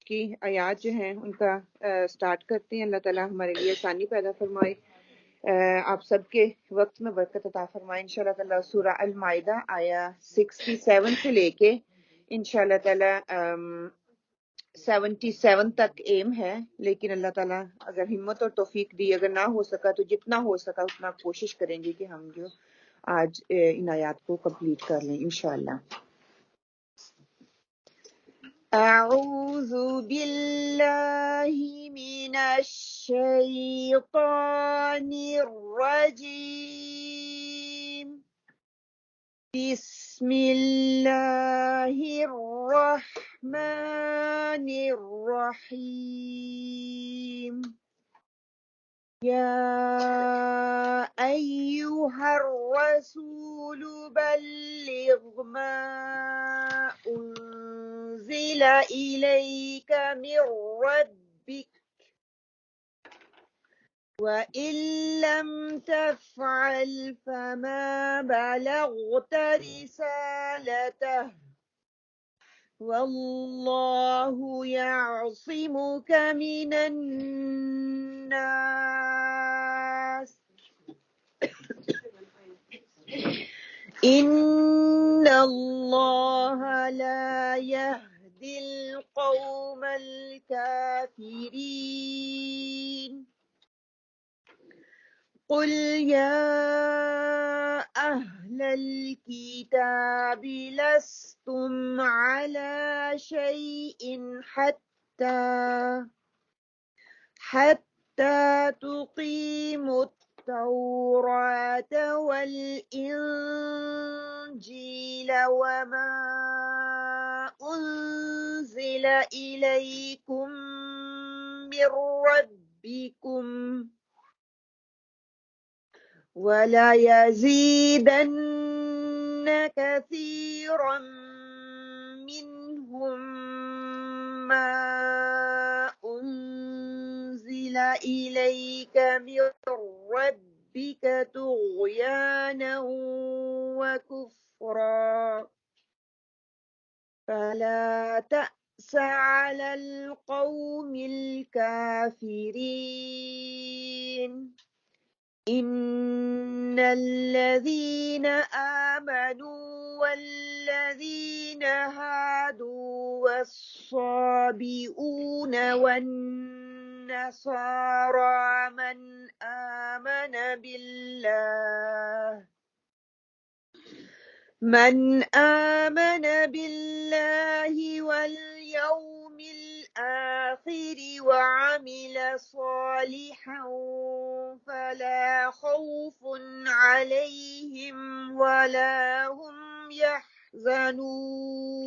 کی آیات جو ہیں ان کا سٹارٹ کرتے ہیں. اللہ تعالیٰ ہمارے لیے آسانی پیدا فرمائے، آپ سب کے وقت میں برکت عطا فرمائے انشاءاللہ تعالیٰ. سورہ المائدہ آیا 67 سے لے کے انشاءاللہ تعالیٰ 77 تک ایم ہے، لیکن اللہ تعالیٰ اگر ہمت اور توفیق دی، اگر نہ ہو سکا تو جتنا ہو سکا اتنا کوشش کریں گے کہ ہم جو آج ان آیات کو کمپلیٹ کر لیں انشاءاللہ. اعوذ باللہ من الشیطان الرجیم. بسم اللہ الرحمن الرحیم. یا ایہا الرسول بلغ ما انزل الیک من ربک وَإِن لَّمْ تَفْعَلْ فَمَا بَلَغْتَ رِسَالَتَهُ وَاللَّهُ يَعْصِمُكَ مِنَ النَّاسِ إِنَّ اللَّهَ لَا يَهْدِي الْقَوْمَ الْكَافِرِينَ. قل يا أهل الكتاب لستم على شيء حتى تقيموا التوراة والإنجيل وما أنزل إليكم من ربكم ولا يزيدن كثيرا منهم ما أنزل إليك من ربك طغيانا وكفرا فلا تأس على القوم الكافرين. إن الذين آمنوا والذين هادوا والصابئون والنصارى من آمن بالله واليوم الآخر وعمل صالحا فلا خوف عليهم ولا هم يحزنون.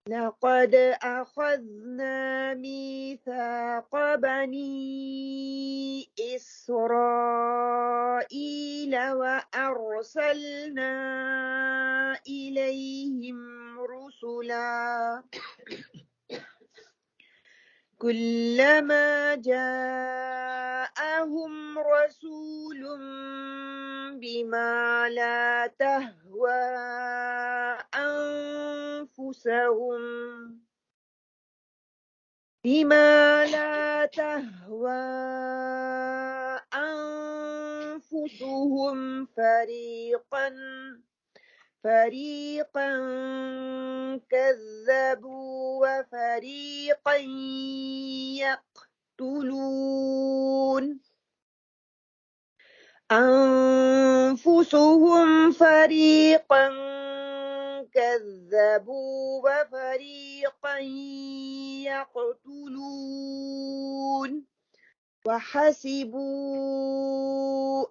لقد أخذنا ميثاق بني إسرائيل وأرسلنا إليهم رسلا كلما جاءهم رسول بما لا تهوى أنفسهم فريقا كذبوا وفريقا يقتلون. أنفسهم فريقا كذبوا وفريقا يقتلون. وحسبوا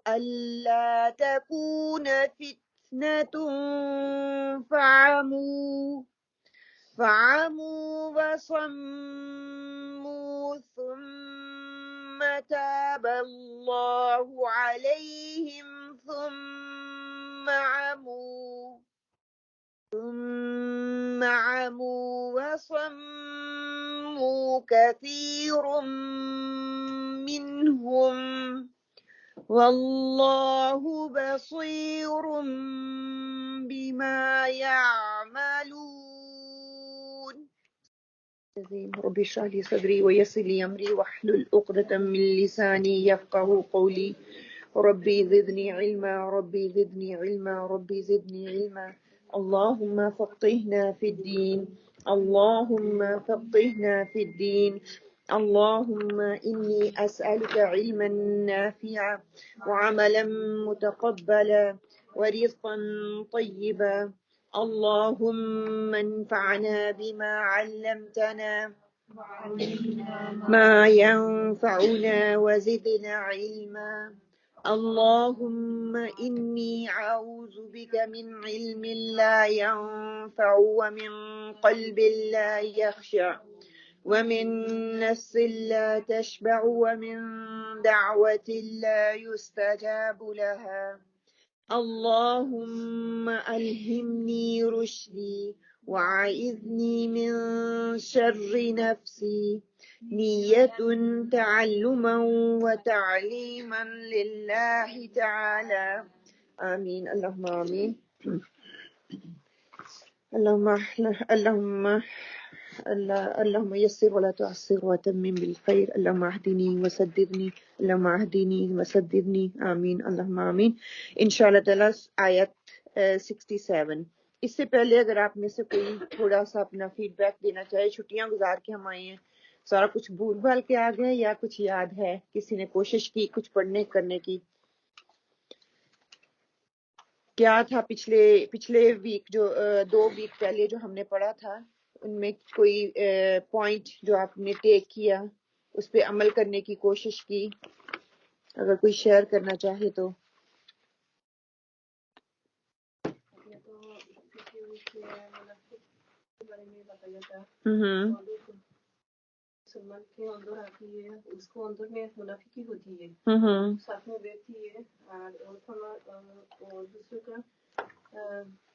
ألا تكون فتنة فعموا وصموا ثم تاب الله عليهم ثم عموا وصموا كثير منهم والله بصير بما يعملون. رب اشرح لي صدري ويسر لي أمري واحلل عقدة من لساني يفقهوا قولي ربي زدني علما ربي زدني علما ربي زدني علما اللهم فقهنا في الدين اللهم فقهنا في الدين اللهم إني أسألك علما نافعا وعملا متقبلا ورزقا طيبا اللهم انفعنا بما علمتنا ما ينفعنا وزدنا علما اللهم إني أعوذ بك من علم لا ينفع ومن قلب لا يخشع ومن نفس لا تشبع ومن دعوة لا يستجاب لها اللهم ألهمني رشدي وأعذني من شر نفسي نية تعلما وتعليما لله تعالى آمين اللهم آمين اللهم يسر ولا تعسر وتمم بالخير اللهم اهدني وسددني اللهم اهدني وسددني آمین اللهم آمین انشاءاللہ تعالی آیت 67 اس سے پہلے اگر آپ میں سے کوئی تھوڑا سا اپنا فیڈ بیک دینا چاہے چھٹیاں گزار کے ہم آئے ہیں سارا کچھ بھول بھال کے آ گئے یا کچھ یاد ہے کسی نے کوشش کی کچھ پڑھنے کرنے کی کیا تھا پچھلے ویک جو 2 ویک پہلے جو ہم نے پڑھا تھا ان میں کوئی پوائنٹ جو آپ نے ٹیک کیا اس پہ عمل کرنے کی کوشش کی اگر کوئی شیئر کرنا چاہے تو مسلمان کے اندر آتی ہے اس کو اندر میں منافقی ہوتی ہے ساتھ میں بیٹھتی ہے اور دوسرے کا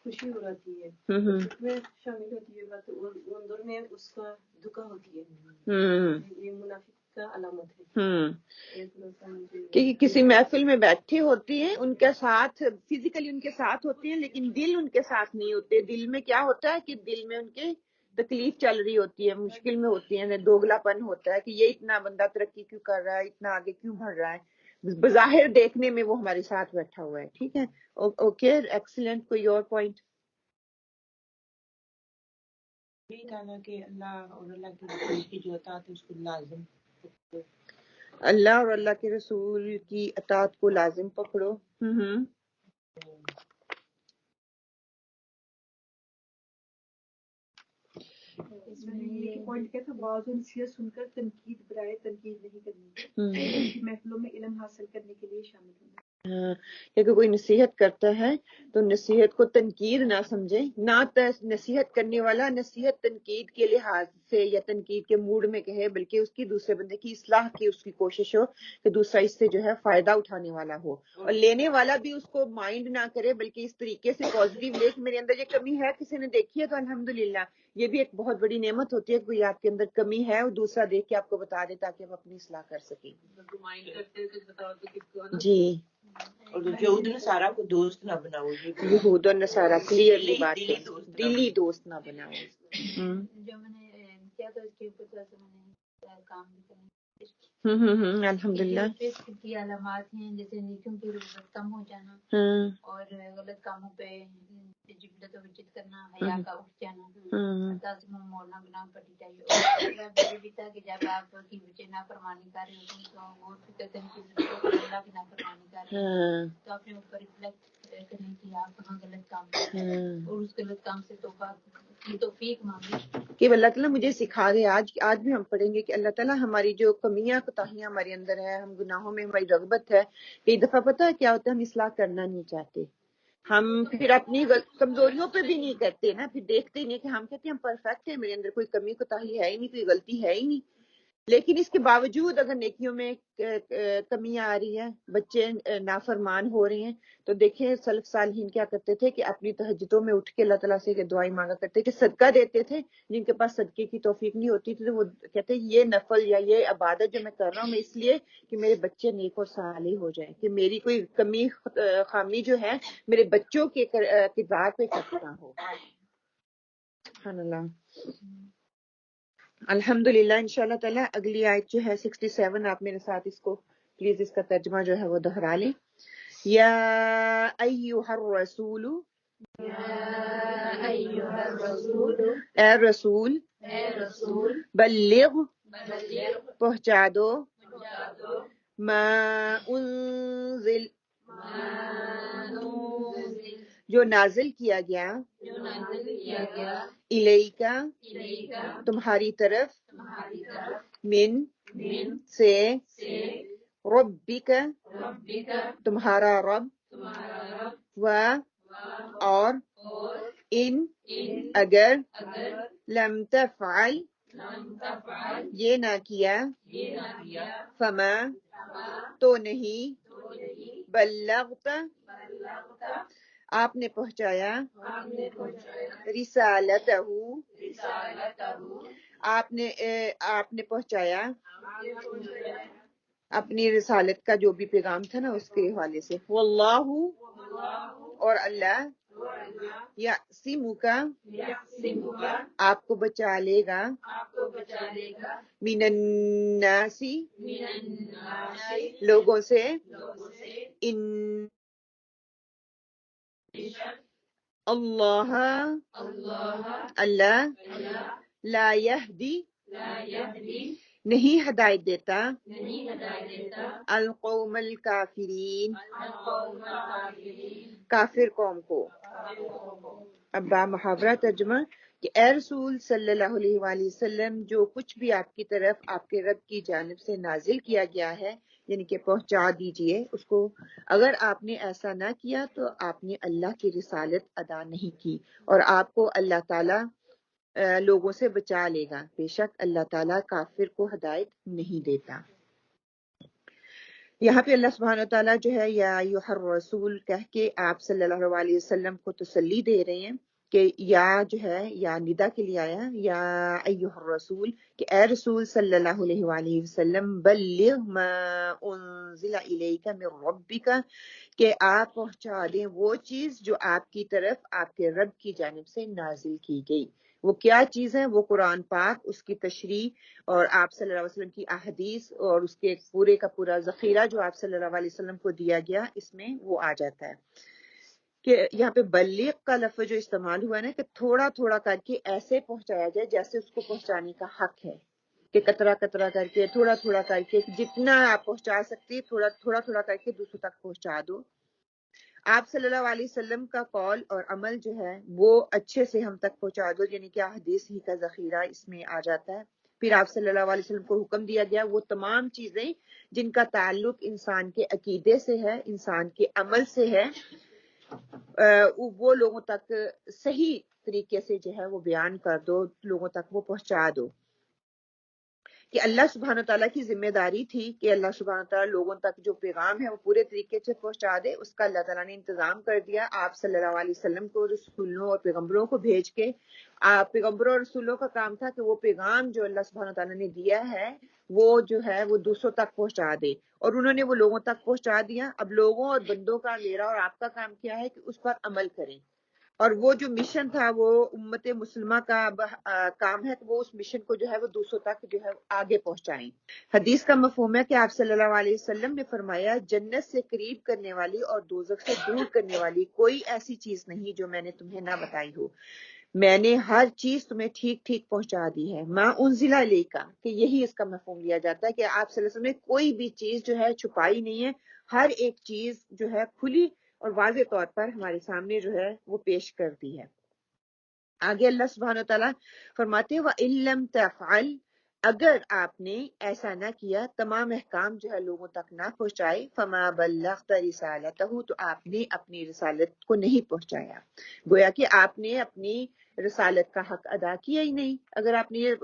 خوشی ہو جاتی ہے اس میں شامل ہوتی ہے بات اندر میں اس کا دکھا ہوتی ہے یہ منافق کا علامت ہے کہ کسی محفل میں بیٹھے ہوتے ہیں ان کے ساتھ فزیکلی ان کے ساتھ ہوتے ہیں لیکن دل ان کے ساتھ نہیں ہوتے دل میں کیا ہوتا ہے کہ دل میں ان کے تکلیف چل رہی ہوتی ہے مشکل میں ہوتی ہے دوگلا پن ہوتا ہے کہ یہ اتنا بندہ ترقی کیوں کر رہا ہے اتنا آگے کیوں بڑھ رہا ہے بظاہر دیکھنے میں وہ ہمارے ساتھ بیٹھا ہوا ہے ٹھیک ہے اوکے ایکسیلنٹ کوئی اور پوائنٹ کہ اللہ اور اللہ کے رسول کی جو اطاعت ہے اس کو لازم اللہ اور اللہ کے رسول کی اطاعت کو لازم پکڑو اس میں یہ پوائنٹ کیا تھا بعض نصیحت سن کر تنقید برائے تنقید نہیں کرنی محفلوں میں علم حاصل کرنے کے لیے شامل ہونا اگر کوئی نصیحت کرتا ہے تو نصیحت کو تنقید نہ سمجھے نہ نصیحت کرنے والا نصیحت تنقید کے لحاظ سے یا تنقید کے موڈ میں کہے بلکہ اس کی دوسرے بندے کی اصلاح کی اس کی کوشش ہو کہ دوسرا اس سے جو ہے فائدہ اٹھانے والا ہو اور لینے والا بھی اس کو مائنڈ نہ کرے بلکہ اس طریقے سے پازیٹیو لے کہ میرے اندر یہ کمی ہے کسی نے دیکھی ہے تو الحمدللہ یہ بھی ایک بہت بڑی نعمت ہوتی ہے کہ کوئی آپ کے اندر کمی ہے اور دوسرا دیکھ کے آپ کو بتا دے تاکہ آپ اپنی اصلاح کر سکیں جی اور یہود نصارہ کو دوست نہ بناؤ یہود اور نصارہ کلیئرلی بات ہے دلی دوست نہ بناؤ جو میں نے کیا تھا اس کے اوپر تھوڑا سا میں نے کام بھی کرنا الحمدللہ کی علامات ہیں جیسے نیکیوں کی رغبت کم ہو جانا اور غلط کاموں پہ جبلت و وجد کرنا حیا کا اٹھ جانا لازم موڑنا گناہ پڑی چاہیے یہ بھی تھا کہ جب آپ کی بچے نافرمانی کر رہے ہوتے ہیں تو غور فکر کرنے کی ضرورت ہے اللہ کی نافرمانی کر رہے ہیں تو اپنے اوپر ریفلیکٹ کریں کہ آپ کہاں غلط کام کر رہے ہیں اور اس غلط کام سے توبہ کی توفیق مانگیں کہ اللہ تعالیٰ مجھے سکھا دے آج بھی ہم پڑھیں گے کہ اللہ تعالیٰ ہماری جو کمیاں کوتاہیاں ہمارے اندر ہے ہم گناہوں میں ہماری رغبت ہے کئی دفعہ پتہ ہے کیا ہوتا ہے ہم اصلاح کرنا نہیں چاہتے ہم پھر اپنی کمزوریوں پہ بھی نہیں کرتے نا پھر دیکھتے نہیں کہ ہم کہتے ہیں ہم پرفیکٹ ہیں میرے اندر کوئی کمی کوتاہی ہے ہی نہیں کوئی غلطی ہے ہی نہیں لیکن اس کے باوجود اگر نیکیوں میں کمی آ رہی ہے بچے نافرمان ہو رہے ہیں تو دیکھیں سلف صالحین کیا کرتے تھے کہ اپنی تہجدوں میں اٹھ کے اللہ تعالیٰ سے دعائیں مانگا کرتے کہ صدقہ دیتے تھے جن کے پاس صدقے کی توفیق نہیں ہوتی تھی تو وہ کہتے یہ نفل یا یہ عبادت جو میں کر رہا ہوں میں اس لیے کہ میرے بچے نیک اور صالح ہو جائیں کہ میری کوئی کمی خامی جو ہے میرے بچوں کے کردار پہ کرنا ہو سبحان اللہ الحمدللہ انشاءاللہ تعالیٰ اگلی آیت جو ہے 67، آپ میرے ساتھ اس کو پلیز اس کا ترجمہ جو ہے وہ دہرا لیں. یا ایہا الرسول، اے رسول، بلغ، پہنچا دو، ما انزل، جو نازل کیا گیا، الیکا، تمہاری طرف، من، سے، ربک، تمہارا رب، و، اور، ان، اگر، لم تفعل، یہ نہ کیا، فما، تو نہیں، بلغت، آپ نے پہنچایا، رسالتہ، آپ نے پہنچایا اپنی رسالت کا جو بھی پیغام تھا نا اس کے حوالے سے. واللہ، اور اللہ، یعصمک، آپ کو بچا لے گا، من الناس، لوگوں سے، ان، اللہ، اللہ، لا یہدی، نہیں ہدایت دیتا، القوم الکافرین، کافر قوم کو. اب محاورہ ترجمہ کہ اے رسول صلی اللہ علیہ وآلہ وسلم، جو کچھ بھی آپ کی طرف آپ کے رب کی جانب سے نازل کیا گیا ہے یعنی کہ پہنچا دیجئے اس کو. اگر آپ نے ایسا نہ کیا تو آپ نے اللہ کی رسالت ادا نہیں کی، اور آپ کو اللہ تعالیٰ لوگوں سے بچا لے گا، بے شک اللہ تعالیٰ کافر کو ہدایت نہیں دیتا. یہاں پہ اللہ سبحانہ وتعالیٰ جو ہے یا ایھا الرسول کہہ کے آپ صلی اللہ علیہ وسلم کو تسلی دے رہے ہیں کہ یا جو ہے یا ندا کے لیے آیا، یا ایھا الرسول کہ اے رسول صلی اللہ علیہ وآلہ وسلم، بلغ ما انزل الیک من ربک، کہ آپ پہنچا دیں وہ چیز جو آپ کی طرف آپ کے رب کی جانب سے نازل کی گئی. وہ کیا چیز ہے؟ وہ قرآن پاک، اس کی تشریح اور آپ صلی اللہ علیہ وسلم کی احادیث اور اس کے پورے کا پورا ذخیرہ جو آپ صلی اللہ علیہ وسلم کو دیا گیا، اس میں وہ آ جاتا ہے. کہ یہاں پہ بلیغ کا لفظ جو استعمال ہوا ہے نا کہ تھوڑا تھوڑا کر کے ایسے پہنچایا جائے جیسے اس کو پہنچانے کا حق ہے، کہ قطرہ قطرہ کر کے، تھوڑا تھوڑا کر کے، جتنا آپ پہنچا سکتے تھوڑا تھوڑا تھوڑا کر کے دوسروں تک پہنچا دو. آپ صلی اللہ علیہ وسلم کا قول اور عمل جو ہے وہ اچھے سے ہم تک پہنچا دو، یعنی کہ حدیث ہی کا ذخیرہ اس میں آ جاتا ہے. پھر آپ صلی اللہ علیہ وسلم کو حکم دیا گیا وہ تمام چیزیں جن کا تعلق انسان کے عقیدے سے ہے، انسان کے عمل سے ہے، وہ لوگوں تک صحیح طریقے سے جو ہے وہ بیان کر دو، لوگوں تک وہ پہنچا دو. کہ اللہ سبحانہ تعالیٰ کی ذمہ داری تھی کہ اللہ سبحانہ تعالیٰ لوگوں تک جو پیغام ہے وہ پورے طریقے سے پہنچا دے. اس کا اللہ تعالیٰ نے انتظام کر دیا آپ صلی اللہ علیہ وسلم کو رسولوں اور پیغمبروں کو بھیج کے. پیغمبروں اور رسولوں کا کام تھا کہ وہ پیغام جو اللہ سبحانہ تعالیٰ نے دیا ہے وہ جو ہے وہ دوسروں تک پہنچا دے، اور انہوں نے وہ لوگوں تک پہنچا دیا. اب لوگوں اور بندوں کا، میرا اور آپ کا کام کیا ہے کہ اس پر عمل کریں، اور وہ جو مشن تھا وہ امت مسلمہ کا کام ہے کہ وہ اس مشن کو جو ہے وہ دوسروں تک جو ہے آگے پہنچائیں. حدیث کا مفہوم ہے کہ آپ صلی اللہ علیہ وسلم نے فرمایا جنت سے قریب کرنے والی اور دوزخ سے دور کرنے والی کوئی ایسی چیز نہیں جو میں نے تمہیں نہ بتائی ہو. میں نے ہر چیز تمہیں ٹھیک ٹھیک پہنچا دی ہے. ما انزل الیک، کہ یہی اس کا مفہوم لیا جاتا ہے کہ آپ صلی اللہ علیہ وسلم نے کوئی بھی چیز جو ہے چھپائی نہیں ہے، ہر ایک چیز جو ہے کھلی اور واضح طور پر ہمارے سامنے جو ہے وہ پیش کر دی ہے. آگے اللہ سبحانہ وتعالیٰ فرماتے ہیں وَإِن لَّمْ تَفْعَلْ، اگر آپ نے ایسا نہ کیا، تمام احکام جو ہے لوگوں تک نہ پہنچائے، فَمَا بَلَّغْتَ رِسَالَتَهُ، تو آپ نے اپنی رسالت کو نہیں پہنچایا. گویا کہ آپ نے اپنی رسالت کا حق ادا کیا ہی نہیں. اگر آپ نے یہ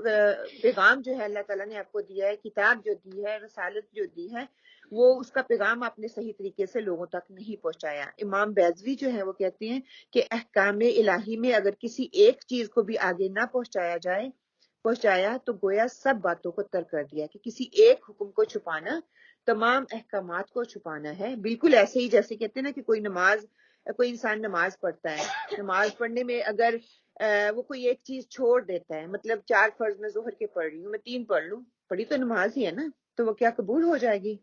پیغام جو ہے اللہ تعالیٰ نے آپ کو دیا ہے، کتاب جو دی ہے، رسالت جو دی ہے، وہ اس کا پیغام آپ نے صحیح طریقے سے لوگوں تک نہیں پہنچایا. امام بیضوی جو ہے وہ کہتے ہیں کہ احکام الہی میں اگر کسی ایک چیز کو بھی آگے نہ پہنچایا تو گویا سب باتوں کو ترک کر دیا، کہ کسی ایک حکم کو چھپانا تمام احکامات کو چھپانا ہے. بالکل ایسے ہی جیسے کہتے ہیں نا کہ کوئی انسان نماز پڑھتا ہے، نماز پڑھنے میں اگر وہ کوئی ایک چیز چھوڑ دیتا ہے، مطلب 4 فرض میں ظہر کے پڑھ رہی ہوں، میں 3 پڑھ لوں، پڑھی تو نماز ہی ہے نا، تو وہ کیا قبول ہو جائے گی؟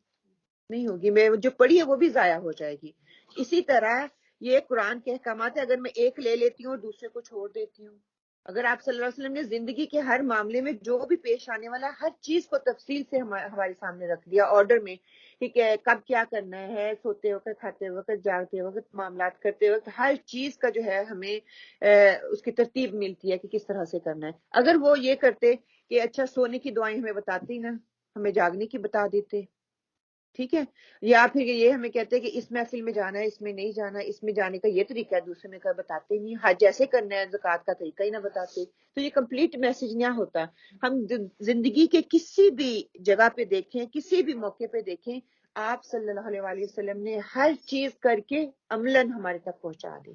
نہیں ہوگی، میں جو پڑھی ہے وہ بھی ضائع ہو جائے گی۔ اسی طرح یہ قرآن کے احکامات ہے، اگر میں ایک لے لیتی ہوں اور دوسرے کو چھوڑ دیتی ہوں، اگر آپ صلی اللہ علیہ وسلم نے زندگی کے ہر معاملے میں جو بھی پیش آنے والا ہر چیز کو تفصیل سے ہمارے سامنے رکھ دیا آرڈر میں، ٹھیک ہے، کب کیا کرنا ہے، سوتے وقت، کھاتے وقت، جاگتے وقت، معاملات کرتے وقت، ہر چیز کا جو ہے ہمیں اس کی ترتیب ملتی ہے کہ کس طرح سے کرنا ہے۔ اگر وہ یہ کرتے کہ اچھا سونے کی دعائیں ہمیں بتاتی نا، ہمیں جاگنے کی بتا دیتے، ٹھیک ہے، یا پھر یہ ہمیں کہتے ہیں کہ اس محفل میں جانا ہے، اس میں نہیں جانا، اس میں جانے کا یہ طریقہ ہے، دوسرے میں کا بتاتے نہیں، حج جیسے کرنا ہے، زکوٰۃ کا طریقہ ہی نہ بتاتے، تو یہ کمپلیٹ میسج نہ ہوتا۔ ہم زندگی کے کسی بھی جگہ پہ دیکھیں، کسی بھی موقع پہ دیکھیں، آپ صلی اللہ علیہ وسلم نے ہر چیز کر کے عملاً ہمارے تک پہنچا دی۔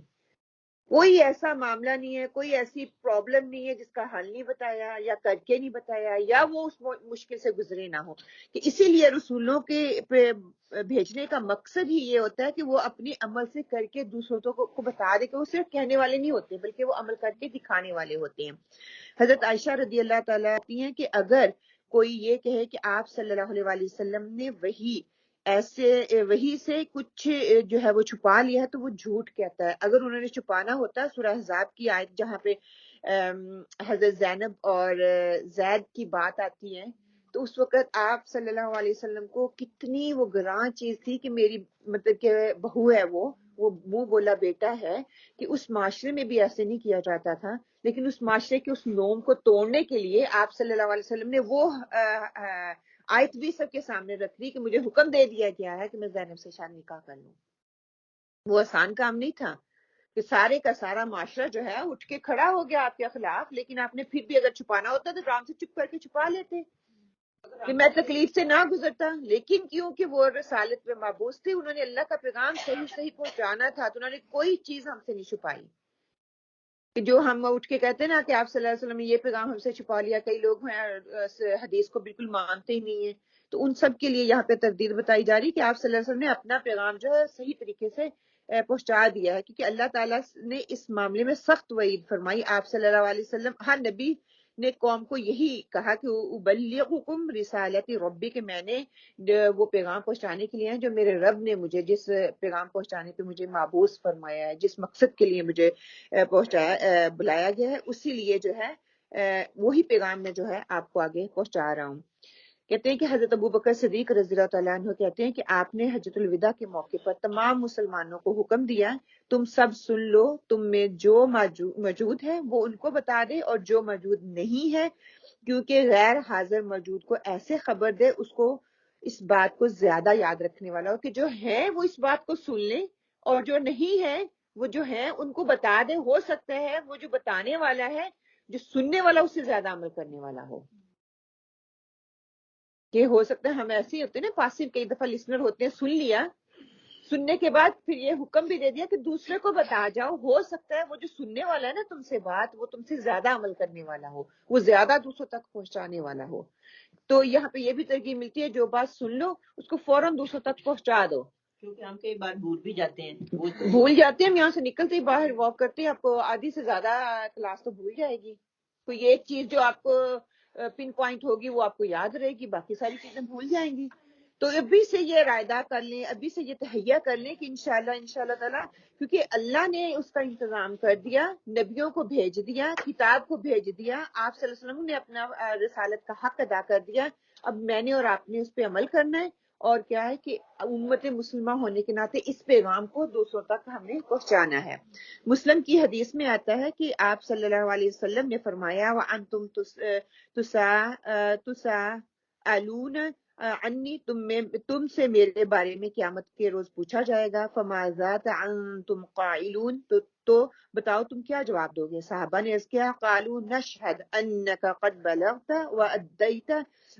کوئی ایسا معاملہ نہیں ہے، کوئی ایسی پرابلم نہیں ہے جس کا حل نہیں بتایا یا کر کے نہیں بتایا یا وہ اس مشکل سے گزرے نہ ہو، کہ اسی لیے رسولوں کے بھیجنے کا مقصد ہی یہ ہوتا ہے کہ وہ اپنی عمل سے کر کے دوسروں کو بتا دے، کہ وہ صرف کہنے والے نہیں ہوتے بلکہ وہ عمل کر کے دکھانے والے ہوتے ہیں۔ حضرت عائشہ رضی اللہ تعالیٰ کہتی ہیں کہ اگر کوئی یہ کہے کہ آپ صلی اللہ علیہ وسلم نے وہی سے کچھ جو ہے وہ چھپا لیا ہے تو وہ جھوٹ کہتا ہے۔ اگر انہوں نے چھپانا ہوتا، سورہ احزاب کی آیت جہاں پہ حضرت زینب اور زید کی بات آتی ہے، تو اس وقت آپ صلی اللہ علیہ وسلم کو کتنی وہ گراں چیز تھی کہ میری مطلب کہ بہو ہے، وہ منہ بولا بیٹا ہے، کہ اس معاشرے میں بھی ایسے نہیں کیا جاتا تھا، لیکن اس معاشرے کے اس نوم کو توڑنے کے لیے آپ صلی اللہ علیہ وسلم نے وہ آیت بھی سب کے سامنے رکھ دی کہ مجھے حکم دے دیا گیا ہے کہ میں زینب سے شاید نکاح کر لوں۔ وہ آسان کام نہیں تھا کہ سارے کا سارا معاشرہ جو ہے اٹھ کے کھڑا ہو گیا آپ کے خلاف، لیکن آپ نے پھر بھی اگر چھپانا ہوتا تو آرام سے چپ کر کے چھپا لیتے کہ میں تکلیف سے نہ گزرتا، لیکن کیونکہ وہ رسالت میں مبعوث تھے، انہوں نے اللہ کا پیغام صحیح پہنچانا تھا، تو انہوں نے کوئی چیز ہم سے نہیں چھپائی۔ کہ جو ہم اٹھ کے کہتے ہیں نا کہ آپ صلی اللہ علیہ وسلم نے یہ پیغام ہم سے چھپا لیا، کئی لوگ ہیں حدیث کو بالکل مانتے ہی نہیں ہیں، تو ان سب کے لیے یہاں پہ تردید بتائی جا رہی کہ آپ صلی اللہ علیہ وسلم نے اپنا پیغام جو ہے صحیح طریقے سے پہنچا دیا ہے، کیونکہ اللہ تعالیٰ نے اس معاملے میں سخت وعید فرمائی۔ آپ صلی اللہ علیہ وسلم، ہر نبی نے قوم کو یہی کہا کہ ابلغکم رسالت ربی، کہ میں نے وہ پیغام پہنچانے کے لیے ہیں جو میرے رب نے مجھے جس پیغام پہنچانے پہ مجھے مابعوث فرمایا ہے، جس مقصد کے لیے مجھے بلایا گیا ہے، اسی لیے جو ہے وہی پیغام میں جو ہے آپ کو آگے پہنچا رہا ہوں۔ کہتے ہیں کہ حضرت ابوبکر صدیق رضی اللہ تعالیٰ عنہ کہتے ہیں کہ آپ نے حجۃ الوداع کے موقع پر تمام مسلمانوں کو حکم دیا، تم سب سن لو، تم میں جو موجود ہے وہ ان کو بتا دے اور جو موجود نہیں ہے، کیونکہ غیر حاضر موجود کو ایسے خبر دے اس کو اس بات کو زیادہ یاد رکھنے والا ہو، کہ جو ہے وہ اس بات کو سن لیں، اور جو نہیں ہے وہ جو ہے ان کو بتا دے، ہو سکتا ہے وہ جو بتانے والا ہے جو سننے والا اس سے زیادہ عمل کرنے والا ہو۔ کہ ہو سکتا ہے ہم ایسے ہی ہوتے ہیں نا، پاسو، کئی دفعہ لسنر ہوتے ہیں، سن لیا، سننے کے بعد پھر یہ حکم بھی دے دیا کہ دوسرے کو بتا جاؤ، ہو سکتا ہے وہ جو سننے والا ہے نا تم سے بات، وہ تم سے زیادہ عمل کرنے والا ہو، وہ زیادہ دوسروں تک پہنچانے والا ہو۔ تو یہاں پہ یہ بھی ترغیب ملتی ہے جو بات سن لو اس کو فوراً دوسروں تک پہنچا دو، کیونکہ ہم کئی بار بھول بھی جاتے ہیں، بھول جاتے ہیں، ہم یہاں سے نکلتے ہی باہر واک کرتے ہیں، آپ کو آدھی سے زیادہ کلاس تو بھول جائے گی، کوئی ایک چیز جو آپ کو پن پوائنٹ ہوگی وہ آپ کو یاد رہے گی، باقی ساری چیزیں بھول جائیں گی۔ تو ابھی سے یہ ارادہ کر لیں، ابھی سے یہ تہیہ کر لیں کہ انشاءاللہ تعالیٰ، کیونکہ اللہ نے اس کا انتظام کر دیا، نبیوں کو بھیج دیا، کتاب کو بھیج دیا، آپ صلی اللہ علیہ وسلم نے اپنا رسالت کا حق ادا کر دیا، اب میں نے اور آپ نے اس پہ عمل کرنا ہے، اور کیا ہے کہ امت مسلمہ ہونے کے ناطے اس پیغام کو دوسروں تک ہم نے پہنچانا ہے۔ مسلم کی حدیث میں آتا ہے کہ آپ صلی اللہ علیہ وسلم نے فرمایا وَأَنْتُمْ تُسْأَلُونَ عنی، تم سے میرے بارے میں قیامت کے روز پوچھا جائے گا، فَمَاذَا أَنْتُمْ قَائِلُونَ، تو بتاؤ تم کیا جواب دو گے؟ صحابہ نے عرض کیا، قالوا نشہد انک قد بلغت وادیت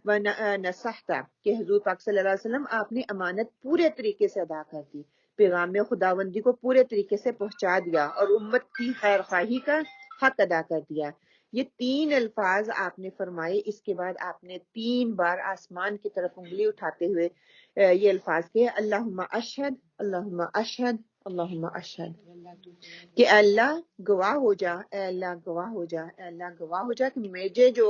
ونصحت، کہ حضور پاک صلی اللہ علیہ وسلم آپ نے امانت پورے طریقے سے ادا کر دی، پیغام خداوندی کو پورے طریقے سے پہنچا دیا اور امت کی خیر خواہی کا حق ادا کر دیا۔ یہ 3 الفاظ آپ نے فرمائے، اس کے بعد آپ نے 3 بار آسمان کی طرف انگلی اٹھاتے ہوئے یہ الفاظ کہے، اللہم اشہد، اللہم اشہد، اللہم اشہد، کہ اے اللہ گواہ ہو جا، اے اللہ گواہ ہو جا، اے اللہ گواہ ہو جا کہ مجھے جو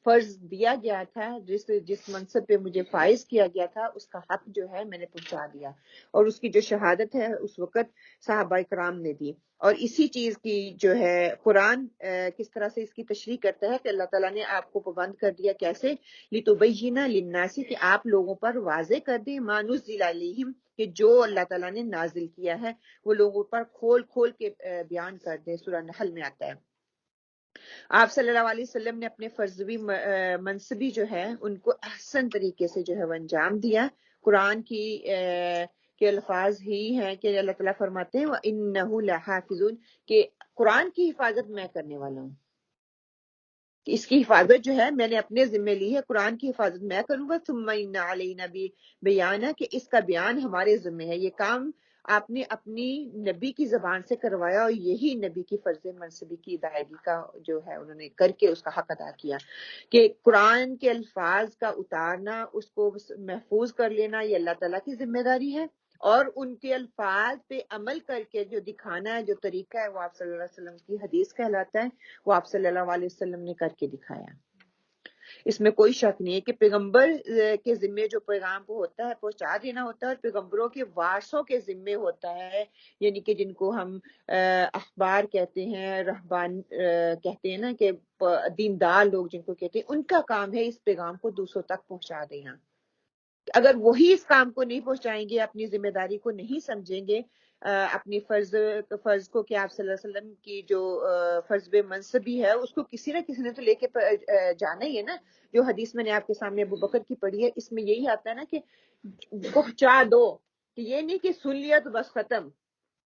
فرض دیا گیا تھا، جس منصب پہ مجھے فائز کیا گیا تھا، اس کا حق جو ہے میں نے پہنچا دیا، اور اس کی جو شہادت ہے اس وقت صحابہ کرام نے دی۔ اور اسی چیز کی جو ہے قرآن کس طرح سے اس کی تشریح کرتا ہے کہ اللہ تعالیٰ نے آپ کو پابند کر دیا، کیسے؟ لِتُبَيِّنَ لِلنَّاسِ، کہ آپ لوگوں پر واضح کر دیں، مَا نُزِّلَ عَلَيْهِمْ، کہ جو اللہ تعالیٰ نے نازل کیا ہے وہ لوگوں پر کھول کھول کے بیان کر دیں۔ سورہ نحل میں آتا ہے۔ آپ صلی اللہ علیہ وسلم نے اپنے فرضوی منصبی جو ہے ان کو احسن طریقے سے جو ہے وہ انجام دیا۔ قرآن کی کے الفاظ ہی ہیں کہ اللہ تعالیٰ فرماتے ہیں وَإِنَّهُ لَحَافِظٌ، کہ قرآن کی حفاظت میں کرنے والا ہوں، کہ اس کی حفاظت جو ہے میں نے اپنے ذمہ لی ہے، قرآن کی حفاظت میں کروں گا۔ ثُمَّ إِنَّ عَلَيْنَا بیانہ، کہ اس کا بیان ہمارے ذمہ ہے۔ یہ کام آپ نے اپنی نبی کی زبان سے کروایا، اور یہی نبی کی فرض منصبی کی ادائیگی کا جو ہے انہوں نے کر کے اس کا حق ادا کیا، کہ قرآن کے الفاظ کا اتارنا، اس کو محفوظ کر لینا، یہ اللہ تعالیٰ کی ذمہ داری ہے، اور ان کے الفاظ پہ عمل کر کے جو دکھانا ہے، جو طریقہ ہے، وہ آپ صلی اللہ علیہ وسلم کی حدیث کہلاتا ہے، وہ آپ صلی اللہ علیہ وسلم نے کر کے دکھایا۔ اس میں کوئی شک نہیں ہے کہ پیغمبر کے ذمے جو پیغام کو ہوتا ہے پہنچا دینا ہوتا ہے، اور پیغمبروں کے وارثوں کے ذمے ہوتا ہے، یعنی کہ جن کو ہم اخبار کہتے ہیں، رہبان کہتے ہیں نا، کہ دیندار لوگ جن کو کہتے ہیں، ان کا کام ہے اس پیغام کو دوسروں تک پہنچا دینا۔ اگر وہی اس کام کو نہیں پہنچائیں گے، اپنی ذمہ داری کو نہیں سمجھیں گے، اپنی فرض کو، کہ آپ صلی اللہ علیہ وسلم کی جو فرض بے منصبی ہے اس کو کسی نہ کسی نے تو لے کے جانا ہی ہے نا۔ جو حدیث میں نے آپ کے سامنے ابو بکر کی پڑھی ہے، اس میں یہی آتا ہے نا کہ پہنچا دو، کہ یہ نہیں کہ سن لیا تو بس ختم۔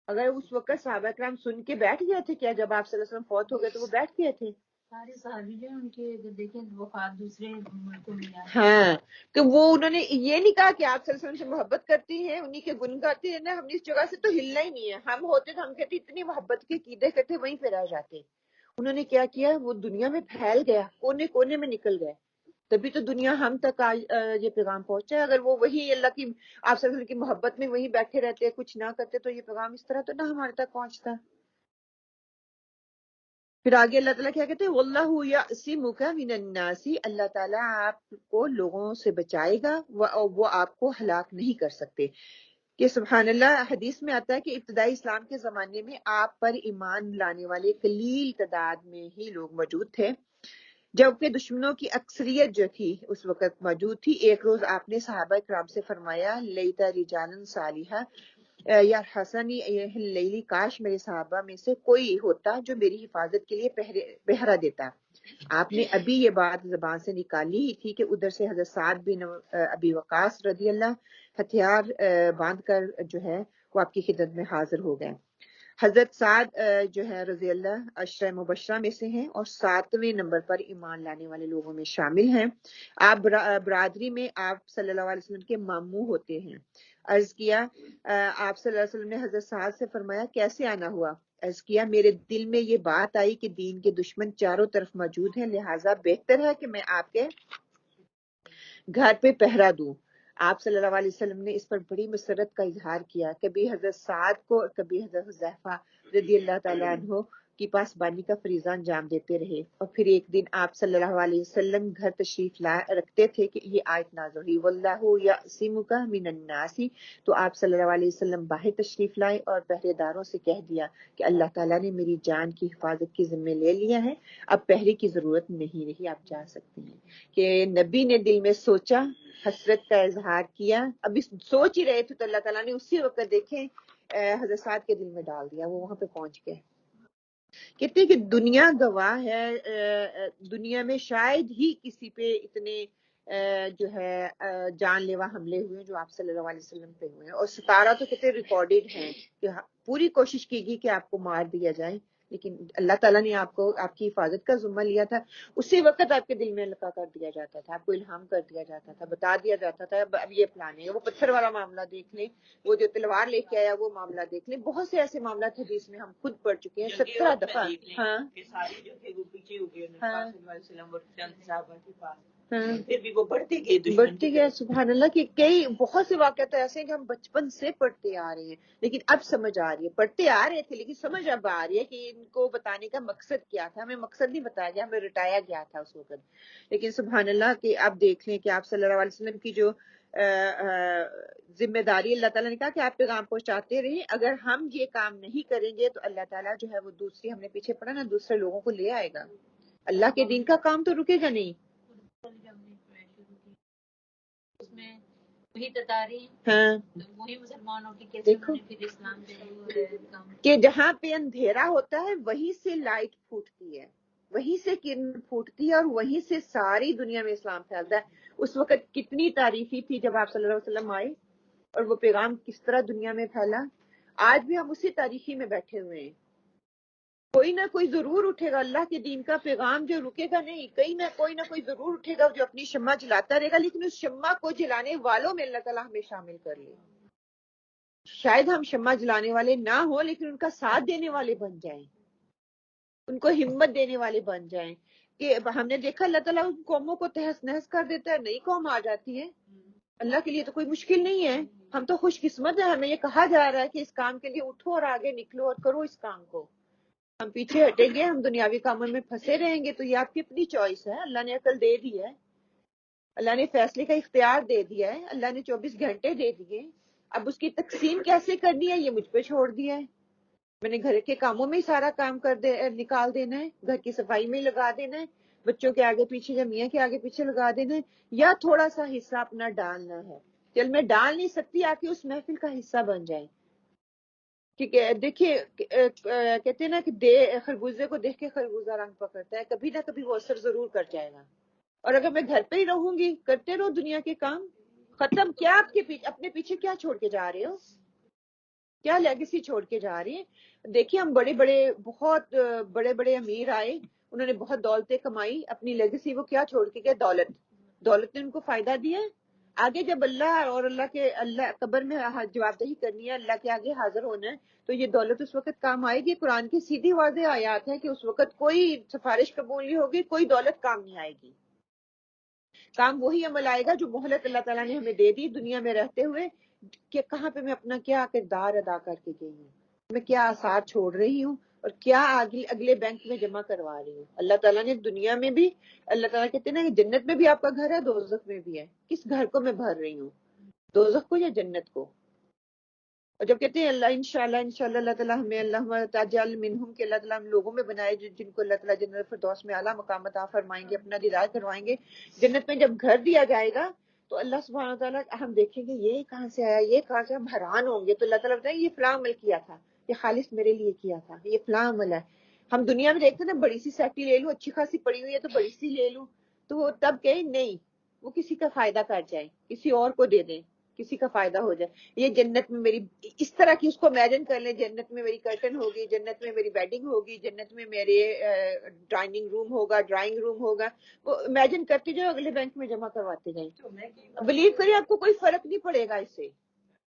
اگر اس وقت صحابہ کرام سن کے بیٹھ گئے تھے کیا؟ جب آپ صلی اللہ علیہ وسلم فوت ہو گئے تو وہ بیٹھ گئے تھے؟ سارے صحابی جو ہیں ان کے اگر دیکھیں وفات دوسرے ملکوں میں جا ہاں، کہ وہ انہوں نے یہ نہیں کہا کہ آپ صلی اللہ علیہ وسلم سے محبت کرتی ہیں، انہی کے گن گاتے ہیں نا، ہم نے اس جگہ سے تو ہلنا ہی نہیں ہے، ہم ہوتے تو ہم کہتے اتنی محبت کے عقیدے کرتے وہیں پہ رہ جاتے۔ انہوں نے کیا کیا؟ وہ دنیا میں پھیل گیا، کونے کونے میں نکل گئے، تبھی تو دنیا ہم تک یہ پیغام پہنچا ہے۔ اگر وہ وہی اللہ کی، آپ صلی اللہ علیہ وسلم کی محبت میں وہیں بیٹھے رہتے، کچھ نہ کرتے، تو یہ پیغام اس طرح تو نہ ہمارے تک پہنچتا۔ پھر آگے اللہ تعالیٰ کیا کہتے ہیں؟ وَاللَّهُ يَعْصِمُكَ مِنَ النَّاسِ، اللہ تعالیٰ آپ کو لوگوں سے بچائے گا، وہ آپ کو ہلاک نہیں کر سکتے۔ کہ سبحان اللہ، حدیث میں آتا ہے کہ ابتدائی اسلام کے زمانے میں آپ پر ایمان لانے والے قلیل تعداد میں ہی لوگ موجود تھے، جبکہ دشمنوں کی اکثریت جو تھی اس وقت موجود تھی۔ ایک روز آپ نے صحابہ کرام سے فرمایا لیتا رجالا صالحا یا حسنی لیلی، کاش میرے صحابہ میں سے کوئی ہوتا جو میری حفاظت کے لیے پہرا دیتا۔ آپ نے ابھی یہ بات زبان سے نکالی ہی تھی کہ ادھر سے حضرت سعد بن ابی وقاص رضی اللہ ہتھیار باندھ کر جو ہے وہ آپ کی خدمت میں حاضر ہو گئے۔ حضرت سعد جو ہے رضی اللہ عشرہ مبشرہ میں سے ہیں، اور 7ویں نمبر پر ایمان لانے والے لوگوں میں شامل ہیں۔ آپ برادری میں آپ صلی اللہ علیہ وسلم کے ماموں ہوتے ہیں۔ عرض کیا آپ صلی اللہ علیہ وسلم نے حضرت سعد سے فرمایا کیسے آنا ہوا؟ عرض کیا میرے دل میں یہ بات آئی کہ دین کے دشمن چاروں طرف موجود ہیں، لہٰذا بہتر ہے کہ میں آپ کے گھر پہ پہرا دوں۔ آپ صلی اللہ علیہ وسلم نے اس پر بڑی مسرت کا اظہار کیا، کبھی حضرت سعد کو، کبھی حضرت حذیفہ رضی اللہ تعالیٰ عنہ کی پاسبانی کا فریضہ انجام دیتے رہے۔ اور پھر ایک دن آپ صلی اللہ علیہ وسلم گھر تشریف رکھتے تھے کہ یہ آیت نازل ہوئی واللہ یعصمک من الناس، تو آپ صلی اللہ علیہ وسلم باہر تشریف لائے اور پہرے داروں سے کہہ دیا کہ اللہ تعالیٰ نے میری جان کی حفاظت کی ذمہ لے لیا ہے، اب پہرے کی ضرورت نہیں رہی، آپ جا سکتے ہیں۔ کہ نبی نے دل میں سوچا، حسرت کا اظہار کیا، ابھی سوچ ہی رہے تھے تو اللہ تعالیٰ نے اسی وقت دیکھیں حضرت سعد کے دل میں ڈال دیا، وہ وہاں پہ پہنچ گئے۔ کہتے ہیں کہ دنیا گواہ ہے، دنیا میں شاید ہی کسی پہ اتنے جو ہے جان لیوا حملے ہوئے جو آپ صلی اللہ علیہ وسلم پہ ہوئے ہیں، اور 17 تو کہتے ریکارڈڈ ہیں کہ پوری کوشش کی گئی کہ آپ کو مار دیا جائے، لیکن اللہ تعالیٰ نے آپ کو آپ کی حفاظت کا ذمہ لیا تھا. اسی وقت آپ کے دل میں لقا کر دیا جاتا تھا, آپ کو الہام کر دیا جاتا تھا, بتا دیا جاتا تھا اب یہ پلان ہے. وہ پتھر والا معاملہ دیکھ لیں, وہ جو تلوار لے کے آیا وہ معاملہ دیکھ لیں, بہت سے ایسے معاملات ہیں جس میں ہم خود پڑھ چکے ہیں 17 دفعہ. ہاں سارے جو تھے وہ پیچھے ہو گئے, ہاں وسلم اور چند صحابہ کے پاس, ہاں پھر بھی وہ بڑھتے گئے دشمن بڑھتے گئے. سبحان اللہ کہ کئی بہت سے واقعات ایسے ہیں جو ہم بچپن سے پڑھتے آ رہے ہیں, لیکن اب سمجھ آ رہی ہے. پڑھتے آ رہے تھے لیکن سمجھ اب آ رہی ہے کہ ان کو بتانے کا مقصد کیا تھا. ہمیں مقصد نہیں بتایا گیا, ہمیں رٹایا گیا تھا اس وقت. لیکن سبحان اللہ کہ آپ دیکھ لیں کہ آپ صلی اللہ علیہ وسلم کی جو ذمہ داری, اللہ تعالیٰ نے کہا کہ آپ پیغام پہنچاتے رہیں. اگر ہم یہ کام نہیں کریں گے تو اللہ تعالیٰ جو ہے وہ دوسری, ہم نے پیچھے پڑھا نا, دوسرے لوگوں کو لے آئے گا. اللہ کے دین کا کام تو رکے گا نہیں. اس میں وہی تتاری ہاں وہی مسلمانوں کی کیسے دیکھو انہوں نے پھر اسلام قبول کہ جہاں پہ اندھیرا ہوتا ہے وہیں سے لائٹ پھوٹتی ہے, وہیں سے کرن پھوٹتی ہے, اور وہیں سے ساری دنیا میں اسلام پھیلتا ہے. اس وقت کتنی تعریفی تھی جب آپ صلی اللہ علیہ وسلم آئے, اور وہ پیغام کس طرح دنیا میں پھیلا. آج بھی ہم اسی تاریخی میں بیٹھے ہوئے ہیں. کوئی نہ کوئی ضرور اٹھے گا, اللہ کے دین کا پیغام جو رکے گا نہیں, کوئی نہ کوئی ضرور اٹھے گا جو اپنی شمع جلاتا رہے گا, لیکن اس شمع کو جلانے والوں میں اللہ تعالیٰ ہمیں شامل کر لے. شاید ہم شمع جلانے والے نہ ہوں لیکن ان کا ساتھ دینے والے بن جائیں, ان کو ہمت دینے والے بن جائیں. کہ ہم نے دیکھا اللہ تعالیٰ ان قوموں کو تہس نہس کر دیتا ہے, نئی قوم آ جاتی ہے. اللہ کے لیے تو کوئی مشکل نہیں ہے. ہم تو خوش قسمت ہیں, ہمیں یہ کہا جا رہا ہے کہ اس کام کے لیے اٹھو اور آگے نکلو اور کرو اس کام کو. ہم پیچھے ہٹیں گے, ہم دنیاوی کاموں میں پھنسے رہیں گے, تو یہ آپ کی اپنی چوائس ہے. اللہ نے عقل دے دی ہے, اللہ نے فیصلے کا اختیار دے دیا ہے, اللہ نے 24 گھنٹے دے دیے. اب اس کی تقسیم کیسے کرنی ہے یہ مجھ پہ چھوڑ دیا ہے. میں نے گھر کے کاموں میں ہی سارا کام نکال دینا ہے, گھر کی صفائی میں لگا دینا ہے, بچوں کے آگے پیچھے یا میاں کے آگے پیچھے لگا دینا ہے, یا تھوڑا سا حصہ اپنا ڈالنا ہے. چل میں ڈال نہیں سکتی, آ کے اس محفل کا حصہ بن جائیں. کہ دیکھیے کہتے ہیں نا کہ خربوزے کو دیکھ کے خربوزہ رنگ پکڑتا ہے, کبھی نہ کبھی وہ اثر ضرور کر جائے گا. اور اگر میں گھر پہ ہی رہوں گی, کرتے رہو دنیا کے کام, ختم. کیا آپ کے اپنے پیچھے کیا چھوڑ کے جا رہے ہو, کیا لیگیسی چھوڑ کے جا رہی ہیں. دیکھیے ہم بہت بڑے بڑے امیر آئے, انہوں نے بہت دولتیں کمائی, اپنی لیگیسی وہ کیا چھوڑ کے گئے, دولت نے ان کو فائدہ دیا. آگے جب اللہ قبر میں جواب دہی کرنی ہے, اللہ کے آگے حاضر ہونا ہے, تو یہ دولت اس وقت کام آئے گی. قرآن کی سیدھی واضح آیات ہے کہ اس وقت کوئی سفارش قبول نہیں ہوگی, کوئی دولت کام نہیں آئے گی. کام وہی عمل آئے گا جو مہلت اللہ تعالیٰ نے ہمیں دے دی دنیا میں رہتے ہوئے, کہ کہاں پہ میں اپنا کیا کردار ادا کر کے گئی ہوں, میں کیا آثار چھوڑ رہی ہوں, اور کیا اگلے بینک میں جمع کروا رہی ہوں. اللہ تعالیٰ نے دنیا میں بھی, اللہ تعالیٰ کہتے ہیں نا کہ جنت میں بھی آپ کا گھر ہے, دوزخ میں بھی ہے. کس گھر کو میں بھر رہی ہوں, دوزخ کو یا جنت کو. اور جب کہتے ہیں اللہ انشاءاللہ اللہ تعالیٰ ہمیں اللہم تجعل منہم, کہ اللہ تعالیٰ ہم لوگوں میں بنائے جن کو اللہ تعالیٰ جنت الفردوس میں اعلیٰ مقام عطا فرمائیں گے, اپنا دیدار کروائیں گے. جنت میں جب گھر دیا جائے گا تو اللہ سبحانہ وتعالیٰ ہم دیکھیں گے یہ کہاں سے آیا, یہ کہاں سے, ہم حیران ہوں گے. تو اللہ تعالیٰ بتائیں یہ فلاں عمل کیا تھا, یہ خالص میرے لیے کیا تھا, یہ فلاں عمل ہے. ہم دنیا میں دیکھتے ہیں نا, بڑی سی سیٹی لے لوں, اچھی خاصی پڑی ہوئی ہے تو بڑی سی لے لوں, تو وہ تب کہیں نہیں, وہ کسی کا فائدہ کر جائے, کسی اور کو دے دیں, کسی کا فائدہ ہو جائے. یہ جنت میں میری اس طرح کی, اس کو امیجن کر لیں, جنت میں میری کرٹن ہوگی, جنت میں میری بیڈنگ ہوگی, جنت میں میرے ڈائننگ روم ہوگا, ڈرائنگ روم ہوگا. وہ امیجن کرتے جائیں, اگلے بینک میں جمع کرواتے جائیں. بلیو کریں, آپ کو کوئی فرق نہیں پڑے گا اس سے.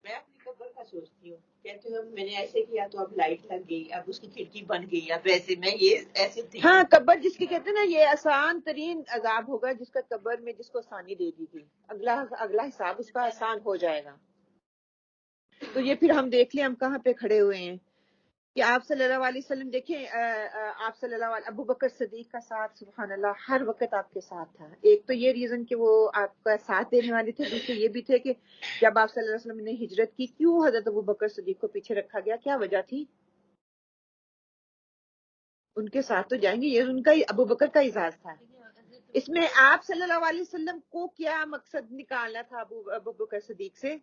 میں اپنی قبر کا سوچتی ہوں, کہتی ہوں میں نے ایسے کیا تو اب لائٹ لگ گئی, اب اس کی کھڑکی بن گئی, اب ایسے میں یہ ایسے تھی. ہاں قبر جس کی کہتے ہیں نا, یہ آسان ترین عذاب ہوگا جس کا قبر میں جس کو آسانی دے دی گئی, اگلا حساب اس کا آسان ہو جائے گا. تو یہ پھر ہم دیکھ لیں ہم کہاں پہ کھڑے ہوئے ہیں. کہ آپ صلی اللہ علیہ وسلم دیکھیں, آپ صلی اللہ علیہ ابو بکر صدیق کا ساتھ سبحان اللہ ہر وقت آپ کے ساتھ تھا. ایک تو یہ ریزن کہ وہ آپ کا ساتھ دینے والے تھے, دوسرے یہ بھی تھے کہ جب آپ صلی اللہ علیہ وسلم نے ہجرت کی, کیوں حضرت ابو بکر صدیق کو پیچھے رکھا گیا, کیا وجہ تھی؟ ان کے ساتھ تو جائیں گے, یہ ان کا ابو بکر کا اعزاز تھا. اس میں آپ صلی اللہ علیہ وسلم کو کیا مقصد نکالنا تھا ابو بکر صدیق سے؟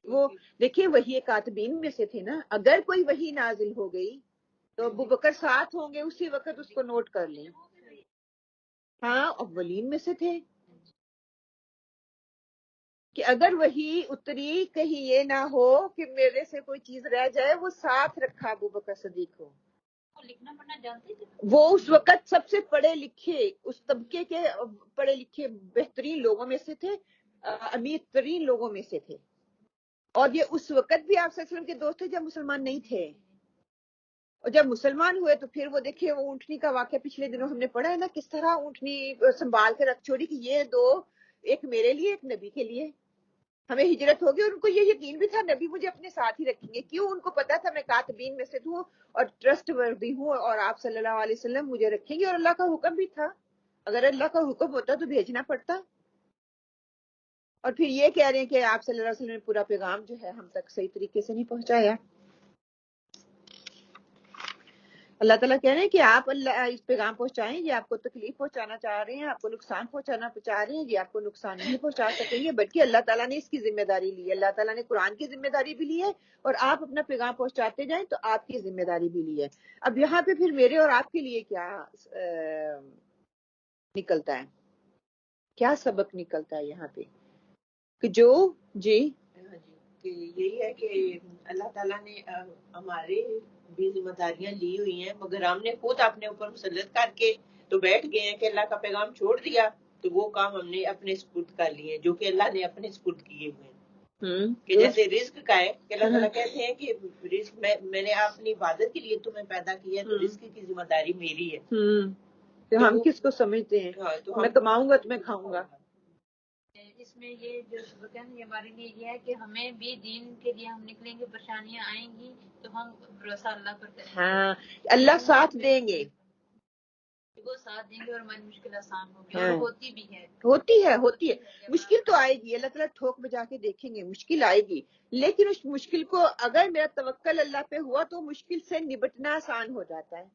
وہ دیکھیے وحی کاتبین میں سے تھے نا, اگر کوئی وحی نازل ہو گئی تو ابو بکر ساتھ ہوں گے, اسی وقت اس کو نوٹ کر لیں. ہاں اولین میں سے تھے. کہ اگر وہی اتری کہیں یہ نہ ہو کہ میرے سے کوئی چیز رہ جائے، وہ ساتھ رکھا ابو بکر صدیق کو. لکھنا پڑھنا جانتے تھے. وہ اس وقت سب سے پڑھے لکھے، اس طبقے کے پڑھے لکھے بہترین لوگوں میں سے تھے، امیر ترین لوگوں میں سے تھے. اور یہ اس وقت بھی آپ صلی اللہ علیہ وسلم کے دوست تھے جب مسلمان نہیں تھے. اور جب مسلمان ہوئے تو پھر وہ دیکھیے وہ اونٹنی کا واقعہ پچھلے دنوں ہم نے پڑھا ہے نا، کس طرح اونٹنی سنبھال کے رکھ چھوڑی کہ یہ دو، ایک میرے لیے ایک نبی کے لیے. ہمیں ہجرت ہوگی اور ان کو یہ یقین بھی تھا نبی مجھے اپنے ساتھ ہی رکھیں گے. کیوں؟ ان کو پتا تھا میں کاتبین میں سے ہوں اور ٹرسٹ وردی ہوں، اور آپ صلی اللہ علیہ وسلم مجھے رکھیں گے. اور اللہ کا حکم بھی تھا، اگر اللہ کا حکم ہوتا تو بھیجنا پڑتا. اور پھر یہ کہہ رہے ہیں کہ آپ صلی اللہ علیہ وسلم نے پورا پیغام جو ہے ہم تک صحیح طریقے سے نہیں پہنچایا. اللہ تعالیٰ کہہ رہے ہیں کہ آپ اللہ اس پیغام پہنچائیں، یہ آپ کو تکلیف پہنچانا چاہ رہے ہیں، آپ کو نقصان پہنچانا چاہ رہے ہیں، یہ آپ کو نقصان نہیں پہنچا سکیں گے، بلکہ اللہ تعالیٰ نے اس کی ذمہ داری لی ہے. اللہ تعالیٰ نے قرآن کی ذمہ داری بھی لی ہے، اور آپ اپنا پیغام پہنچاتے جائیں تو آپ کی ذمہ داری بھی لی ہے. اب یہاں پہ پھر میرے اور آپ کے لیے کیا نکلتا ہے، کیا سبق نکلتا ہے یہاں پہ کہ جو جی کہ یہی ہے کہ اللہ تعالیٰ نے ہمارے بھی ذمہ داریاں لی ہوئی ہیں، مگر ہم نے خود اپنے اوپر مسلط کر کے تو بیٹھ گئے ہیں کہ اللہ کا پیغام چھوڑ دیا، تو وہ کام ہم نے اپنے سپرد کر لیے جو کہ اللہ نے اپنے سپرد کیے ہوئے ہیں. کہ جیسے رزق کا ہے کہ اللہ تعالیٰ کہتے ہیں کہ رزق میں نے اپنی عبادت کے لیے تمہیں پیدا کیا ہے، تو رزق کی ذمہ داری میری ہے. تو ہم کس کو سمجھتے ہیں؟ میں کماؤں گا تو میں کھاؤں گا. اس میں یہ جو سبق ہے یہ ہمارے لیے یہ ہے کہ ہمیں بھی دین کے لیے ہم نکلیں گے، پریشانیاں آئیں گی تو ہم بھروسہ اللہ پر کریں گے. ہاں اللہ ساتھ دیں گے، وہ ساتھ دیں گے اور ہماری مشکل آسان ہوگی. اور ہوتی بھی ہے، ہوتی ہے. مشکل تو آئے گی، اللہ تعالیٰ ٹھوک بجا کے دیکھیں گے، مشکل آئے گی، لیکن اس مشکل کو اگر میرا توکل اللہ پہ ہوا تو مشکل سے نبٹنا آسان ہو جاتا ہے.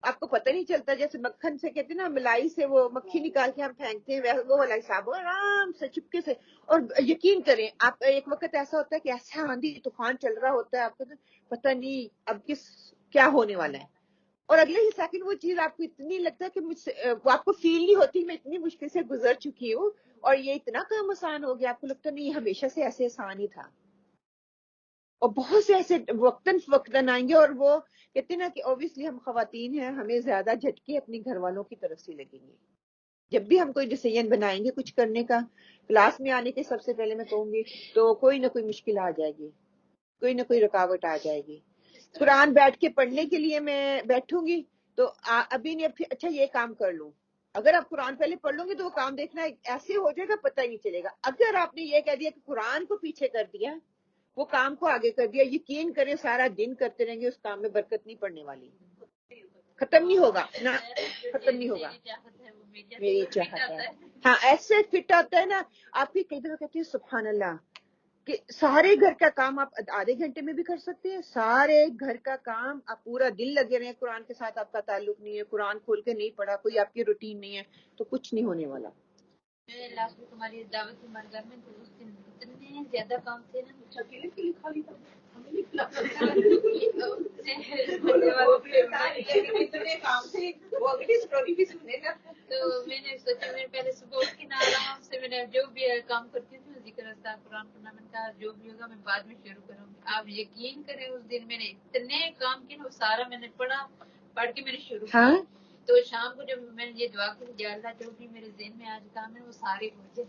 آپ کو پتہ نہیں چلتا، جیسے مکھن سے کہتے ہیں نا، ملائی سے وہ مکھی نکال کے ہم پھینکتے ہیں، وہ والا حساب ہو آرام سے چپکے سے. اور یقین کریں آپ، ایک وقت ایسا ہوتا ہے کہ ایسا آندھی طوفان چل رہا ہوتا ہے، آپ کو پتہ نہیں اب کیا ہونے والا ہے، اور اگلے ہی سیکنڈ وہ چیز آپ کو اتنی لگتا ہے کہ مجھ سے وہ آپ کو فیل نہیں ہوتی میں اتنی مشکل سے گزر چکی ہوں اور یہ اتنا کام آسان ہو گیا، آپ کو لگتا نہیں یہ ہمیشہ سے ایسے آسان ہی تھا. اور بہت سے ایسے وقتاً آئیں گے، اور وہ کہتے ہیں نا کہ اوبیسلی ہم خواتین ہیں، ہمیں زیادہ جھٹکے اپنے گھر والوں کی طرف سے لگیں گے. جب بھی ہم کوئی ڈیسیژن بنائیں گے کچھ کرنے کا، کلاس میں آنے کے سب سے پہلے میں کہوں گی تو کوئی نہ کوئی مشکل آ جائے گی، کوئی نہ کوئی رکاوٹ آ جائے گی. قرآن بیٹھ کے پڑھنے کے لیے میں بیٹھوں گی تو ابھی نہیں، اچھا یہ کام کر لوں. اگر آپ قرآن پہلے پڑھ لوں گے تو وہ کام دیکھنا ایسے ہو جائے گا، پتہ ہی نہیں چلے گا. اگر آپ نے یہ کہہ دیا کہ قرآن کو پیچھے کر دیا، وہ کام کو آگے کر دیا، یقین کریں سارا دن کرتے رہیں گے، اس کام میں برکت نہیں پڑنے والی، ختم نہیں ہوگا نا، ختم نہیں ہوگا. میری چاہت ہے ہاں، ایسے فٹ آتا ہے نا آپ کی. کئی دفعہ کہتے ہیں سبحان اللہ کہ سارے گھر کا کام آپ آدھے گھنٹے میں بھی کر سکتے ہیں. سارے گھر کا کام آپ پورا دن لگے رہے ہیں، قرآن کے ساتھ آپ کا تعلق نہیں ہے، قرآن کھول کے نہیں پڑھا، کوئی آپ کی روٹین نہیں ہے، تو کچھ نہیں ہونے والا. لاسٹ میں تمہاری دعوت ہمارے گھر میں تو اس دن اتنے زیادہ کام تھے نا، اکیلے کے لیے کھا لی تھا تو میں نے سوچا میں پہلے صبح اٹھ کے نہ آرام سے میں نے جو بھی کام کرتی تھی ذکر اذکار قرآن پڑھنا، میں نے کہا جو بھی ہوگا میں بعد میں شروع کروں گی. آپ یقین کریں اس دن میں نے اتنے کام کیے، وہ سارا میں نے پڑھ کے میں نے شروع کیا. تو شام کو جب میں نے یہ دعا کی یا اللہ جو بھی میرے ذہن میں آج کام ہے وہ سارے ہو جائے.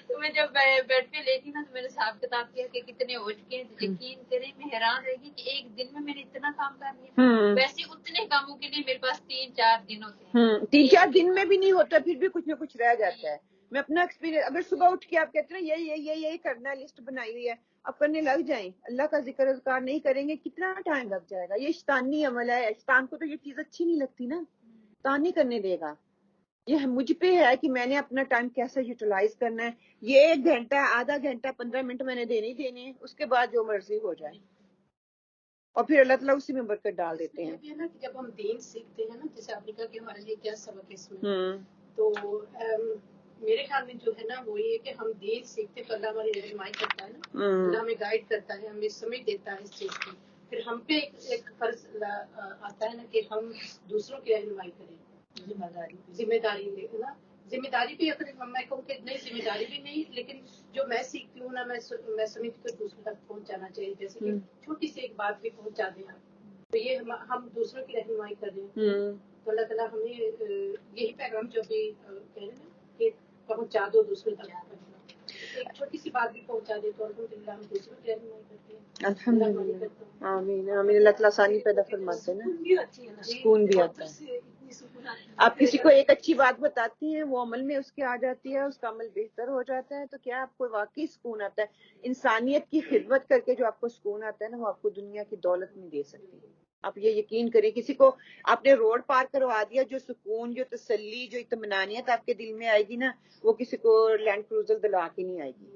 تو میں جب بیڈ پہ لیٹی نا تو میں نے حساب کتاب کیا کہ کتنے ہو چکے ہیں. یقین کریں میں حیران رہ گئی کہ ایک دن میں نے اتنا کام کر لیا. ویسے اتنے کاموں کے لیے میرے پاس 3-4 دن ہوتے ہیں. 3-4 دن میں بھی نہیں ہوتا، پھر بھی کچھ نہ کچھ رہ جاتا ہے. میں اپنا ایکسپیرینس، اگر صبح اٹھ کے آپ کہتے ہیں یہی کرنا ہے، لسٹ بنائی ہوئی ہے، آپ کرنے لگ جائیں، اللہ کا ذکر اذکار نہیں کریں گے کتنا ٹائم لگ جائے گا. یہ شیطانی عمل ہے، شیطان کو تو یہ چیز اچھی نہیں لگتی نا، شیطان نہیں کرنے دے گا. یہ مجھ پہ ہے کہ میں نے اپنا ٹائم کیسے یوٹیلائز کرنا ہے. یہ 1 گھنٹہ، آدھا گھنٹہ، 15 منٹ میں نے دینے ہیں، اس کے بعد جو مرضی ہو جائے. اور پھر اللہ تعالیٰ اسی میں برکت ڈال دیتے ہیں. یہ نا کہ جب ہم دین سیکھتے ہیں نا، جیسے آپ نے کہا کہ ہمارے لیے کیا سبق ہے اس میں، تو میرے خیال میں جو ہے نا وہ یہ کہ ہم دین سیکھتے تو اللہ ہماری رہنمائی کرتا ہے نا، اللہ ہمیں گائیڈ کرتا ہے، ہمیں سمجھ دیتا ہے اس چیز کی. پھر ہم پہ ایک فرض آتا ہے نا کہ ہم دوسروں کی رہنمائی کریں، ذمہ داری لے نا. ذمہ داری بھی اگر میں کہوں کہ نہیں ذمہ داری بھی نہیں، لیکن جو میں سیکھتی ہوں نا میں سمجھتی ہوں دوسروں تک پہنچانا چاہیے، جیسے کہ چھوٹی سی ایک بات بھی پہنچا دیں تو یہ ہم دوسروں کی رہنمائی کر رہے ہیں، تو اللہ تعالیٰ ہمیں یہی پیغام جو بھی کہہ رہے ہیں کہ پہنچا دو دوسروں تک، ایک چھوٹی سی بات بھی پہنچا دے تو الحمدللہ ہم دوسروں کی رہنمائی کرتے ہیں۔ الحمدللہ، آمین آمین، اللہ تعالیٰ آسانی پیدا فرماتے ہیں نا، سکون بھی آتا ہے۔ آپ کسی کو ایک اچھی بات بتاتی ہیں، وہ عمل میں اس کے آ جاتی ہے، اس کا عمل بہتر ہو جاتا ہے، تو کیا آپ کو واقعی سکون آتا ہے۔ انسانیت کی خدمت کر کے جو آپ کو سکون آتا ہے نا، وہ آپ کو دنیا کی دولت نہیں دے سکتی۔ آپ یہ یقین کریں، کسی کو آپ نے روڈ پار کروا دیا، جو سکون، جو تسلی، جو اطمینانیت آپ کے دل میں آئے گی نا، وہ کسی کو لینڈ کروزر دلا کے نہیں آئے گی۔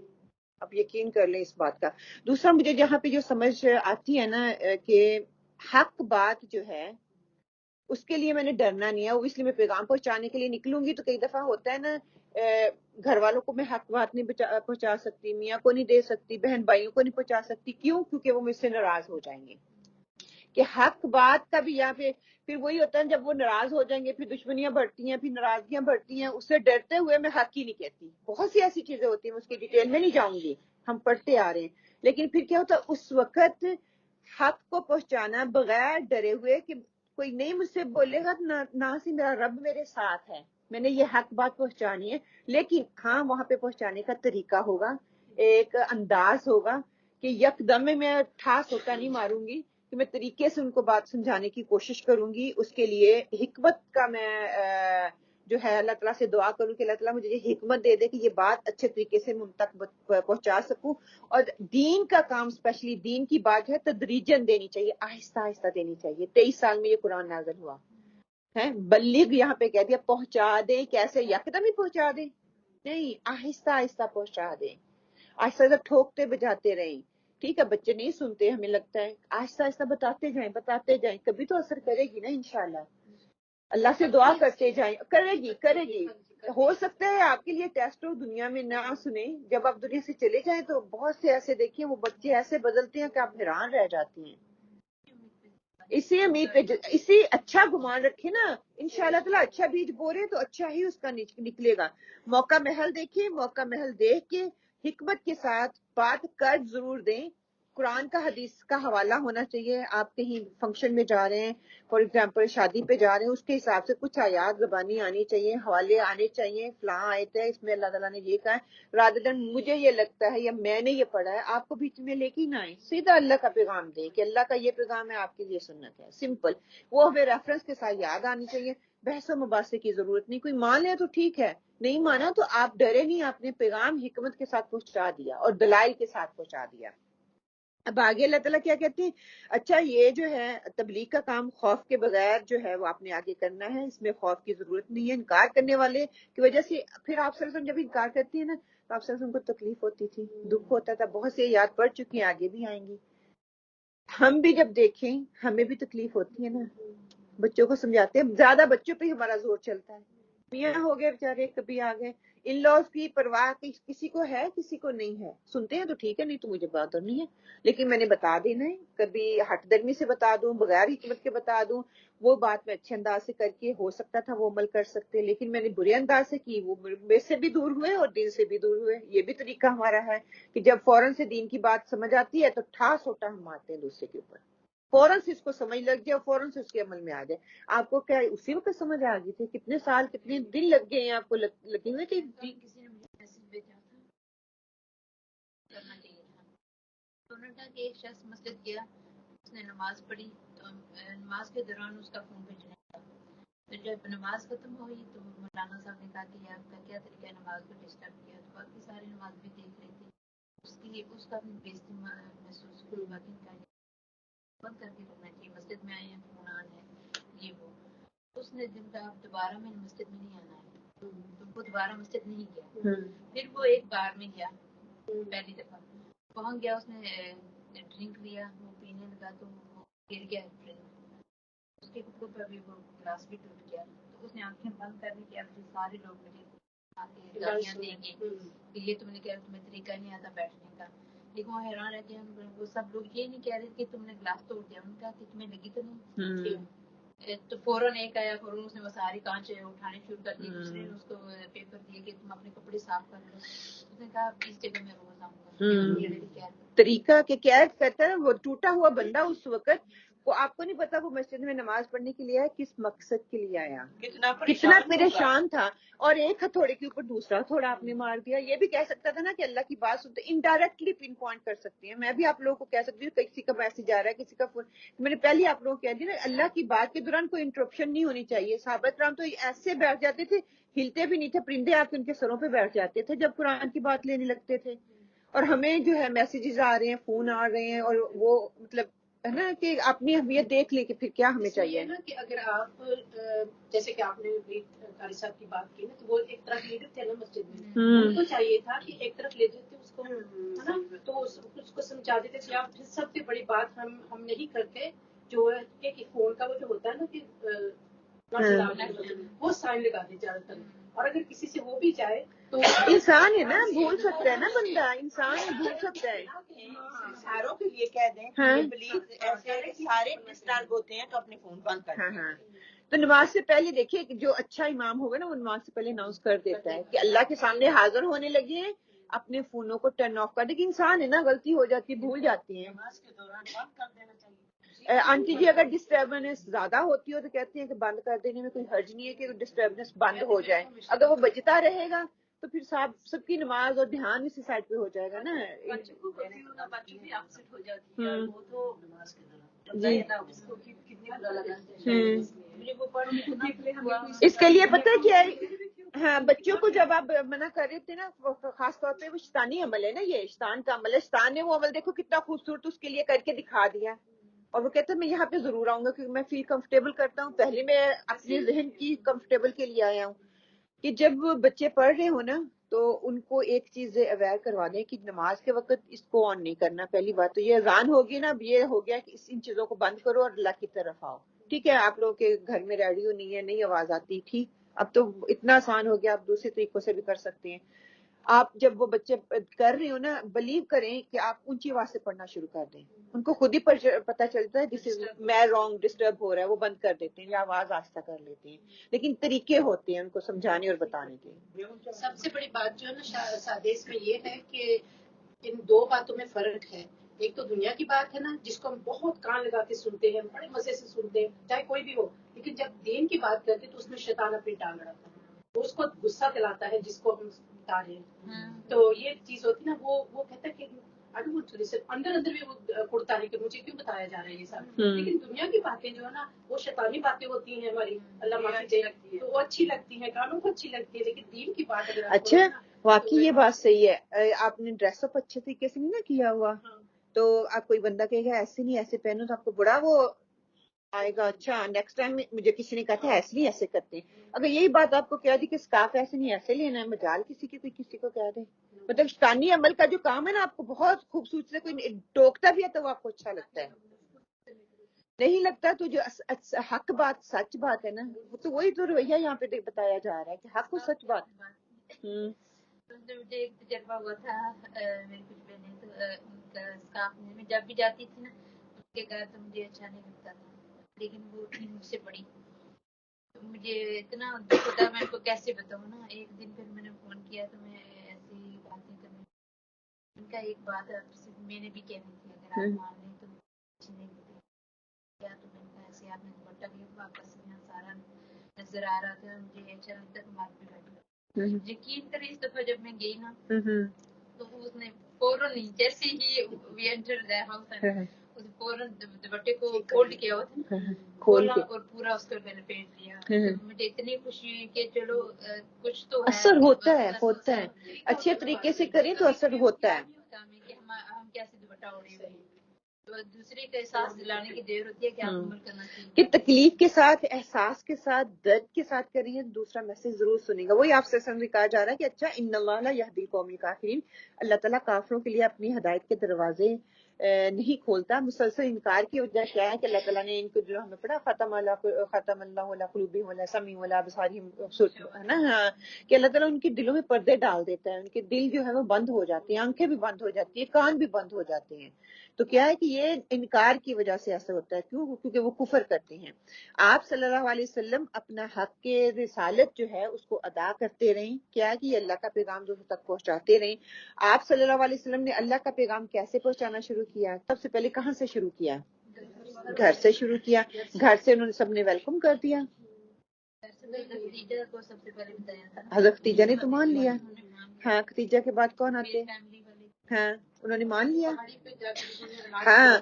آپ یقین کر لیں اس بات کا۔ دوسرا مجھے جہاں پہ جو سمجھ آتی ہے نا کہ حق بات جو ہے اس کے لیے میں نے ڈرنا نہیں ہے، وہ اس لیے میں پیغام پہنچانے کے لیے نکلوں گی تو کئی دفعہ ہوتا ہے نا گھر والوں کو میں حق بات نہیں پہنچا سکتی، میاں کو نہیں دے سکتی، بہن بھائیوں کو نہیں پہنچا سکتی، کیوں؟ کیونکہ وہ مجھ سے ناراض ہو جائیں گے۔ کہ حق بات کا بھی یہاں پہ پھر وہی ہوتا ہے، جب وہ ناراض ہو جائیں گے پھر دشمنیاں بڑھتی ہیں، پھر ناراضگیاں بڑھتی ہیں، اس سے ڈرتے ہوئے میں حق ہی نہیں کہتی۔ بہت سی ایسی چیزیں ہوتی ہیں، میں اس کی ڈیٹیل میں نہیں جاؤں گی، ہم پڑھتے آ رہے ہیں۔ لیکن پھر کیا ہوتا ہے اس وقت حق کو پہنچانا بغیر ڈرے ہوئے کہ کوئی نہیں مجھ سے بولے گا، نہ سے میرا رب میرے ساتھ ہے، میں نے یہ حق بات پہنچانی ہے۔ لیکن ہاں وہاں پہ پہنچانے کا طریقہ ہوگا، ایک انداز ہوگا کہ یک دم میں ٹھاس ہوتا نہیں ماروں گی، کہ میں طریقے سے ان کو بات سمجھانے کی کوشش کروں گی۔ اس کے لیے حکمت کا میں جو ہے اللہ تعالیٰ سے دعا کروں کہ اللہ تعالیٰ مجھے یہ حکمت دے دے کہ یہ بات اچھے طریقے سے ان تک پہنچا سکوں۔ اور دین کا کام، اسپیشلی دین کی بات جو ہے تدریجن دینی چاہیے، آہستہ آہستہ دینی چاہیے۔ 23 سال میں یہ قرآن نازل ہوا ہے، بلیغ یہاں پہ کہہ دیا، پہنچا دیں۔ کیسے؟ یکدم ہی پہنچا دیں نہیں، آہستہ آہستہ پہنچا دیں، آہستہ آہستہ ٹھوکتے بجاتے رہیں۔ ٹھیک ہے، بچے نہیں سنتے، ہمیں لگتا ہے آہستہ آہستہ بتاتے جائیں، کبھی تو اثر کرے گی نا انشاءاللہ۔ اللہ سے دعا کرتے جائیں، کرے گی۔ ہو سکتا ہے آپ کے لیے ٹیسٹ ہو، دنیا میں نہ سنیں، جب آپ دنیا سے چلے جائیں تو بہت سے ایسے دیکھیں وہ بچے ایسے بدلتے ہیں کہ آپ حیران رہ جاتی ہیں۔ اسی امید پہ اسی اچھا گمان رکھے نا، انشاءاللہ تعالیٰ اچھا بیج بورے تو اچھا ہی اس کا نکلے گا۔ موقع محل دیکھیں، موقع محل دیکھ کے حکمت کے ساتھ بات کر ضرور دیں۔ قرآن کا حدیث کا حوالہ ہونا چاہیے۔ آپ کہیں فنکشن میں جا رہے ہیں، فار ایگزامپل شادی پہ جا رہے ہیں، اس کے حساب سے کچھ آیات زبانی آنی چاہیے، حوالے آنے چاہیے، فلاں آیت ہے اس میں اللہ تعالیٰ نے یہ کہا ہے، رادر دین مجھے یہ لگتا ہے یا میں نے یہ پڑھا ہے، آپ کو بیچ میں لے کے ہی نہ آئے، سیدھا اللہ کا پیغام دیں کہ اللہ کا یہ پیغام ہے، آپ کی یہ سنت ہے، سمپل۔ وہ ہمیں ریفرنس کے ساتھ یاد آنی چاہیے، بحث و مباحثے کی ضرورت نہیں۔ کوئی مان لے تو ٹھیک ہے، نہیں مانا تو آپ ڈرے نہیں، آپ نے پیغام حکمت کے ساتھ پہنچا دیا اور دلائل کے ساتھ پہنچا دیا۔ اب آگے اللہ تعالیٰ کیا کہتے ہیں؟ اچھا یہ جو ہے تبلیغ کا کام خوف کے بغیر جو ہے وہ آپ نے آگے کرنا ہے، اس میں خوف کی ضرورت نہیں ہے۔ انکار کرنے والے کی وجہ سے پھر آپ صلی اللہ علیہ وسلم جب انکار کرتی ہیں نا تو آپ صلی اللہ علیہ وسلم کو تکلیف ہوتی تھی، دکھ ہوتا تھا، بہت سے یاد پڑ چکی ہیں، آگے بھی آئیں گی۔ ہم بھی جب دیکھیں ہمیں بھی تکلیف ہوتی ہے نا، بچوں کو سمجھاتے ہیں، زیادہ بچوں پہ ہی ہمارا زور چلتا ہے۔ میاں ہو گئے بیچارے، کبھی آ گئے، ان لاز کی پرواہ کسی کو ہے کسی کو نہیں ہے، سنتے ہیں تو ٹھیک ہے، نہیں تو مجھے بات نہیں ہے، لیکن میں نے بتا دینا ہے، کبھی ہٹ درمی سے بتا دوں، بغیر حکمت کے بتا دوں، وہ بات میں اچھے انداز سے کر کے ہو سکتا تھا وہ عمل کر سکتے، لیکن میں نے برے انداز سے کی، وہ میرے سے بھی دور ہوئے اور دین سے بھی دور ہوئے۔ یہ بھی طریقہ ہمارا ہے کہ جب فوراً سے دین کی بات سمجھ آتی ہے تو ٹھاس ہوتا ہم مارتے ہیں دوسرے کے اوپر، فوراً سے اس کو سمجھ لگ جائے، فوراً سے اس کے عمل میں آ جائے۔ آپ کو کیا اسی وقت سمجھ آ گئی تھی؟ کتنے سال کتنے دن لگ گئے ہیں آپ کو لگے ہوئے تھے؟ کسی نے مجھے میسج بھیجا تھا کرنا چاہیے تھا، تو انہوں نے کہا کہ ایک شخص مسجد گیا، اس نے نماز پڑھی، تو نماز کے دوران اس کا فون بھیجنا تھا، تو جب نماز ختم ہوئی تو مولانا صاحب نے کہا کہ یہ آپ کا کیا طریقہ ہے نماز کو ڈسٹرب کیا، تو باقی ساری نماز بھی دیکھ رہی تھی، اس کا بھی بےزتی محسوس ہوئی، باقی کا بند کر کے رکھنا چاہیے، مسجد میں آئے ہیں فون آن ہے یہ وہ۔ اس نے دن کہا دوبارہ میں مسجد میں نہیں آنا ہے، تو وہ دوبارہ مسجد نہیں گیا۔ پھر وہ ایک بار میں گیا، پہلی دفعہ وہاں گیا، اس نے ڈرنک لیا، وہ پینے لگا تو وہ گر گیا ڈرنک، اس کے کپڑوں پر بھی وہ گلاس بھی ٹوٹ گیا، تو اس نے آنکھیں بند کر لی کہ اب سارے لوگ مجھے گالیاں دیں گے کہ یہ تم نے کہا تمہیں طریقہ نہیں آتا بیٹھنے کا، لیکن وہ حیران رہ گیا، وہ سب لوگ یہ نہیں کہہ رہے کہ تم نے گلاس توڑ دیا، ان کا کہ تمہیں لگی تو نہیں، تو فوراً ایک آیا، فوراً اس نے وہ ساری کانچ اٹھانے شروع کر دی. دوسرے نے اس کو پیپر دیے کہ تم اپنے کپڑے صاف کر لو. اس نے کہا اس جگہ میں روز آؤں گا. طریقہ کہ قید کرتا ہے وہ ٹوٹا ہوا بندہ اس وقت وہ آپ کو نہیں پتا وہ مسجد میں نماز پڑھنے کے لیے آیا کس مقصد کے لیے آیا, کتنا پریشان تھا, اور ایک ہتھوڑے کے اوپر دوسرا ہتھوڑا آپ نے مار دیا. یہ بھی کہہ سکتا تھا نا کہ اللہ کی بات سنتے, انڈائریکٹلی پن پوائنٹ کر سکتے ہیں. میں بھی آپ لوگوں کو کہہ سکتی ہوں کسی کا میسج آ رہا ہے, کسی کا فون, میں نے پہلے آپ لوگوں کو کہہ دیا نا اللہ کی بات کے دوران کوئی انٹرپشن نہیں ہونی چاہیے. صحابہ کرام تو ایسے بیٹھ جاتے تھے, ہلتے بھی نہیں تھے, پرندے آ کے ان کے سروں پہ بیٹھ جاتے تھے جب قرآن کی بات لینے لگتے تھے. اور ہمیں جو ہے میسیجز آ رہے ہیں, فون آ رہے ہیں, اور وہ مطلب ہے نا کہ اپنی اہمیت دیکھ لے کہ پھر کیا ہمیں چاہیے نا کہ اگر آپ جیسے کہ آپ نے قاری صاحب کی بات کی نا, تو وہ ایک طرف لیڈر تھے نا مسجد میں, ان کو چاہیے تھا کہ ایک طرف لے جاتے اس کو ہے نا, تو اس کو سمجھا دیتے تھے. آپ سب سے بڑی بات ہم نہیں کرتے جو ہے کہ فون کا وہ جو ہوتا ہے نا کہ وہ سائن لگا دیں زیادہ تر, اور اگر کسی سے ہو بھی جائے تو انسان ہے نا, بھول سکتا ہے نا بندہ, انسان بھول سکتا ہے. ساروں کے لیے کہہ دیں کہ پلیز ایسے سارے ڈسٹرب ہوتے ہیں تو اپنے فون بند کر دیں. تو نماز سے پہلے دیکھیے کہ جو اچھا امام ہوگا نا وہ نماز سے پہلے اناؤنس کر دیتا ہے کہ اللہ کے سامنے حاضر ہونے لگے ہیں, اپنے فونوں کو ٹرن آف کر دے. کہ انسان ہے نا, غلطی ہو جاتی ہے, بھول جاتی ہیں. نماز کے دوران بند کر دینا چاہیے. آنٹی جی اگر ڈسٹربنس زیادہ ہوتی ہو تو کہتی ہیں کہ بند کر دینے میں کوئی حرج نہیں ہے کہ ڈسٹربنس بند ہو جائے. اگر وہ بجتا رہے گا تو پھر سب کی نماز اور دھیان اسی سائڈ پہ ہو جائے گا نا. بچوں بھی اپسٹ ہو جاتی ہے, وہ تو نماز کے دوران جی کتنی برا لگا. اس کے لیے پتہ ہے کیا ہے, ہاں بچوں کو جب آپ منع کر رہے تھے نا, خاص طور پہ وہ شیطانی عمل ہے نا, یہ شیطان کا عمل ہے. شیطان نے وہ عمل دیکھو کتنا خوبصورت اس کے لیے کر کے دکھا دیا, اور وہ کہتا ہے میں یہاں پہ ضرور آؤں گا کیونکہ میں فیل کمفرٹیبل کرتا ہوں. پہلے میں اپنے ذہن کی کمفرٹیبل کے لیے آیا ہوں کہ جب بچے پڑھ رہے ہو نا تو ان کو ایک چیز اویئر کروا دیں کہ نماز کے وقت اس کو آن نہیں کرنا. پہلی بات تو یہ اذان ہوگی نا, اب یہ ہو گیا کہ ان چیزوں کو بند کرو اور اللہ کی طرف آؤ. ٹھیک ہے, آپ لوگوں کے گھر میں ریڈیو نہیں ہے, نہیں آواز آتی, ٹھیک, اب تو اتنا آسان ہو گیا, آپ دوسرے طریقوں سے بھی کر سکتے ہیں. آپ جب وہ بچے کر رہے ہو نا, بلیو کریں کہ آپ اونچی آواز سے پڑھنا شروع کر دیں. ان کو خود ہی پتہ چلتا ہے جسے میں رانگ ڈسٹرب ہو رہا ہے, وہ بند کر دیتے ہیں یا آواز آہستہ کر لیتے ہیں. لیکن طریقے ہوتے ہیں ان کو سمجھانے اور بتانے کے. سب سے بڑی بات جو ہے نا سادیس میں یہ ہے کہ ان دو باتوں میں فرق ہے. ایک تو دنیا کی بات ہے نا جس کو ہم بہت کان لگا کے سنتے ہیں, بڑے مزے سے سنتے ہیں, چاہے کوئی بھی ہو. لیکن جب دین کی بات کرتے تو اس میں شیطان اپنی ٹانگ اڑاتا ہے, وہ اس کو غصہ دلاتا ہے جس کو ہم بتا رہے ہیں. تو یہ چیز ہوتی ہے نا, وہ کہتا ہے کہ اندر اندر بھی وہ کڑتا ہے کہ مجھے کیوں بتایا جا رہا ہے یہ سب. لیکن دنیا کی باتیں جو ہے نا وہ شیطانی باتیں ہوتی ہیں ہماری, اللہ معافی دے, تو وہ اچھی لگتی ہیں, کانوں کو اچھی لگتی ہے. لیکن دین کی بات اگر اچھا واقعی یہ بات صحیح ہے. آپ نے ڈریس اپ اچھے طریقے سے نہیں نا کیا ہوا, تو آپ کوئی بندہ کہے گا ایسے نہیں ایسے پہنو, تو آپ کو بڑا وہ آئے گا. اچھا نیکسٹ ٹائم مجھے کسی نے کہا تھا ایسے نہیں ایسے کرتے. اگر یہی بات آپ کو کہہ دی کہ اسکارف ایسے نہیں ایسے لینا ہے, مجال کسی کی کوئی کسی کو کہہ دے. مطلب شیطانی عمل کا جو کام ہے نا, آپ کو بہت خوبصورت سے کوئی ٹوکتا بھی ہے تو وہ آپ کو اچھا لگتا ہے, نہیں لگتا تو جو حق بات سچ بات ہے نا, تو وہی تو رویہ یہاں پہ بتایا جا رہا ہے کہ حق و سچ بات. مجھے ایک تجربہ ہوا تھا, میری کچھ بہنیں تو ان کا اسکارف میں جب بھی جاتی تھی نا ان کے گھر تو مجھے اچھا نہیں لگتا تھا, لیکن وہ تھی مجھ سے بڑی, مجھے اتنا دکھ ہوتا میں ان کو کیسے بتاؤں نا. ایک دن پھر میں نے فون کیا تو میں ایسی باتیں کرنے, ان کا ایک بات میں نے بھی کہنی تھی, اگر آپ مان لیں تو اچھی نہیں ہوتی کیا. تو میں نے ایسے آپ نے دوپٹہ لیا واپس میں سارا نظر آ رہا تھا, مجھے اچھا لگتا تو مارک پہ بیٹھ گیا. یقین کریں اس دفعہ جب میں گئی نا تو اس نے فوراً جیسے ہی وی انٹر دا ہاؤس اس فوراً دوپٹے کو فولڈ کیا ہوا تھا, کھولا اور پورا اس کو میں نے پہن لیا. مجھے اتنی خوشی ہوئی کہ چلو کچھ تو اثر ہوتا ہے, اچھے طریقے سے کریں تو اثر ہوتا ہے. کہ ہم کیسے دوپٹہ اوڑے ہوئے ہیں, تو دوسرے کا احساس دلانے کی دیر ہوتی ہے کہ آپ عمل کرنا چاہیے کہ تکلیف کے ساتھ, احساس کے ساتھ, درد کے ساتھ کریے, دوسرا میسج ضرور سنے گا. وہی آپ سے کہا جا رہا ہے کہ اچھا ان اللہ لا یہدی القوم الکافرین, اللہ تعالیٰ کافروں کے لیے اپنی ہدایت کے دروازے نہیں کھولتا. مسلسل انکار کی وجہ کیا ہے کہ اللہ تعالیٰ نے ان کو جو ہمیں پڑھا ختم اللہ علی قلوبہم وعلی سمعہم وعلی ابصارہم ہے نا, کہ اللہ تعالیٰ ان کے دلوں میں پردے ڈال دیتا ہے, ان کے دل جو ہے وہ بند ہو جاتے ہیں, آنکھیں بھی بند ہو جاتی ہیں, کان بھی بند ہو جاتے ہیں. تو کیا ہے کہ یہ انکار کی وجہ سے ایسا ہوتا ہے. کیوں؟ کیونکہ وہ کفر کرتے ہیں. آپ صلی اللہ علیہ وسلم اپنا حق کے رسالت جو ہے اس کو ادا کرتے رہیں. کیا ہے کہ یہ اللہ کا پیغام دوسروں تک پہنچاتے رہیں. آپ صلی اللہ علیہ وسلم نے اللہ کا پیغام کیسے پہنچانا شروع کیا؟ سب سے پہلے کہاں سے شروع کیا؟ گھر سے شروع کیا. گھر سے انہوں نے سب نے ویلکم کر دیا. حضرت خدیجہ نے تو مان لیا. ہاں, خدیجہ کے بعد کون آتے؟ ہاں, انہوں نے مان لیا. ہاں,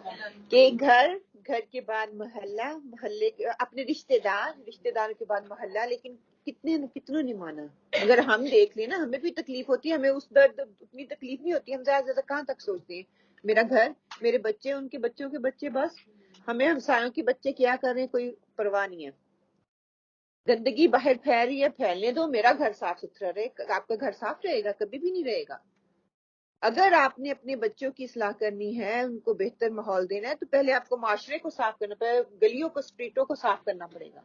کہ گھر کے بعد محلہ, محلے اپنے رشتہ داروں کے بعد محلہ. لیکن کتنوں نے مانا؟ اگر ہم دیکھ لیں نا, ہمیں بھی تکلیف ہوتی ہے, ہمیں اس درد اتنی تکلیف نہیں ہوتی. ہم زیادہ زیادہ کہاں تک سوچتے ہیں میرا گھر, میرے بچے, ان کے بچوں کے بچے, بس. ہمیں ہمسایوں کے بچے کیا کر رہے ہیں کوئی پرواہ نہیں ہے. گندگی باہر پھیل رہی ہے, پھیلنے دو, میرا گھر صاف ستھرا رہے. آپ کا گھر صاف رہے گا؟ کبھی بھی نہیں رہے گا. اگر آپ نے اپنے بچوں کی اصلاح کرنی ہے, ان کو بہتر ماحول دینا ہے, تو پہلے آپ کو معاشرے کو صاف کرنا پڑے گا, گلیوں کو, اسٹریٹوں کو صاف کرنا پڑے گا.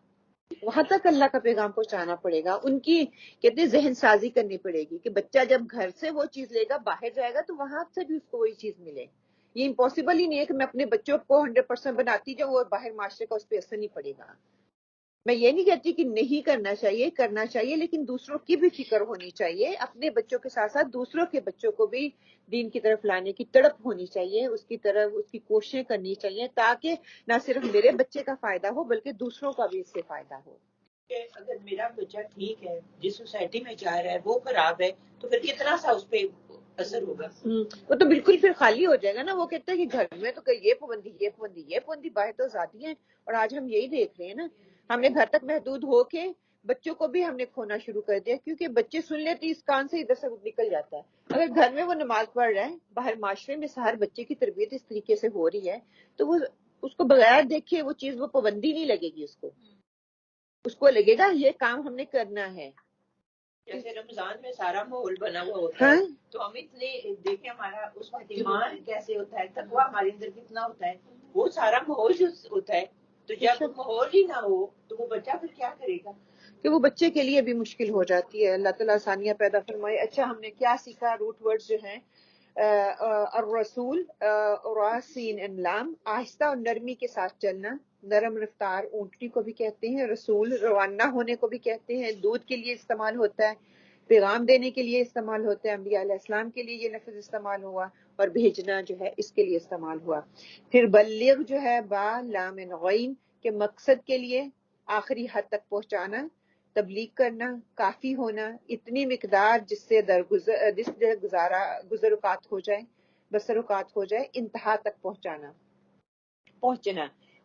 وہاں تک اللہ کا پیغام پہنچانا پڑے گا. ان کی کہتے ہیں ذہن سازی کرنی پڑے گی کہ بچہ جب گھر سے وہ چیز لے گا, باہر جائے گا تو وہاں سے بھی اس کو وہی چیز ملے. یہ امپاسبل ہی نہیں ہے کہ میں اپنے بچوں کو 100% بناتی جاؤں, وہ باہر معاشرے کا اس پہ اثر نہیں پڑے گا. میں یہ نہیں کہتی کہ نہیں کرنا چاہیے, کرنا چاہیے, لیکن دوسروں کی بھی فکر ہونی چاہیے. اپنے بچوں کے ساتھ ساتھ دوسروں کے بچوں کو بھی دین کی طرف لانے کی تڑپ ہونی چاہیے, اس کی طرف اس کی کوششیں کرنی چاہیے, تاکہ نہ صرف میرے بچے کا فائدہ ہو بلکہ دوسروں کا بھی اس سے فائدہ ہو. اگر میرا بچہ ٹھیک ہے, جس سوسائٹی میں جا رہا ہے وہ خراب ہے, تو پھر کتنا سا اس پہ اثر ہوگا. وہ تو بالکل پھر خالی ہو جائے گا نا. وہ کہتا ہے کہ گھر میں تو یہ پابندی باہر تو ذاتی ہے. اور آج ہم یہی دیکھ رہے ہیں نا, ہم نے گھر تک محدود ہو کے بچوں کو بھی ہم نے کھونا شروع کر دیا, کیونکہ بچے سن لیتے اس کان سے ادھر سے نکل جاتا ہے. اگر گھر میں وہ نماز پڑھ رہا ہے, باہر معاشرے میں ہر بچے کی تربیت اس طریقے سے ہو رہی ہے, تو وہ اس کو بغیر دیکھے وہ چیز, وہ پابندی نہیں لگے گی اس کو لگے گا یہ کام ہم نے کرنا ہے. جیسے رمضان میں سارا ماحول بنا ہوا ہوتا ہے, تو ہم اتنے دیکھیں ہمارا اس وقت ایمان کیسے ہوتا ہے, تقویٰ ہمارے اندر کتنا ہوتا ہے, وہ سارا ماحول جو ہوتا ہے. تو جب ماحول ہی نہ ہو تو وہ بچہ پھر کیا کرے گا, کہ وہ بچے کے لیے بھی مشکل ہو جاتی ہے. اللہ تعالیٰ آسانیاں پیدا فرمائے. اچھا, ہم نے کیا سیکھا؟ روٹ ورڈ جو ہیں الرسول, راسین انلام, آہستہ اور نرمی کے ساتھ چلنا. نرم رفتار اونٹنی کو بھی کہتے ہیں. رسول روانہ ہونے کو بھی کہتے ہیں. دودھ کے لیے استعمال ہوتا ہے, پیغام دینے کے لیے استعمال ہوتا ہے. انبیاء علیہ السلام کے لیے یہ لفظ استعمال ہوا, اور بھیجنا جو ہے اس کے لیے استعمال ہوا. پھر بلغ جو ہے با لام غین, کے مقصد کے لیے آخری حد تک پہنچانا, تبلیغ کرنا, کافی ہونا, اتنی مقدار جس سے گزر اوقات ہو جائے, بسر اوقات ہو جائے, انتہا تک پہنچنا.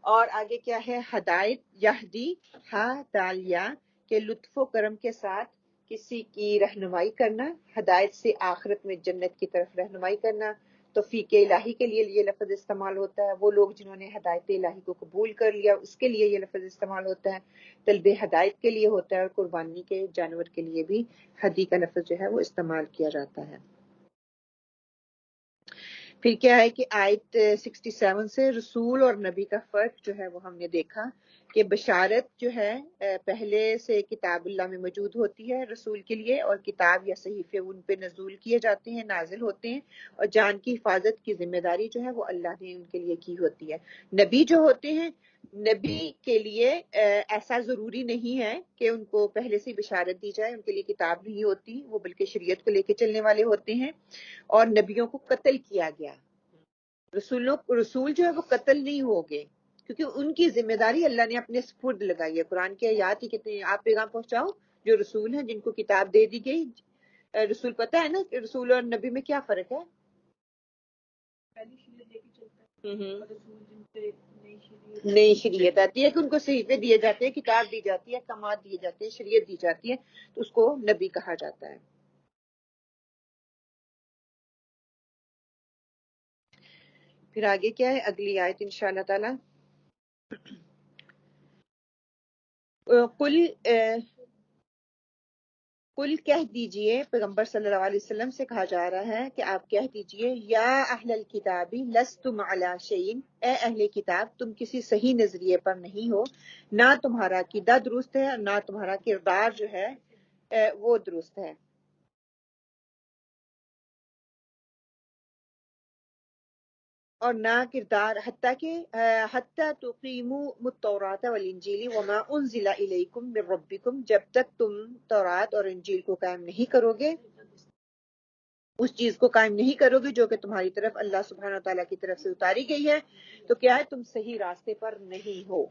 اور آگے کیا ہے؟ ہدایت, یہدی ہا دالیا, کے لطف و کرم کے ساتھ کسی کی رہنمائی کرنا. ہدایت سے آخرت میں جنت کی طرف رہنمائی کرنا. توفیق الہی کے لیے یہ لفظ استعمال ہوتا ہے. وہ لوگ جنہوں نے ہدایت الہی کو قبول کر لیا, اس کے لیے یہ لفظ استعمال ہوتا ہے. طلب ہدایت کے لیے ہوتا ہے, اور قربانی کے جانور کے لیے بھی ہدی کا لفظ جو ہے وہ استعمال کیا جاتا ہے. پھر کیا ہے کہ آیت 67 سے رسول اور نبی کا فرق جو ہے وہ ہم نے دیکھا, کہ بشارت جو ہے پہلے سے کتاب اللہ میں موجود ہوتی ہے رسول کے لیے, اور کتاب یا صحیفے ان پہ نزول کیے جاتے ہیں, نازل ہوتے ہیں, اور جان کی حفاظت کی ذمہ داری جو ہے وہ اللہ نے ان کے لیے کی ہوتی ہے. نبی جو ہوتے ہیں, نبی کے لیے ایسا ضروری نہیں ہے کہ ان کو پہلے سے بشارت دی جائے, ان کے لیے کتاب نہیں ہوتی, وہ بلکہ شریعت کو لے کے چلنے والے ہوتے ہیں. اور نبیوں کو قتل کیا گیا, رسول جو ہے وہ قتل نہیں ہوگے, کیونکہ ان کی ذمہ داری اللہ نے اپنے سپرد لگائی ہے. قرآن کی آیات ہی کتنے, آپ پیغام پہنچاؤ جو رسول ہیں, جن کو کتاب دے دی گئی. رسول پتہ ہے نا کہ رسول اور نبی میں کیا فرق ہے؟ نئی شریعت آتی ہے کہ ان کو صحیفے دیے جاتے ہیں, کتاب دی جاتی ہے, احکامات دیے جاتے ہیں, شریعت دی جاتی ہے, تو اس کو نبی کہا جاتا ہے. پھر آگے کیا ہے اگلی آیت انشاءاللہ تعالی, قل کل کہہ دیجئے، پیغمبر صلی اللہ علیہ وسلم سے کہا جا رہا ہے کہ آپ کہہ دیجئے، یا اہل الکتابی لستم علی شیء، اے اہل کتاب تم کسی صحیح نظریے پر نہیں ہو، نہ تمہارا عقیدہ درست ہے اور نہ تمہارا کردار جو ہے وہ درست ہے، اور نہ کردار، حتیٰ تقیموا التوراۃ والانجیل وما انزل الیکم من ربکم، جب تک تم تورات اور انجیل کو قائم نہیں کرو گے، اس چیز کو قائم نہیں کرو گے جو کہ تمہاری طرف اللہ سبحانہ وتعالیٰ کی طرف سے اتاری گئی ہے، تو کیا ہے، تم صحیح راستے پر نہیں ہو۔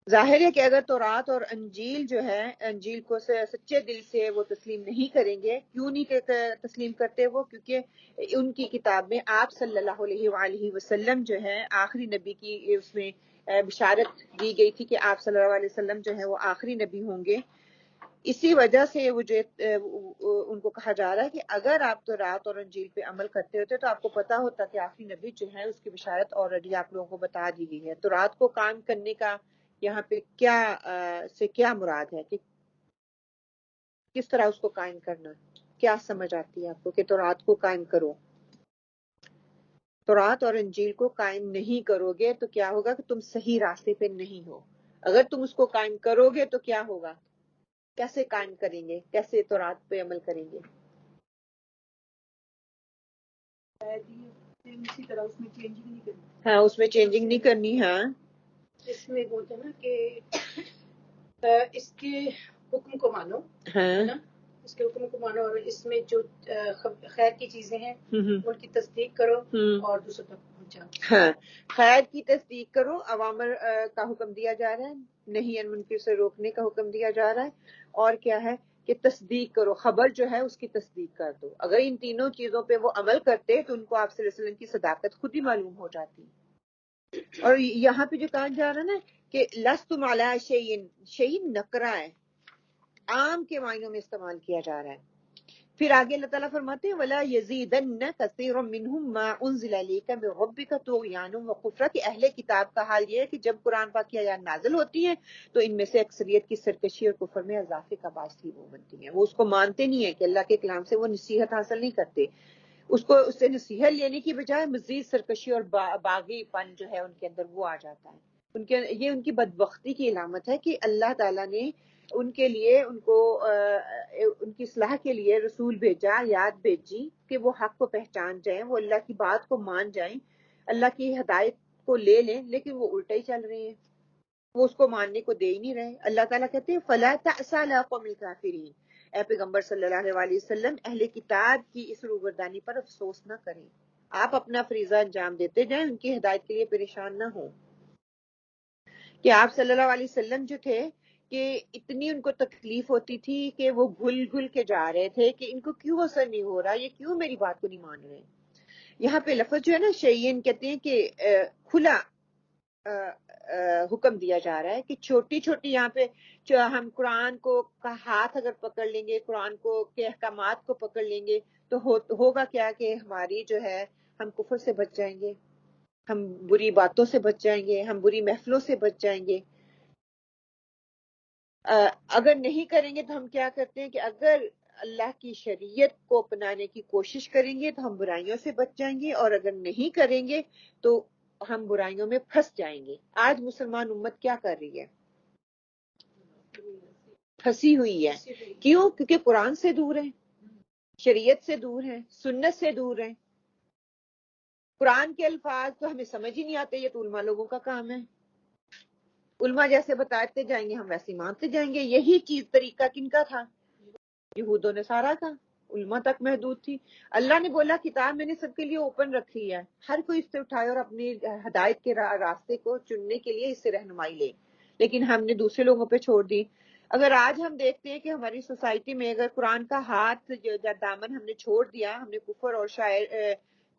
ظاہر ہے کہ اگر تورات اور انجیل جو ہے، انجیل کو سچے دل سے وہ تسلیم نہیں کریں گے، کیوں نہیں تسلیم کرتے وہ؟ کیونکہ ان کی کتاب میں آپ صلی اللہ علیہ وآلہ وسلم جو ہے آخری نبی کی اس میں بشارت دی گئی تھی کہ آپ صلی اللہ علیہ وسلم جو ہے وہ آخری نبی ہوں گے۔ اسی وجہ سے وہ جو ان کو کہا جا رہا ہے کہ اگر آپ تورات اور انجیل پہ عمل کرتے ہوتے تو آپ کو پتا ہوتا کہ آخری نبی جو ہے اس کی بشارت آلریڈی آپ لوگوں کو بتا دی گئی ہے۔ تورات کو قائم کرنے کا یہاں پہ کیا مراد ہے، کہ کس طرح اس کو قائم کرنا، کیا سمجھ آتی ہے آپ کو کہ تورات کو قائم کرو؟ تورات اور انجیل کو قائم نہیں کرو گے تو کیا ہوگا کہ تم صحیح راستے پہ نہیں ہو۔ اگر تم اس کو قائم کرو گے تو کیا ہوگا، کیسے قائم کریں گے، کیسے تورات پہ عمل کریں گے؟ اسی طرح اس میں چینجنگ نہیں کرنی، ہاں اس میں چینجنگ نہیں کرنی۔ ہاں اس میں بولتے ہیں نا کہ اس کے حکم کو مانو، ہاں نا، اس کے حکم کو مانو، اور اس میں جو خیر کی چیزیں ہیں ان کی تصدیق کرو اور دوسروں تک پہنچاؤ۔ ہاں، خیر کی تصدیق کرو، اوامر کا حکم دیا جا رہا ہے، نہیں منکر سے روکنے کا حکم دیا جا رہا ہے، اور کیا ہے کہ تصدیق کرو، خبر جو ہے اس کی تصدیق کر دو۔ اگر ان تینوں چیزوں پہ وہ عمل کرتے تو ان کو آپ صلی اللہ علیہ وسلم کی صداقت خود ہی معلوم ہو جاتی۔ اور یہاں پہ جو کہا جا رہا ہے نا کہ لستم علی شیء، شیء نکرہ ہے، عام کے معنوں میں استعمال کیا جا رہا ہے۔ پھر آگے اللہ تعالیٰ فرماتے ہیں وَلَا يَزِيدَنَّ كَثِيرٌ مِّنْهُمْ مَا أُنزِلَ إِلَيْكَ مِن رَّبِّكَ طُغْيَانًا وَكُفْرًا، کہ اہل کتاب کا حال یہ ہے کہ جب قرآن پاک کی آیات نازل ہوتی ہیں تو ان میں سے اکثریت کی سرکشی اور کفر میں اضافے کا باعث ہی وہ بنتی ہیں، وہ اس کو مانتے نہیں ہیں کہ اللہ کے کلام سے وہ نصیحت حاصل نہیں کرتے، اس سے نصیحت لینے کی بجائے مزید سرکشی اور باغی پن جو ہے ان کے اندر وہ آ جاتا ہے۔ یہ ان کی بدبختی کی علامت ہے کہ اللہ تعالیٰ نے ان کے لیے ان کی اصلاح کے لیے رسول بھیجا، یاد بھیجی کہ وہ حق کو پہچان جائیں، وہ اللہ کی بات کو مان جائیں، اللہ کی ہدایت کو لے لیں، لیکن وہ الٹا ہی چل رہے ہیں، وہ اس کو ماننے کو دے ہی نہیں رہے۔ اللہ تعالیٰ کہتے ہیں فَلَا تَأْسَ عَلَىٰ الْقَوْمِ الْكَافِرِينَ، اے پیغمبر صلی اللہ علیہ وسلم اہل کتاب کی اس روگردانی پر افسوس نہ کریں، آپ اپنا فریضہ انجام دیتے جائیں، ان کی ہدایت کے لیے پریشان نہ ہوں۔ کہ آپ صلی اللہ علیہ وسلم جو تھے کہ اتنی ان کو تکلیف ہوتی تھی کہ وہ گھل گھل کے جا رہے تھے کہ ان کو کیوں اثر نہیں ہو رہا، یہ کیوں میری بات کو نہیں مان رہے۔ یہاں پہ لفظ جو ہے نا شیئن کہتے ہیں کہ کھلا حکم دیا جا رہا ہے کہ چھوٹی چھوٹی یہاں پہ ہم قرآن کو کا ہاتھ اگر پکڑ لیں گے، قرآن کو کے احکامات کو پکڑ لیں گے تو ہوگا کیا کہ ہماری جو ہے ہم کفر سے بچ جائیں گے، ہم بری باتوں سے بچ جائیں گے، ہم بری محفلوں سے بچ جائیں گے۔ اگر نہیں کریں گے تو ہم کیا کرتے ہیں کہ اگر اللہ کی شریعت کو اپنانے کی کوشش کریں گے تو ہم برائیوں سے بچ جائیں گے، اور اگر نہیں کریں گے تو ہم برائیوں میں پھنس جائیں گے۔ آج مسلمان امت کیا کر رہی ہے؟ پھنسی ہوئی ہے۔ کیوں؟ کیونکہ قرآن سے دور ہیں، شریعت سے دور ہیں، سنت سے دور ہیں۔ قرآن کے الفاظ تو ہمیں سمجھ ہی نہیں آتے، یہ تو علماء لوگوں کا کام ہے، علماء جیسے بتاتے جائیں گے ہم ویسے مانتے جائیں گے۔ یہی چیز طریقہ کن کا تھا؟ یہود و نصارہ کا، علماء تک محدود تھی۔ اللہ نے بولا کتاب میں نے سب کے لیے اوپن رکھی ہے، ہر کوئی اس سے اٹھائے اور اپنی ہدایت کے راستے کو چننے کے لیے اس سے رہنمائی لے، لیکن ہم نے دوسرے لوگوں پہ چھوڑ دی۔ اگر آج ہم دیکھتے ہیں کہ ہماری سوسائٹی میں اگر قرآن کا ہاتھ یا دامن ہم نے چھوڑ دیا، ہم نے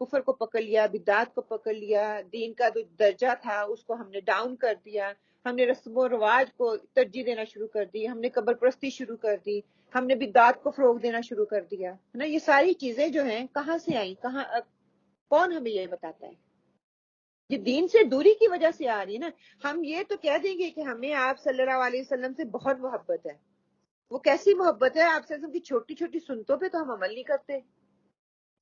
کفر کو پکڑ لیا، بدعات کو پکڑ لیا، دین کا جو درجہ تھا اس کو ہم نے ڈاؤن کر دیا، ہم نے رسم و رواج کو ترجیح دینا شروع کر دی، ہم نے قبر پرستی شروع کر دی، ہم نے بدعات کو فروغ دینا شروع کر دیا ہے نا۔ یہ ساری چیزیں جو ہیں کہاں سے آئیں، کون ہمیں یہ بتاتا ہے؟ یہ دین سے دوری کی وجہ سے آ رہی ہے نا. ہم یہ تو کہہ دیں گے کہ ہمیں آپ صلی اللہ علیہ وسلم سے بہت محبت ہے. وہ کیسی محبت ہے؟ آپ صلی اللہ علیہ وسلم کی چھوٹی چھوٹی سنتوں پہ تو ہم عمل نہیں کرتے.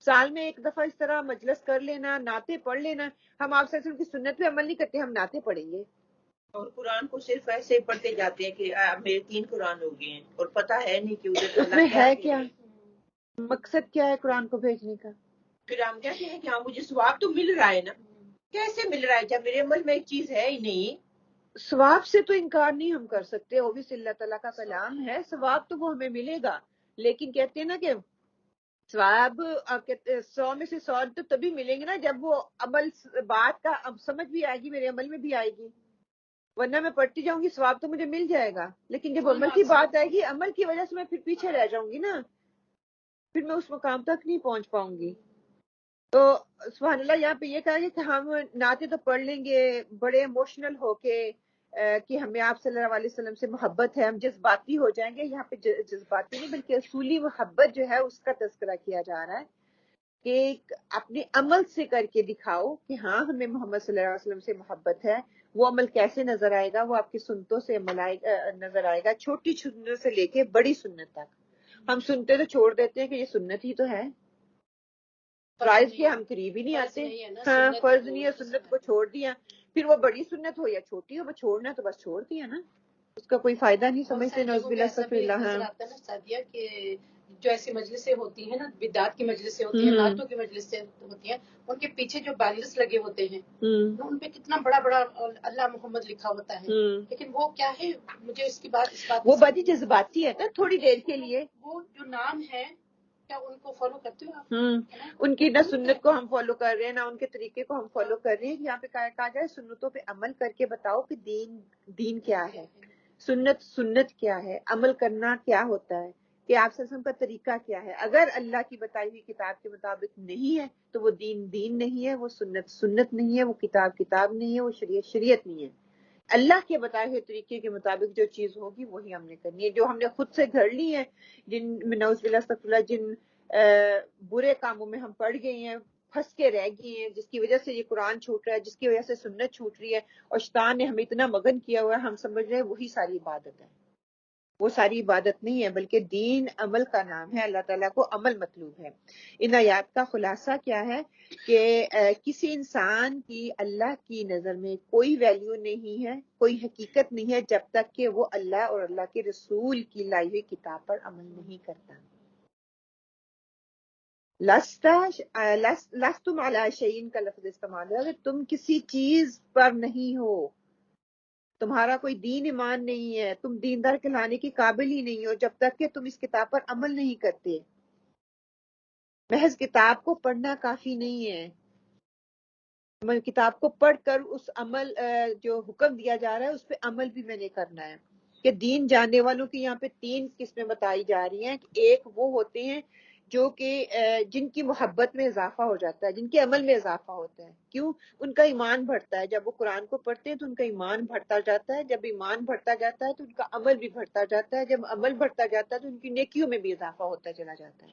سال میں ایک دفعہ اس طرح مجلس کر لینا، نعتیں پڑھ لینا. ہم آپ صلی اللہ علیہ وسلم کی سنت پہ عمل نہیں کرتے، ہم نعتیں پڑھیں گے. اور قرآن کو صرف ایسے ہی پڑھتے جاتے ہیں کہ میرے 3 قرآن ہو گئے ہیں، اور پتہ ہے نہیں کہ ادھر اس میں ہے کیا؟ مقصد کیا ہے قرآن کو بھیجنے کا؟ پھر ہم کہتے ہیں کہ ہاں مجھے ثواب تو مل رہا ہے نا. کیسے مل رہا ہے جب میرے عمل میں ایک چیز ہے ہی نہیں؟ ثواب سے تو انکار نہیں ہم کر سکتے، وہ بھی اللہ تعالیٰ کا کلام ہے. ثواب تو وہ ہمیں ملے گا، لیکن کہتے ہیں نا کہ ثواب 100 میں سے 100 تو تبھی ملیں گے نا جب وہ عمل بات کا اب سمجھ بھی آئے گی، میرے عمل میں بھی آئے گی. ورنہ میں پڑھتی جاؤں گی، ثواب تو مجھے مل جائے گا، لیکن جب عمل کی بات آئے گی، عمل کی وجہ سے میں پھر پیچھے رہ جاؤں گی نا، پھر میں اس مقام تک نہیں پہنچ پاؤں گی. تو سبحان اللہ یہاں پہ یہ کہا گیا کہ ہم نعتیں تو پڑھ لیں گے بڑے ایموشنل ہو کے کہ ہمیں آپ صلی اللہ علیہ وسلم سے محبت ہے، ہم جذباتی ہو جائیں گے. یہاں پہ جذباتی نہیں بلکہ اصولی محبت جو ہے اس کا تذکرہ کیا جا رہا ہے کہ اپنے عمل سے کر کے دکھاؤ کہ ہاں ہمیں محمد صلی اللہ علیہ وسلم سے محبت ہے. وہ عمل کیسے نظر آئے گا؟ وہ آپ کی سنتوں سے عمل نظر آئے گا، چھوٹی سنت سے لے کے بڑی سنت تک. ہم سنتے تو چھوڑ دیتے ہیں کہ یہ سنت ہی تو ہے، فرائض کے ہم قریب ہی نہیں آتے. ہاں فرض نہیں ہے، سنت کو چھوڑ دیا. پھر وہ بڑی سنت ہو یا چھوٹی ہو، وہ چھوڑنا تو بس چھوڑ دیا نا، اس کا کوئی فائدہ نہیں سمجھتے. نعوذ باللہ استغفر اللہ. جو ایسی مجلسیں ہوتی ہیں نا، بدعات کی مجلسیں ہوتی ہیں، نعتوں کی مجلسیں ہوتی ہیں، ان کے پیچھے جو بینرز لگے ہوتے ہیں ان پہ کتنا بڑا بڑا اللہ محمد لکھا ہوتا ہے، لیکن وہ کیا ہے، مجھے اس بات وہ بڑی جذباتی ہے نا تھوڑی دیر کے لیے. وہ جو نام ہے کیا ان کو فالو کرتے ہو آپ؟ ان کی نہ سنت کو ہم فالو کر رہے ہیں، نہ ان کے طریقے کو ہم فالو کر رہے ہیں. یہاں پہ کہا جائے سنتوں پہ عمل کر کے بتاؤ کہ دین کیا ہے، سنت کیا ہے، عمل کرنا کیا ہوتا ہے، کہ آپ صلی اللہ علیہ وسلم کا طریقہ کیا ہے. اگر اللہ کی بتائی ہوئی کتاب کے مطابق نہیں ہے تو وہ دین نہیں ہے، وہ سنت نہیں ہے، وہ کتاب نہیں ہے، وہ شریعت نہیں ہے. اللہ کے بتائے ہوئے طریقے کے مطابق جو چیز ہوگی وہی ہم نے کرنی ہے. جو ہم نے خود سے گھڑ لی ہے، جن نعوذ باللہ استغفر اللہ، جن برے کاموں میں ہم پڑ گئے ہیں، پھنس کے رہ گئے ہیں، جس کی وجہ سے یہ قرآن چھوٹ رہا ہے، جس کی وجہ سے سنت چھوٹ رہی ہے، اور شیطان نے ہمیں اتنا مگن کیا ہوا ہے، ہم سمجھ رہے ہیں وہی ساری عبادت ہے. وہ ساری عبادت نہیں ہے، بلکہ دین عمل کا نام ہے. اللہ تعالیٰ کو عمل مطلوب ہے. ان آیات کا خلاصہ کیا ہے کہ کسی انسان کی اللہ کی نظر میں کوئی ویلیو نہیں ہے، کوئی حقیقت نہیں ہے جب تک کہ وہ اللہ اور اللہ کے رسول کی لائی ہوئی کتاب پر عمل نہیں کرتا. لستم علی شیء کا لفظ استعمال ہے. اگر تم کسی چیز پر نہیں ہو، تمہارا کوئی دین ایمان نہیں ہے، تم دیندار کہلانے کے قابل ہی نہیں ہو جب تک کہ تم اس کتاب پر عمل نہیں کرتے. محض کتاب کو پڑھنا کافی نہیں ہے، کتاب کو پڑھ کر اس عمل جو حکم دیا جا رہا ہے اس پہ عمل بھی میں نے کرنا ہے. کہ دین جاننے والوں کی یہاں پہ 3 قسمیں بتائی جا رہی ہیں. ایک وہ ہوتے ہیں جو کہ جن کی محبت میں اضافہ ہو جاتا ہے، جن کے عمل میں اضافہ ہوتا ہے. کیوں؟ ان کا ایمان بڑھتا ہے. جب وہ قرآن کو پڑھتے ہیں تو ان کا ایمان بڑھتا جاتا ہے. جب ایمان بڑھتا جاتا ہے تو ان کا عمل بھی بڑھتا جاتا ہے. جب عمل بڑھتا جاتا ہے تو ان کی نیکیوں میں بھی اضافہ ہوتا چلا جاتا ہے.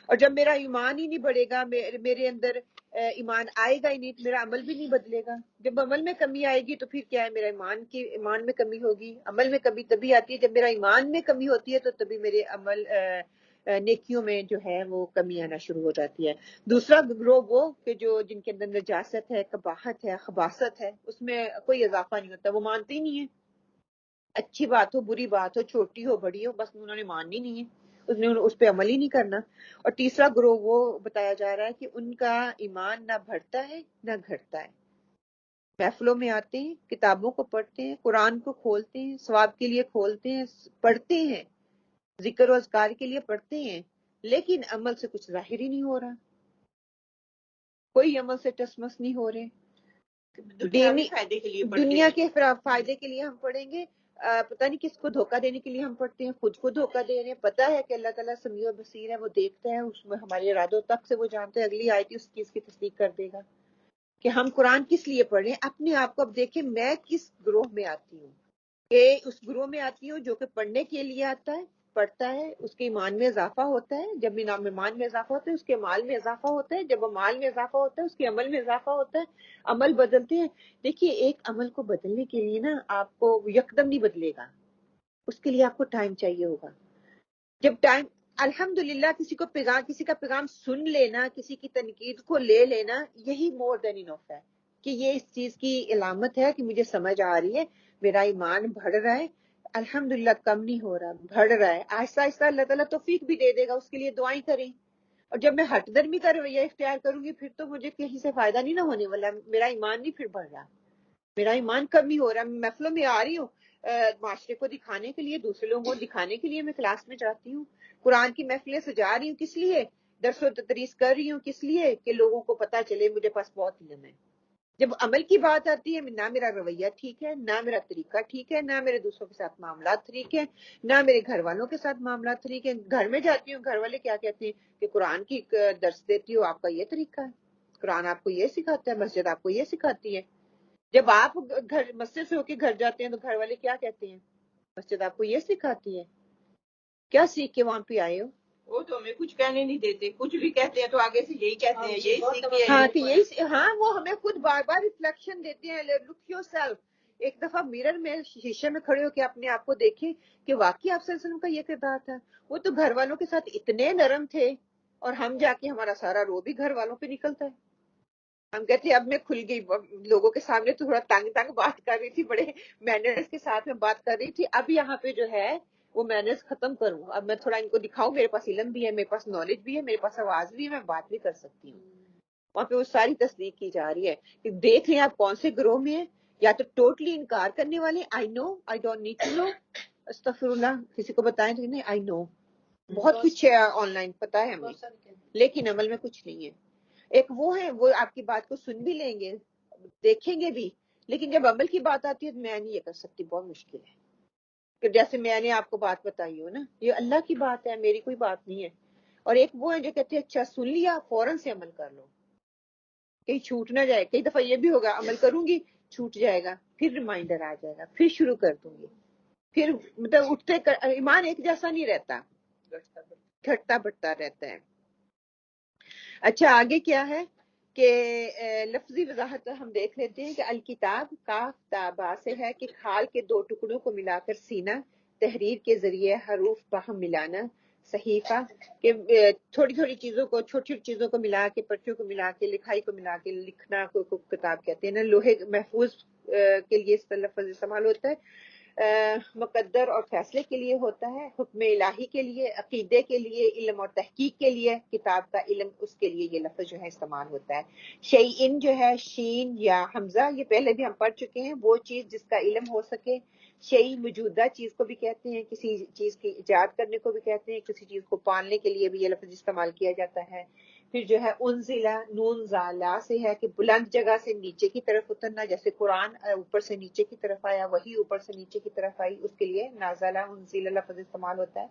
اور جب میرا ایمان ہی نہیں بڑھے گا، میرے اندر ایمان آئے گا ہی نہیں، تو میرا عمل بھی نہیں بدلے گا. جب عمل میں کمی آئے گی تو پھر کیا ہے، میرا ایمان میں کمی ہوگی. عمل میں کمی تبھی آتی ہے جب میرا ایمان میں کمی ہوتی ہے، تو تبھی میرے عمل نیکیوں میں جو ہے وہ کمی آنا شروع ہو جاتی ہے. دوسرا گروہ وہ کہ جن کے اندر نجاست ہے، قباحت ہے، خباثت ہے، اس میں کوئی اضافہ نہیں ہوتا، وہ مانتے ہی نہیں ہیں. اچھی بات ہو، بری بات ہو، چھوٹی ہو، بڑی ہو، بس انہوں نے ماننی نہیں ہے، اس پہ عمل ہی نہیں کرنا. اور تیسرا گروہ وہ بتایا جا رہا ہے کہ ان کا ایمان نہ بڑھتا ہے نہ گھٹتا ہے. محفلوں میں آتے ہیں، کتابوں کو پڑھتے ہیں، قرآن کو کھولتے ہیں، ثواب کے لیے کھولتے ہیں، پڑھتے ہیں، ذکر و اذکار کے لیے پڑھتے ہیں، لیکن عمل سے کچھ ظاہر ہی نہیں ہو رہا. کوئی عمل سے ٹسمس نہیں ہو رہے. دنیا کے فائدے کے لیے ہم پڑھیں گے، پتہ نہیں کس کو دھوکہ دینے کے لیے ہم پڑھتے ہیں، خود کو دھوکہ دے رہے ہیں. پتہ ہے کہ اللہ تعالیٰ سمیع و بصیر ہے، وہ دیکھتا ہے، اس میں ہمارے ارادوں تک سے وہ جانتے ہیں. اگلی آیت اس چیز کی تصدیق کر دے گا کہ ہم قرآن کس لیے پڑھ رہے ہیں. اپنے آپ کو اب دیکھیں، میں کس گروہ میں آتی ہوں. کہ اس گروہ میں آتی ہوں جو کہ پڑھنے کے لیے آتا ہے، پڑھتا ہے اس کے ایمان میں اضافہ ہوتا ہے، جب ایمان میں اضافہ ہوتا ہے اس کے مال میں اضافہ ہوتا ہے، جب مال میں اضافہ ہوتا ہے اس کے عمل میں اضافہ ہوتا ہے، عمل بدلتے ہیں. دیکھیے ایک عمل کو بدلنے کے لیے نا آپ کو یکدم نہیں بدلے گا، اس کے لیے آپ کو ٹائم چاہیے ہوگا. جب ٹائم الحمدللہ کسی کا پیغام سن لینا، کسی کی تنقید کو لے لینا، یہی مور دین انف ہے کہ یہ اس چیز کی علامت ہے کہ مجھے سمجھ آ رہی ہے، میرا ایمان بڑھ رہا ہے، الحمدللہ کم نہیں ہو رہا، بڑھ رہا ہے. آہستہ آہستہ اللہ تعالیٰ توفیق بھی دے دے گا، اس کے لیے دعائیں کریں. اور جب میں ہٹ درمی کا رویہ اختیار کروں گی پھر تو مجھے کہیں سے فائدہ نہیں نہ ہونے والا، میرا ایمان نہیں پھر بڑھ رہا، میرا ایمان کم ہی ہو رہا. میں محفلوں میں آ رہی ہوں معاشرے کو دکھانے کے لیے، دوسرے لوگوں کو دکھانے کے لیے میں کلاس میں جاتی ہوں، قرآن کی محفلیں سجا رہی ہوں، کس لیے؟ درس و تدریس کر رہی ہوں، کس لیے؟ کہ لوگوں کو پتہ چلے مجھے پاس بہت علم ہے. جب عمل کی بات آتی ہے نہ میرا رویہ ٹھیک ہے، نہ میرا طریقہ ٹھیک ہے، نہ میرے دوسروں کے ساتھ معاملات ٹھیک ہیں، نہ میرے گھر والوں کے ساتھ معاملات ٹھیک ہیں. گھر میں جاتی ہوں گھر والے کیا کہتے ہیں کہ قرآن کی درس دیتی ہو، آپ کا یہ طریقہ ہے، قرآن آپ کو یہ سکھاتا ہے، مسجد آپ کو یہ سکھاتی ہے. جب آپ مسجد سے ہو کے گھر جاتے ہیں تو گھر والے کیا کہتے ہیں؟ مسجد آپ کو یہ سکھاتی ہے. کیا سیکھ کے وہاں پہ آئے ہو؟ وہ تو ہمیں کچھ کہنے نہیں دیتے، کچھ بھی کہتے ہیں تو آگے سے یہی کہتے ہیں، یہی سیکھ کے ہاں تو یہی ہاں وہ ہمیں خود بار بار ریفلیکشن دیتے ہیں. Look yourself. ایک دفعہ میرر میں شیشے میں کھڑے ہو کے اپنے آپ کو دیکھیں کہ واقعی آپ صلی اللہ علیہ وسلم کا یہ کردار تھا. وہ تو گھر والوں کے ساتھ اتنے نرم تھے اور ہم جا کے ہمارا سارا رو بھی گھر والوں پہ نکلتا ہے. ہم کہتے ہیں اب میں کھل گئی، لوگوں کے سامنے تو تھوڑا تنگ بات کر رہی تھی، بڑے مینرز کے ساتھ میں بات کر رہی تھی، اب یہاں پہ جو ہے وہ مینرز ختم کروں، اب میں تھوڑا ان کو دکھاؤں میرے پاس علم بھی ہے، میرے پاس نالج بھی ہے، میرے پاس آواز بھی ہے، میں بات بھی کر سکتی ہوں. وہاں پہ وہ ساری تصدیق کی جا رہی ہے کہ دیکھ لیں آپ کون سے گروہ میں ہیں، یا تو ٹوٹلی انکار کرنے والے I know I don't need to know, استغفر اللہ، کسی کو بتائیں تو نہیں آئی نو، بہت کچھ ہے آن لائن پتا ہے ہمیں، لیکن عمل میں کچھ نہیں ہے. ایک وہ ہے وہ آپ کی بات کو سن بھی لیں گے دیکھیں گے بھی، لیکن جب عمل کی بات آتی ہے تو میں نہیں یہ کر سکتی، بہت مشکل ہے. کہ جیسے میں نے آپ کو بات بتائی ہو نا، یہ اللہ کی بات ہے، میری کوئی بات نہیں ہے. اور ایک وہ ہے جو کہتے ہیں اچھا سن لیا فوراً سے عمل کر لو، کہیں چھوٹ نہ جائے. کئی دفعہ یہ بھی ہوگا عمل کروں گی چھوٹ جائے گا، پھر ریمائنڈر آ جائے گا، پھر شروع کر دوں گی، پھر مطلب ایمان ایک جیسا نہیں رہتا، گھٹتا بڑھتا رہتا ہے. اچھا آگے کیا ہے کہ لفظی وضاحت ہم دیکھ لیتے ہیں کہ الکتاب کاف تابا سے ہے کہ کھال کے دو ٹکڑوں کو ملا کر سینا، تحریر کے ذریعے حروف باہم ملانا. صحیفہ کہ چھوٹی چھوٹی چیزوں کو چھوٹی چھوٹی چیزوں کو ملا کے پرچوں کو ملا کے لکھائی کو ملا کے لکھنا کو کتاب کہتے ہیں نا. لوہے محفوظ کے لیے اس لفظ استعمال ہوتا ہے، مقدر اور فیصلے کے لیے ہوتا ہے، حکم الہی کے لیے، عقیدے کے لیے، علم اور تحقیق کے لیے، کتاب کا علم اس کے لیے یہ لفظ جو ہے استعمال ہوتا ہے. شیئن جو ہے شین یا حمزہ، یہ پہلے بھی ہم پڑھ چکے ہیں، وہ چیز جس کا علم ہو سکے. شیئی موجودہ چیز کو بھی کہتے ہیں، کسی چیز کی ایجاد کرنے کو بھی کہتے ہیں، کسی چیز کو پالنے کے لیے بھی یہ لفظ استعمال کیا جاتا ہے. پھر جو ہے انزلہ نون زالا سے ہے کہ بلند جگہ سے نیچے کی طرف اترنا، جیسے قرآن اوپر سے نیچے کی طرف آیا، وہی اوپر سے نیچے کی طرف آئی، اس کے لیے نازلہ انزلہ لفظ استعمال ہوتا ہے.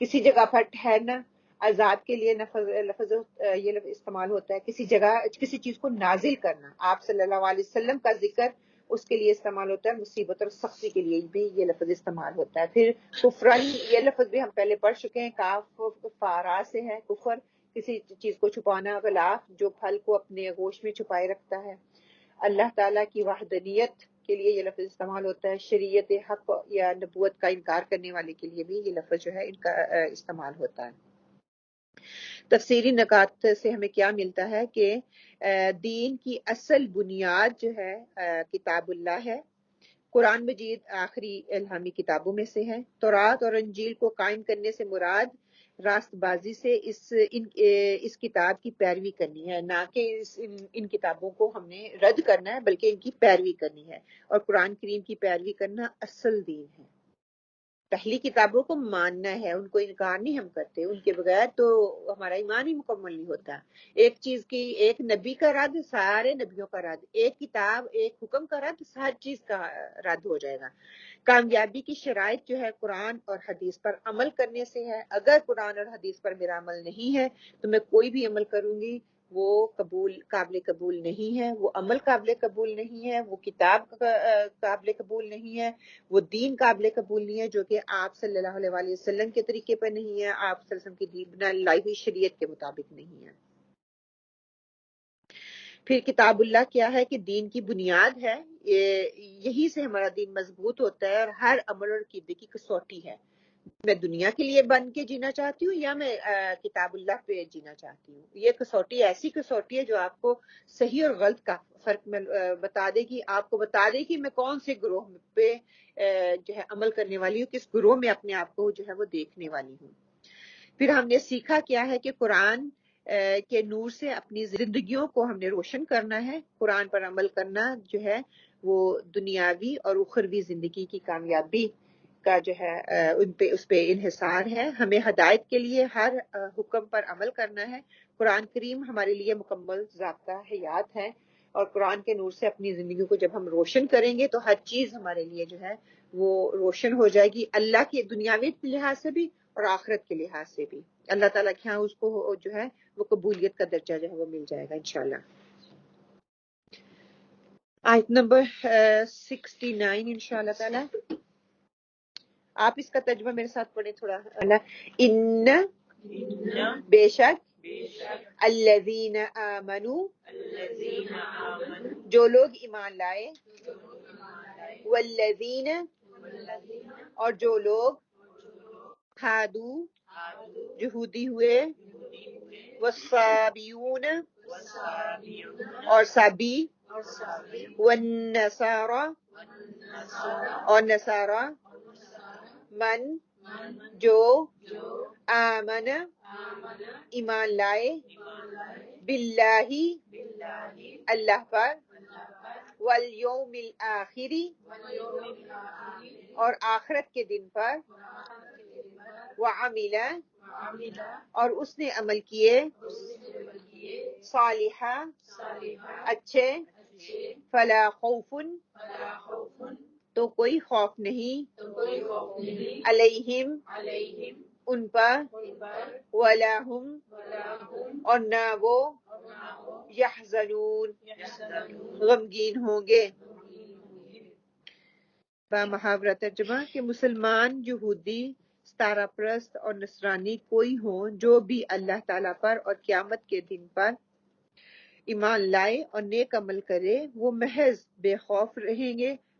کسی جگہ پر ٹھہرنا، آزاد کے لیے لفظ یہ لفظ استعمال ہوتا ہے. کسی جگہ کسی چیز کو نازل کرنا، آپ صلی اللہ علیہ وسلم کا ذکر اس کے لیے استعمال ہوتا ہے. مصیبت اور سختی کے لیے بھی یہ لفظ استعمال ہوتا ہے. پھر کفرن، یہ لفظ بھی ہم پہلے پڑھ چکے ہیں، کاف فارا سے ہے کفر، کسی چیز کو چھپانا. غلاف، جو پھل کو اپنے آغوش میں چھپائے رکھتا ہے. اللہ تعالیٰ کی وحدانیت کے لیے یہ لفظ استعمال ہوتا ہے. شریعت حق یا نبوت کا انکار کرنے والے کے لیے بھی یہ لفظ جو ہے ان کا استعمال ہوتا ہے. تفسیری نکات سے ہمیں کیا ملتا ہے کہ دین کی اصل بنیاد جو ہے کتاب اللہ ہے. قرآن مجید آخری الہامی کتابوں میں سے ہے. تورات اور انجیل کو قائم کرنے سے مراد راست بازی سے اس کتاب کی پیروی کرنی ہے، نہ کہ ان کتابوں کو ہم نے رد کرنا ہے، بلکہ ان کی پیروی کرنی ہے. اور قرآن کریم کی پیروی کرنا اصل دین ہے. پہلی کتابوں کو ماننا ہے، ان کو انکار نہیں ہم کرتے، ان کے بغیر تو ہمارا ایمان ہی مکمل نہیں ہوتا. ایک چیز کی، ایک نبی کا رد سارے نبیوں کا رد، ایک کتاب ایک حکم کا رد ہر چیز کا رد ہو جائے گا. کامیابی کی شرائط جو ہے قرآن اور حدیث پر عمل کرنے سے ہے. اگر قرآن اور حدیث پر میرا عمل نہیں ہے تو میں کوئی بھی عمل کروں گی وہ قابل قبول نہیں ہے، وہ عمل قابل قبول نہیں ہے، وہ کتاب قابل قبول نہیں ہے، وہ دین قابل قبول نہیں ہے جو کہ آپ صلی اللہ علیہ وآلہ وسلم کے طریقے پر نہیں ہے، آپ صلی اللہ علیہ وسلم کی لائی ہوئی شریعت کے مطابق نہیں ہے۔ پھر کتاب اللہ کیا ہے کہ دین کی بنیاد ہے، یہی سے ہمارا دین مضبوط ہوتا ہے، اور ہر عمل اور عقیدے کی کسوٹی ہے۔ میں دنیا کے لیے بن کے جینا چاہتی ہوں یا میں کتاب اللہ پہ جینا چاہتی ہوں۔ یہ کسوٹی ایسی کسوٹی ہے جو آپ کو صحیح اور غلط کا فرق بتا دے گی، آپ کو بتا دے گی میں کون سے گروہ پہ جو ہے عمل کرنے والی ہوں، کس گروہ میں اپنے آپ کو جو ہے وہ دیکھنے والی ہوں۔ پھر ہم نے سیکھا کیا ہے کہ قرآن کے نور سے اپنی زندگیوں کو ہم نے روشن کرنا ہے، قرآن پر عمل کرنا جو ہے وہ دنیاوی اور اخروی زندگی کی کامیابی کا جو ہے اس پہ انحصار ہے۔ ہمیں ہدایت کے لیے ہر حکم پر عمل کرنا ہے۔ قرآن کریم ہمارے لیے مکمل ضابطہ حیات ہے، اور قرآن کے نور سے اپنی زندگی کو جب ہم روشن کریں گے تو ہر چیز ہمارے لیے جو ہے وہ روشن ہو جائے گی، اللہ کے دنیاوی لحاظ سے بھی اور آخرت کے لحاظ سے بھی۔ اللہ تعالیٰ کے ہاں اس کو جو ہے وہ قبولیت کا درجہ جو ہے وہ مل جائے گا انشاءاللہ۔ آیت نمبر 69 انشاءاللہ تعالیٰ، آپ اس کا ترجمہ میرے ساتھ پڑھیں تھوڑا۔ ان بے شک الذین آمنوا جو لوگ ایمان لائے، والذین اور جو لوگ ہادو یہودی ہوئے، والصابیون اور سابی، والنصارى اور نصارى، من جو آمن ایمان لائے، باللہ اللہ پر، والیوم الآخر اور آخرت کے دن پر، وعمل اور اس نے عمل کیے، صالحہ اچھے، فلا خوف تو کوئی خوف نہیں، علیہم ان پر، ولا ہم اور نہ وہ، یحزنون غمگین ہوں گے۔ محاورہ ترجمہ کہ مسلمان، یہودی، ستارہ پرست اور نصرانی کوئی ہوں جو بھی اللہ تعالیٰ پر اور قیامت کے دن پر ایمان لائے اور نیک عمل کرے، وہ محض بے خوف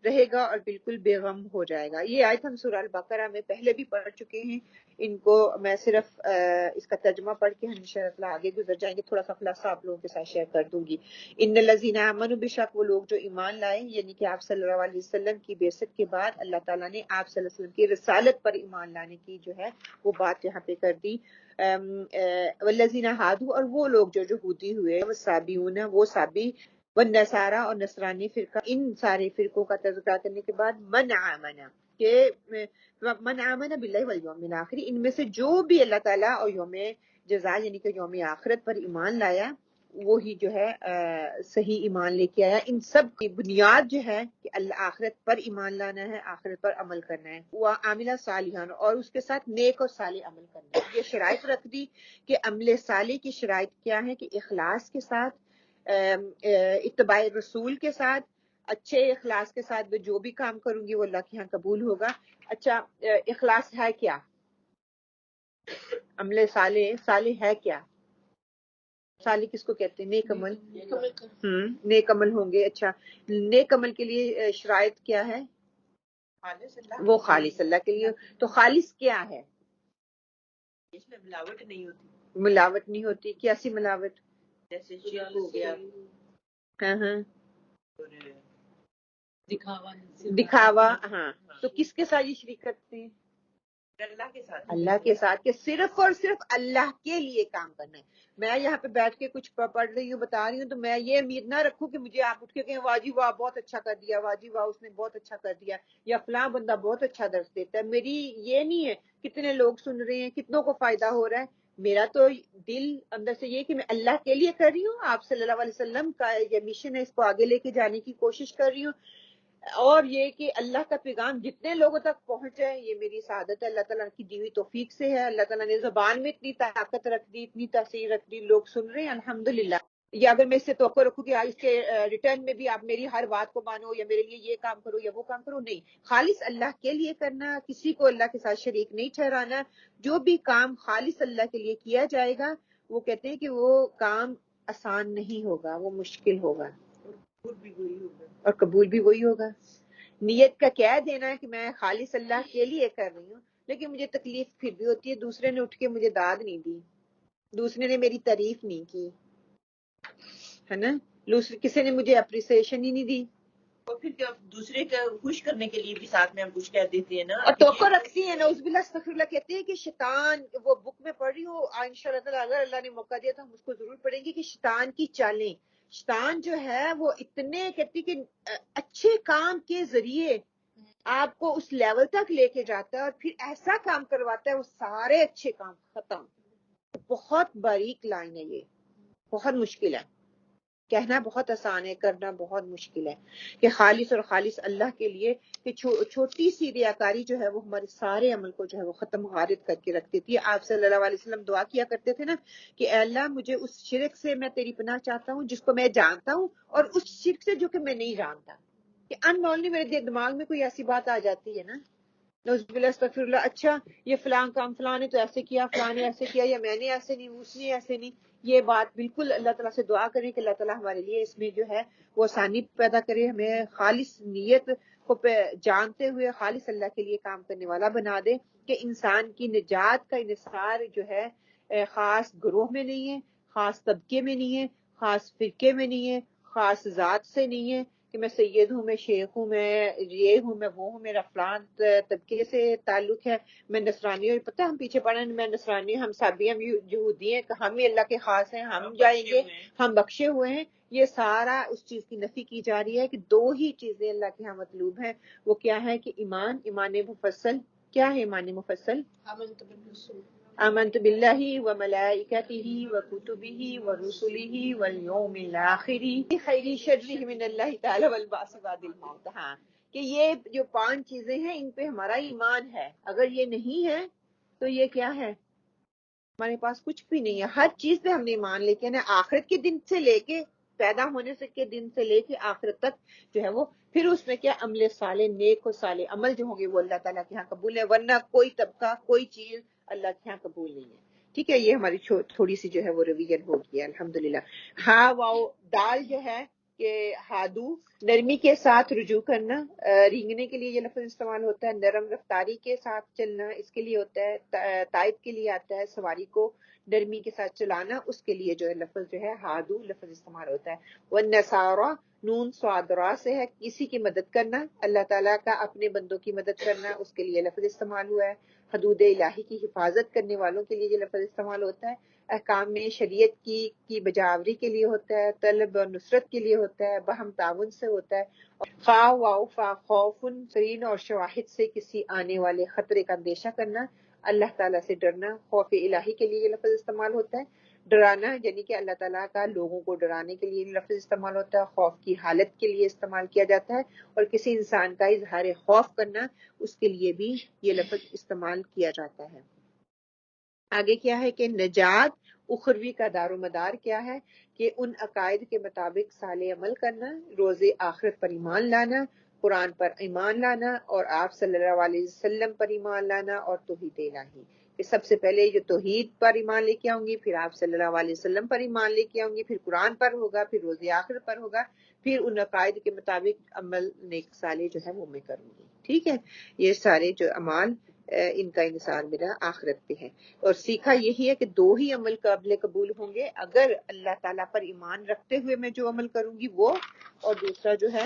رہے گا اور بالکل بے غم ہو جائے گا۔ یہ آیت ہم سورہ البقرہ میں پہلے بھی پڑھ چکے ہیں، ان کو میں صرف اس کا ترجمہ پڑھ کے ہم انشاءاللہ آگے گزر جائیں گے، تھوڑا سا خلاصہ آپ لوگوں کے ساتھ شیئر کر دوں گی۔ ان الذین آمنوا بے شک وہ لوگ جو ایمان لائے، یعنی کہ آپ صلی اللہ علیہ وسلم کی بعثت کے بعد اللہ تعالیٰ نے آپ صلی اللہ علیہ وسلم کی رسالت پر ایمان لانے کی جو ہے وہ بات یہاں پہ کر دی۔ والذین ہادو اور وہ لوگ جو یہودی ہوئے، والصابیون وہ صابی، والنصارى اور نصرانی فرقہ، ان سارے فرقوں کا تذکرہ کرنے کے بعد من آمن کہ من آمن باللہ والیوم الآخر، ان میں سے جو بھی اللہ تعالیٰ اور یوم جزا یعنی کہ یوم آخرت پر ایمان لایا، وہی جو ہے صحیح ایمان لے کے آیا۔ ان سب کی بنیاد جو ہے کہ اللہ آخرت پر ایمان لانا ہے، آخرت پر عمل کرنا ہے، وہ عاملہ صالحان اور اس کے ساتھ نیک اور صالح عمل کرنا ہے۔ یہ شرائط رکھ دی کہ عمل صالح کی شرائط کیا ہے کہ اخلاص کے ساتھ، اتباع رسول کے ساتھ، اچھے اخلاص کے ساتھ میں جو بھی کام کروں گی وہ اللہ کے ہاں قبول ہوگا۔ اچھا اخلاص ہے کیا؟ عمل صالح ہے کیا؟ صالح کس کو کہتے ہیں؟ نیک عمل۔ نیک عمل ہوں گے۔ اچھا نیک عمل کے لیے شرائط کیا ہے؟ وہ خالص اللہ کے لیے۔ تو خالص کیا ہے؟ اس میں ملاوٹ نہیں ہوتی۔ ملاوٹ نہیں ہوتی؟ کیسی ملاوٹ؟ جیسے شرک ہو گیا، ہاں دکھاوا۔ ہاں تو کس کے ساتھ یہ شریک کرتے ہیں؟ اللہ کے ساتھ، اللہ کے ساتھ، کہ صرف اور صرف اللہ کے لیے کام کرنا ہے۔ میں یہاں پہ بیٹھ کے کچھ پڑھ رہی ہوں، بتا رہی ہوں، تو میں یہ امید نہ رکھوں کہ مجھے آپ اٹھ کے کہیں واہ جی واہ بہت اچھا کر دیا، واہ جی واہ اس نے بہت اچھا کر دیا، یا فلاں بندہ بہت اچھا درس دیتا ہے۔ میری یہ نہیں ہے کتنے لوگ سن رہے ہیں، کتنوں کو فائدہ ہو رہا ہے۔ میرا تو دل اندر سے یہ کہ میں اللہ کے لیے کر رہی ہوں، آپ صلی اللہ علیہ وسلم کا یہ مشن ہے، اس کو آگے لے کے جانے کی کوشش کر رہی ہوں۔ اور یہ کہ اللہ کا پیغام جتنے لوگوں تک پہنچ جائے یہ میری سعادت ہے، اللہ تعالیٰ کی دی ہوئی توفیق سے ہے. اللہ تعالیٰ نے زبان میں اتنی طاقت رکھ دی، اتنی تاثیر رکھ دی، لوگ سن رہے ہیں الحمدللہ. یا اگر میں اس سے توقع رکھوں کہ اس کے ریٹرن میں بھی آپ میری ہر بات کو مانو یا میرے لیے یہ کام کرو یا وہ کام کرو، نہیں، خالص اللہ کے لیے کرنا، کسی کو اللہ کے ساتھ شریک نہیں ٹھہرانا. جو بھی کام خالص اللہ کے لیے کیا جائے گا وہ کہتے ہیں کہ وہ کام آسان نہیں ہوگا، وہ مشکل ہوگا اور قبول بھی وہی ہوگا. نیت کا کہہ دینا ہے کہ میں خالص اللہ کے لیے کر رہی ہوں، لیکن مجھے تکلیف پھر بھی ہوتی ہے، دوسرے نے اٹھ کے مجھے داد نہیں دی، دوسرے نے میری تعریف نہیں کی، ہے نا، کسی نے مجھے اپریسیشن ہی نہیں دی. اور پھر کیا دوسرے کا خوش کرنے کے لیے بھی ساتھ میں ہم کچھ کہہ دیتے ہیں نا، اور توقع رکھتی ہیں. نعوذ باللہ استغفر اللہ. کہتے ہیں کہ شیطان، وہ بک میں پڑھ رہی ہوں انشاءاللہ تعالیٰ اگر اللہ نے موقع دیا تو ہم اس کو ضرور پڑھیں گے، کہ شیطان کی چالیں، شیطان جو ہے وہ اتنے کہتی کہ اچھے کام کے ذریعے آپ کو اس لیول تک لے کے جاتا ہے اور پھر ایسا کام کرواتا ہے وہ سارے اچھے کام ختم. بہت باریک لائن ہے یہ، بہت مشکل ہے. کہنا بہت آسان ہے، کرنا بہت مشکل ہے. کہ خالص اور خالص اللہ کے لیے، کہ چھوٹی سی ریاکاری جو ہے وہ ہمارے سارے عمل کو جو ہے وہ ختم غارت کر کے رکھ دیتی ہے. آپ صلی اللہ علیہ وسلم دعا کیا کرتے تھے نا کہ اے اللہ مجھے اس شرک سے میں تیری پناہ چاہتا ہوں جس کو میں جانتا ہوں، اور اس شرک سے جو کہ میں نہیں جانتا. کہ اننونلی میرے دماغ میں کوئی ایسی بات آ جاتی ہے نا، نعوذ باللہ استغفر اللہ، اچھا یہ فلاں کام فلاں نے تو ایسے کیا، فلاں نے ایسے کیا، یا میں نے ایسے نہیں، اس نے ایسے نہیں. یہ بات بالکل اللہ تعالیٰ سے دعا کریں کہ اللہ تعالیٰ ہمارے لیے اس میں جو ہے وہ آسانی پیدا کرے، ہمیں خالص نیت کو جانتے ہوئے خالص اللہ کے لیے کام کرنے والا بنا دے. کہ انسان کی نجات کا انحصار جو ہے خاص گروہ میں نہیں ہے، خاص طبقے میں نہیں ہے، خاص فرقے میں نہیں ہے، خاص ذات سے نہیں ہے کہ میں سید ہوں، میں شیخ ہوں، میں یہ ہوں، میں وہ ہوں، میرا فلان طبقے سے تعلق ہے، میں نصرانی ہوں. پتہ ہم پیچھے پڑھیں، میں نصرانی ہوں، ہم سابی، ہم یہودی ہیں، ہم ہی اللہ کے خاص ہیں، ہم جائیں گے، ہم بخشے ہوئے ہیں. یہ سارا اس چیز کی نفی کی جا رہی ہے کہ دو ہی چیزیں اللہ کے ہاں مطلوب ہیں. وہ کیا ہے کہ ایمان مفصل. کیا ہے ایمان مفصل؟ آمنت باللہ وملائکتہ وکتبہ ورسلہ والیوم الآخر خیر شرہ من اللہ تعالی والبعث بعد الموت. ہاں، کہ یہ جو 5 چیزیں ہیں ان پہ ہمارا ایمان ہے. اگر یہ نہیں ہے تو یہ کیا ہے؟ ہمارے پاس کچھ بھی نہیں ہے. ہر چیز پہ ہم نے ایمان لے کے آخرت کے دن سے لے کے پیدا ہونے سے کے دن سے لے کے آخرت تک جو ہے وہ پھر اس میں کیا عمل صالح، نیک و صالح عمل جو ہوں گے وہ اللہ تعالیٰ کے ہاں قبول ہے، ورنہ کوئی طبقہ کوئی چیز اللہ کے ہاں قبول نہیں ہے. ٹھیک ہے، یہ ہماری تھوڑی سی جو ہے وہ ریویژن ہو گیا الحمدللہ. ہاں واؤ دال جو ہے کہ ہادو نرمی کے ساتھ رجوع کرنا، رینگنے کے لیے یہ لفظ استعمال ہوتا ہے. نرم رفتاری کے ساتھ چلنا اس کے لیے ہوتا ہے. تائب کے لیے آتا ہے سواری کو نرمی کے ساتھ چلانا، اس کے لیے جو ہے لفظ جو ہے ہادو لفظ استعمال ہوتا ہے. والنصارى نون صادرا سے ہے کسی کی مدد کرنا، اللہ تعالیٰ کا اپنے بندوں کی مدد کرنا، اس کے لیے لفظ استعمال ہوا ہے. حدود الہی کی حفاظت کرنے والوں کے لیے یہ لفظ استعمال ہوتا ہے. احکام میں شریعت کی بجاوری کے لیے ہوتا ہے. طلب اور نصرت کے لیے ہوتا ہے. باہم تعاون سے ہوتا ہے. خواہ واؤ فا خوف سرین اور شواہد سے کسی آنے والے خطرے کا اندیشہ کرنا، اللہ تعالیٰ سے ڈرنا. خوف الہی کے لیے یہ لفظ استعمال ہوتا ہے. ڈرانا یعنی کہ اللہ تعالیٰ کا لوگوں کو ڈرانے کے لیے لفظ استعمال ہوتا ہے. خوف کی حالت کے لیے استعمال کیا جاتا ہے. اور کسی انسان کا اظہار خوف کرنا اس کے لیے بھی یہ لفظ استعمال کیا جاتا ہے. آگے کیا ہے کہ نجات اخروی کا دار و مدار کیا ہے کہ ان عقائد کے مطابق صالح عمل کرنا، روز آخرت پر ایمان لانا، قرآن پر ایمان لانا، اور آپ صلی اللہ علیہ وسلم پر ایمان لانا، اور توحید الہی. کہ سب سے پہلے جو توحید پر ایمان لے کے آؤں گی، پھر آپ صلی اللہ علیہ وسلم پر ایمان لے کے آؤں گی، پھر قرآن پر ہوگا، پھر روز آخرت پر ہوگا، پھر ان عقائد کے مطابق عمل نیک صالح جو ہے وہ میں کروں گی. ٹھیک ہے، یہ سارے جو اعمال ان کا انحصار میرا آخرت پہ ہے. اور سیکھا یہی ہے کہ 2 ہی عمل قابل قبول ہوں گے، اگر اللہ تعالیٰ پر ایمان رکھتے ہوئے میں جو عمل کروں گی وہ، اور دوسرا جو ہے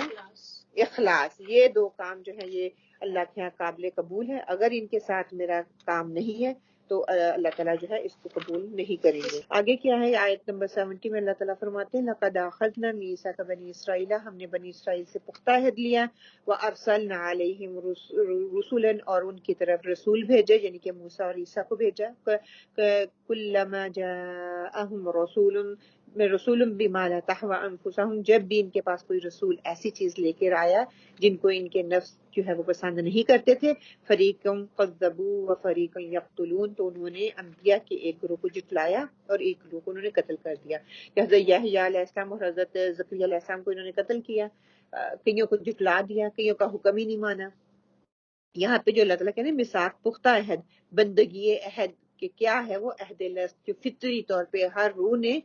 اخلاص. یہ 2 کام جو ہے یہ اللہ کے یہاں قابل قبول ہے. اگر ان کے ساتھ میرا کام نہیں ہے تو اللہ تعالیٰ جو ہے اس کو قبول نہیں کریں گے. آگے کیا ہے آیت نمبر 70 میں اللہ تعالیٰ فرماتے ہیں لَقَدْ أَخَذْنَا مِيثَاقَ بَنِي إِسْرَائِيلَ، ہم نے بنی اسرائیل سے پختہ عہد لیا. وَأَرْسَلْنَا عَلَيْهِمْ رُسُلًا، اور ان کی طرف رسول بھیجے یعنی کہ موسیٰ اور عیسیٰ کو بھیجا. كُلَّمَا جَاءَهُمْ رَسُولٌ، رسول بما لا تهوى انفسهم، جب بھی ان کے پاس کوئی رسول ایسی چیز لے کر آیا جن کو ان کے نفس جو ہے وہ پسند نہیں کرتے تھے، فریقم کذبوا و فریقا یقتلون، تو انہوں نے انبیاء کے ایک گروہ کو جھٹلایا اور ایک گروہ کو انہوں نے قتل کر دیا. حضرت یحییٰ علیہ السلام اور حضرت زکریا علیہ السلام کو انہوں نے قتل کیا، کئیوں کو جھٹلا دیا، کئیوں کا حکم ہی نہیں مانا. یہاں پہ جو اللہ تعالیٰ کہتے ہیں میثاق پختہ عہد، بندگی عہد کہ کیا ہے وہ عہد لست جو فطری طور پہ ہر روح نے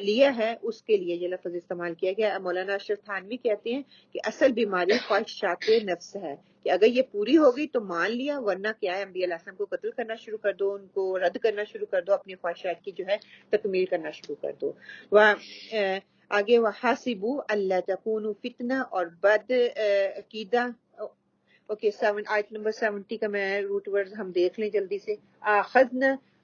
لیا ہے، اس کے لیے یہ لفظ استعمال کیا گیا. مولانا اشرف تھانوی کہتے ہیں کہ اصل بیماری خواہشات نفس ہے، کہ اگر یہ پوری ہو گئی تو مان لیا، ورنہ کیا ہے انبیاء علیہ السلام کو قتل کرنا شروع کر دو، ان کو رد کرنا شروع کر دو، اپنی خواہشات کی جو ہے تکمیل کرنا شروع کر دو. آگے وحاسبوا اللہ تکونوا فتنہ، اور بد عقیدہ. اوکے، آیت نمبر 70 کا میں روٹ ورڈ ہم دیکھ لیں جلدی سے.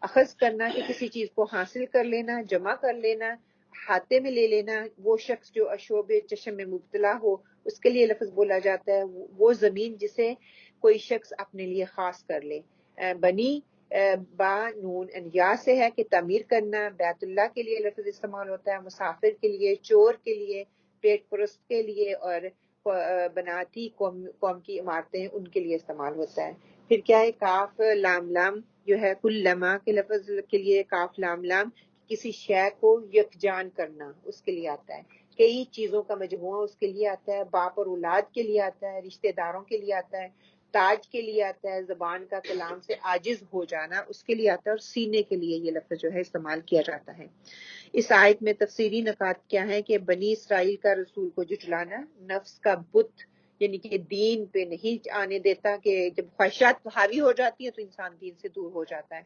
اخذ کرنا کہ کسی چیز کو حاصل کر لینا، جمع کر لینا، ہاتھے میں لے لینا. وہ شخص جو اشوب چشم میں مبتلا ہو اس کے لیے لفظ بولا جاتا ہے وہ زمین جسے کوئی شخص اپنے لیے خاص کر لے. بنی با نون یا سے ہے کہ تعمیر کرنا. بیت اللہ کے لیے لفظ استعمال ہوتا ہے، مسافر کے لیے، چور کے لیے، پیٹ پرست کے لیے، اور بناتی قوم کی عمارتیں ان کے لیے استعمال ہوتا ہے. پھر کیا ہے کاف لام لام جو ہے کلما کے لفظ کے لیے کاف لام لام کسی شے کو یکجان کرنا اس کے لیے آتا ہے. کئی چیزوں کا مجموعہ اس کے لیے آتا ہے. باپ اور اولاد کے لیے آتا ہے، رشتہ داروں کے لیے آتا ہے، تاج کے لیے آتا ہے، زبان کا کلام سے عاجز ہو جانا اس کے لیے آتا ہے، اور سینے کے لیے یہ لفظ جو ہے استعمال کیا جاتا ہے. اس آیت میں تفسیری نکات کیا ہے کہ بنی اسرائیل کا رسول کو جھٹلانا نفس کا بت یعنی کہ دین پہ نہیں آنے دیتا، کہ جب خواہشات حاوی ہو جاتی ہیں تو انسان دین سے دور ہو جاتا ہے.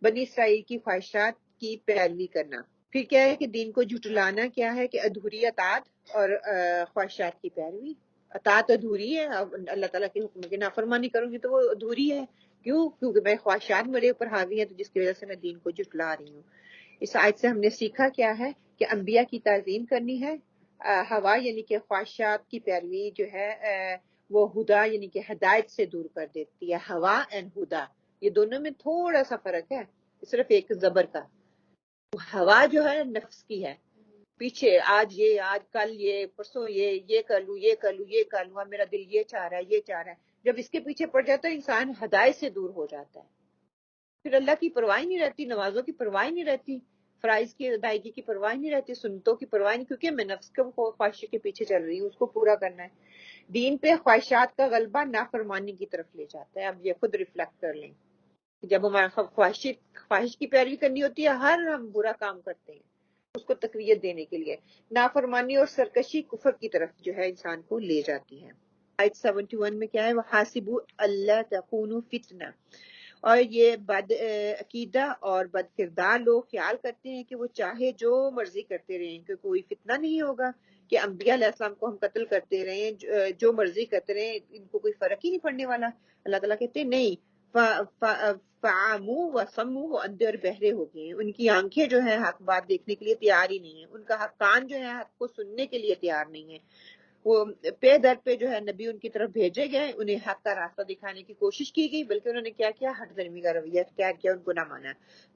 بنی اسرائیل کی خواہشات کی پیروی کرنا. پھر کیا ہے کہ دین کو جھٹلانا کیا ہے کہ ادھوری اطاعت اور خواہشات کی پیروی. اطاعت ادھوری ہے، اللہ تعالیٰ کے حکم کی نافرمانی کروں گی تو وہ ادھوری ہے. کیوں؟ کیونکہ میں خواہشات میرے اوپر حاوی ہیں، تو جس کی وجہ سے میں دین کو جھٹلا رہی ہوں. اس آیت سے ہم نے سیکھا کیا ہے کہ انبیاء کی تعظیم کرنی ہے. ہوا یعنی کہ خواہشات کی پیروی جو ہے وہ ہدا یعنی کہ ہدایت سے دور کر دیتی ہے. ہوا اینڈ ہدا یہ دونوں میں تھوڑا سا فرق ہے، صرف ایک زبر کا. ہوا جو ہے نفس کی ہے، پیچھے آج یہ، آج کل یہ، پرسوں یہ کر لوں، یہ کر لوں، یہ کر لوں، میرا دل یہ چاہ رہا ہے، یہ چاہ رہا ہے. جب اس کے پیچھے پڑ جاتا ہے انسان ہدایت سے دور ہو جاتا ہے. پھر اللہ کی پرواہ نہیں رہتی، نمازوں کی پرواہ نہیں رہتی، فرائض کی ادائیگی کی پرواہ نہیں رہتی، سنتوں کی پرواہ نہیں، کیونکہ میں نفس کے خواہش کے پیچھے چل رہی ہوں، اس کو پورا کرنا ہے. دین پہ خواہشات کا غلبہ نافرمانی کی طرف لے جاتا ہے. اب یہ خود ریفلیکٹ کر لیں، جب ہمارا خواہش کی پیروی کرنی ہوتی ہے، ہر ہم برا کام کرتے ہیں اس کو تقویت دینے کے لیے. نافرمانی اور سرکشی کفر کی طرف جو ہے انسان کو لے جاتی ہے. آیت 71 میں کیا ہے وَحَاسِبُوا أَلَّا تَكُونُوا فِتْنَةً. اور یہ بد عقیدہ اور بد کردار لوگ خیال کرتے ہیں کہ وہ چاہے جو مرضی کرتے رہیں کہ کوئی فتنہ نہیں ہوگا، کہ انبیاء علیہ السلام کو ہم قتل کرتے رہیں، جو مرضی کرتے رہیں، ان کو کوئی فرق ہی نہیں پڑنے والا. اللہ تعالیٰ کہتے ہیں نہیں، فَعَمُوا وَصَمُّوا، وہ اندھے اور بہرے ہو گئے ہیں، ان کی آنکھیں جو ہے حق بات دیکھنے کے لیے تیار ہی نہیں ہیں، ان کا کان جو ہے حق کو سننے کے لیے تیار نہیں ہے. وہ پے در پہ جو ہے نبی ان کی طرف بھیجے گئے، انہیں حق کا راستہ دکھانے کی کوشش کی گئی، بلکہ انہوں نے کیا کیا؟ ہٹ درمی کا رویہ اختیار کیا، ان کو نہ مانا.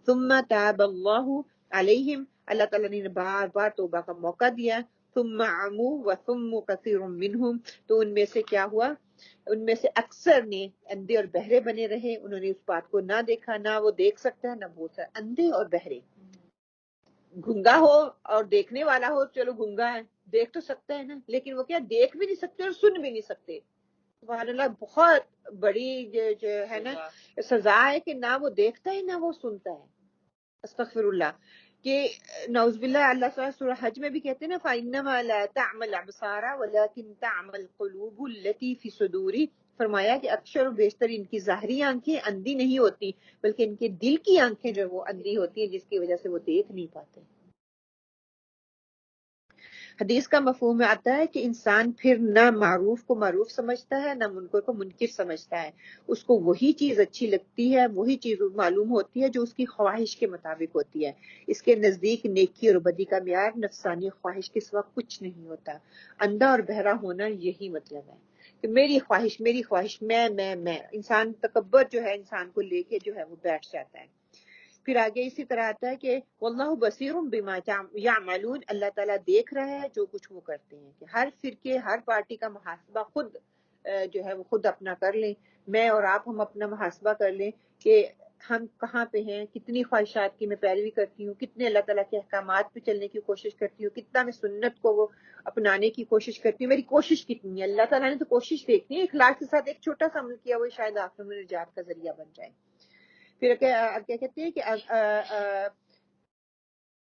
ثم تاب اللہ علیہم، اللہ تعالیٰ نے بار بار توبہ کا موقع دیا. ثم عموا وثم کثیر منہم، تو ان میں سے کیا ہوا؟ ان میں سے اکثر نے اندھے اور بہرے بنے رہے، انہوں نے اس بات کو نہ دیکھا، نہ وہ دیکھ سکتا ہے نہ بول سکتا. اندھے اور بہرے، گنگا ہو اور دیکھنے والا ہو، چلو گنگا ہے دیکھ تو سکتا ہے نا، لیکن وہ کیا دیکھ بھی نہیں سکتے اور سن بھی نہیں سکتے. سبحان اللہ، بہت بڑی جو ہے نا سزا ہے کہ نہ وہ دیکھتا ہے نہ وہ سنتا ہے. استغفر اللہ. کہ نعوذ باللہ، اللہ تعالیٰ سورہ حج میں بھی کہتے ہیں نا فَإِنَّمَا لَا تَعْمَى الْأَبْصَارَ وَلَكِنْ تَعْمَى الْقُلُوبُ الَّتِي فِي الصُّدُورِ. فرمایا کہ اکثر و بیشتر ان کی ظاہری آنکھیں اندھی نہیں ہوتی، بلکہ ان کے دل کی آنکھیں جو وہ اندھی ہوتی ہیں، جس کی وجہ سے وہ دیکھ نہیں پاتے. حدیث کا مفہوم میں آتا ہے کہ انسان پھر نہ معروف کو معروف سمجھتا ہے نہ منکر کو منکر سمجھتا ہے. اس کو وہی چیز اچھی لگتی ہے، وہی چیز معلوم ہوتی ہے جو اس کی خواہش کے مطابق ہوتی ہے. اس کے نزدیک نیکی اور بدی کا معیار نفسانی خواہش کے سوا کچھ نہیں ہوتا. اندھا اور بہرا ہونا یہی مطلب ہے کہ میری خواہش، میں انسان تکبر جو ہے انسان کو لے کے جو ہے وہ بیٹھ جاتا ہے. پھر آگے اسی طرح آتا ہے کہ واللہ بصیر بما یعملون، اللہ تعالیٰ دیکھ رہا ہے جو کچھ وہ کرتے ہیں. کہ ہر فرقے، ہر پارٹی کا محاسبہ خود جو ہے وہ خود اپنا کر لیں. میں اور آپ ہم اپنا محاسبہ کر لیں کہ ہم کہاں پہ ہیں، کتنی خواہشات کی میں پیروی کرتی ہوں، کتنے اللہ تعالیٰ کے احکامات پہ چلنے کی کوشش کرتی ہوں، کتنا میں سنت کو وہ اپنانے کی کوشش کرتی ہوں، میری کوشش کتنی ہے. اللہ تعالیٰ نے تو کوشش دیکھنی ہے. اخلاص کے ساتھ ایک چھوٹا سا عمل کیا وہ شاید آخر میں نجات کا ذریعہ بن جائے. پھر کیا کہتے ہیں کہ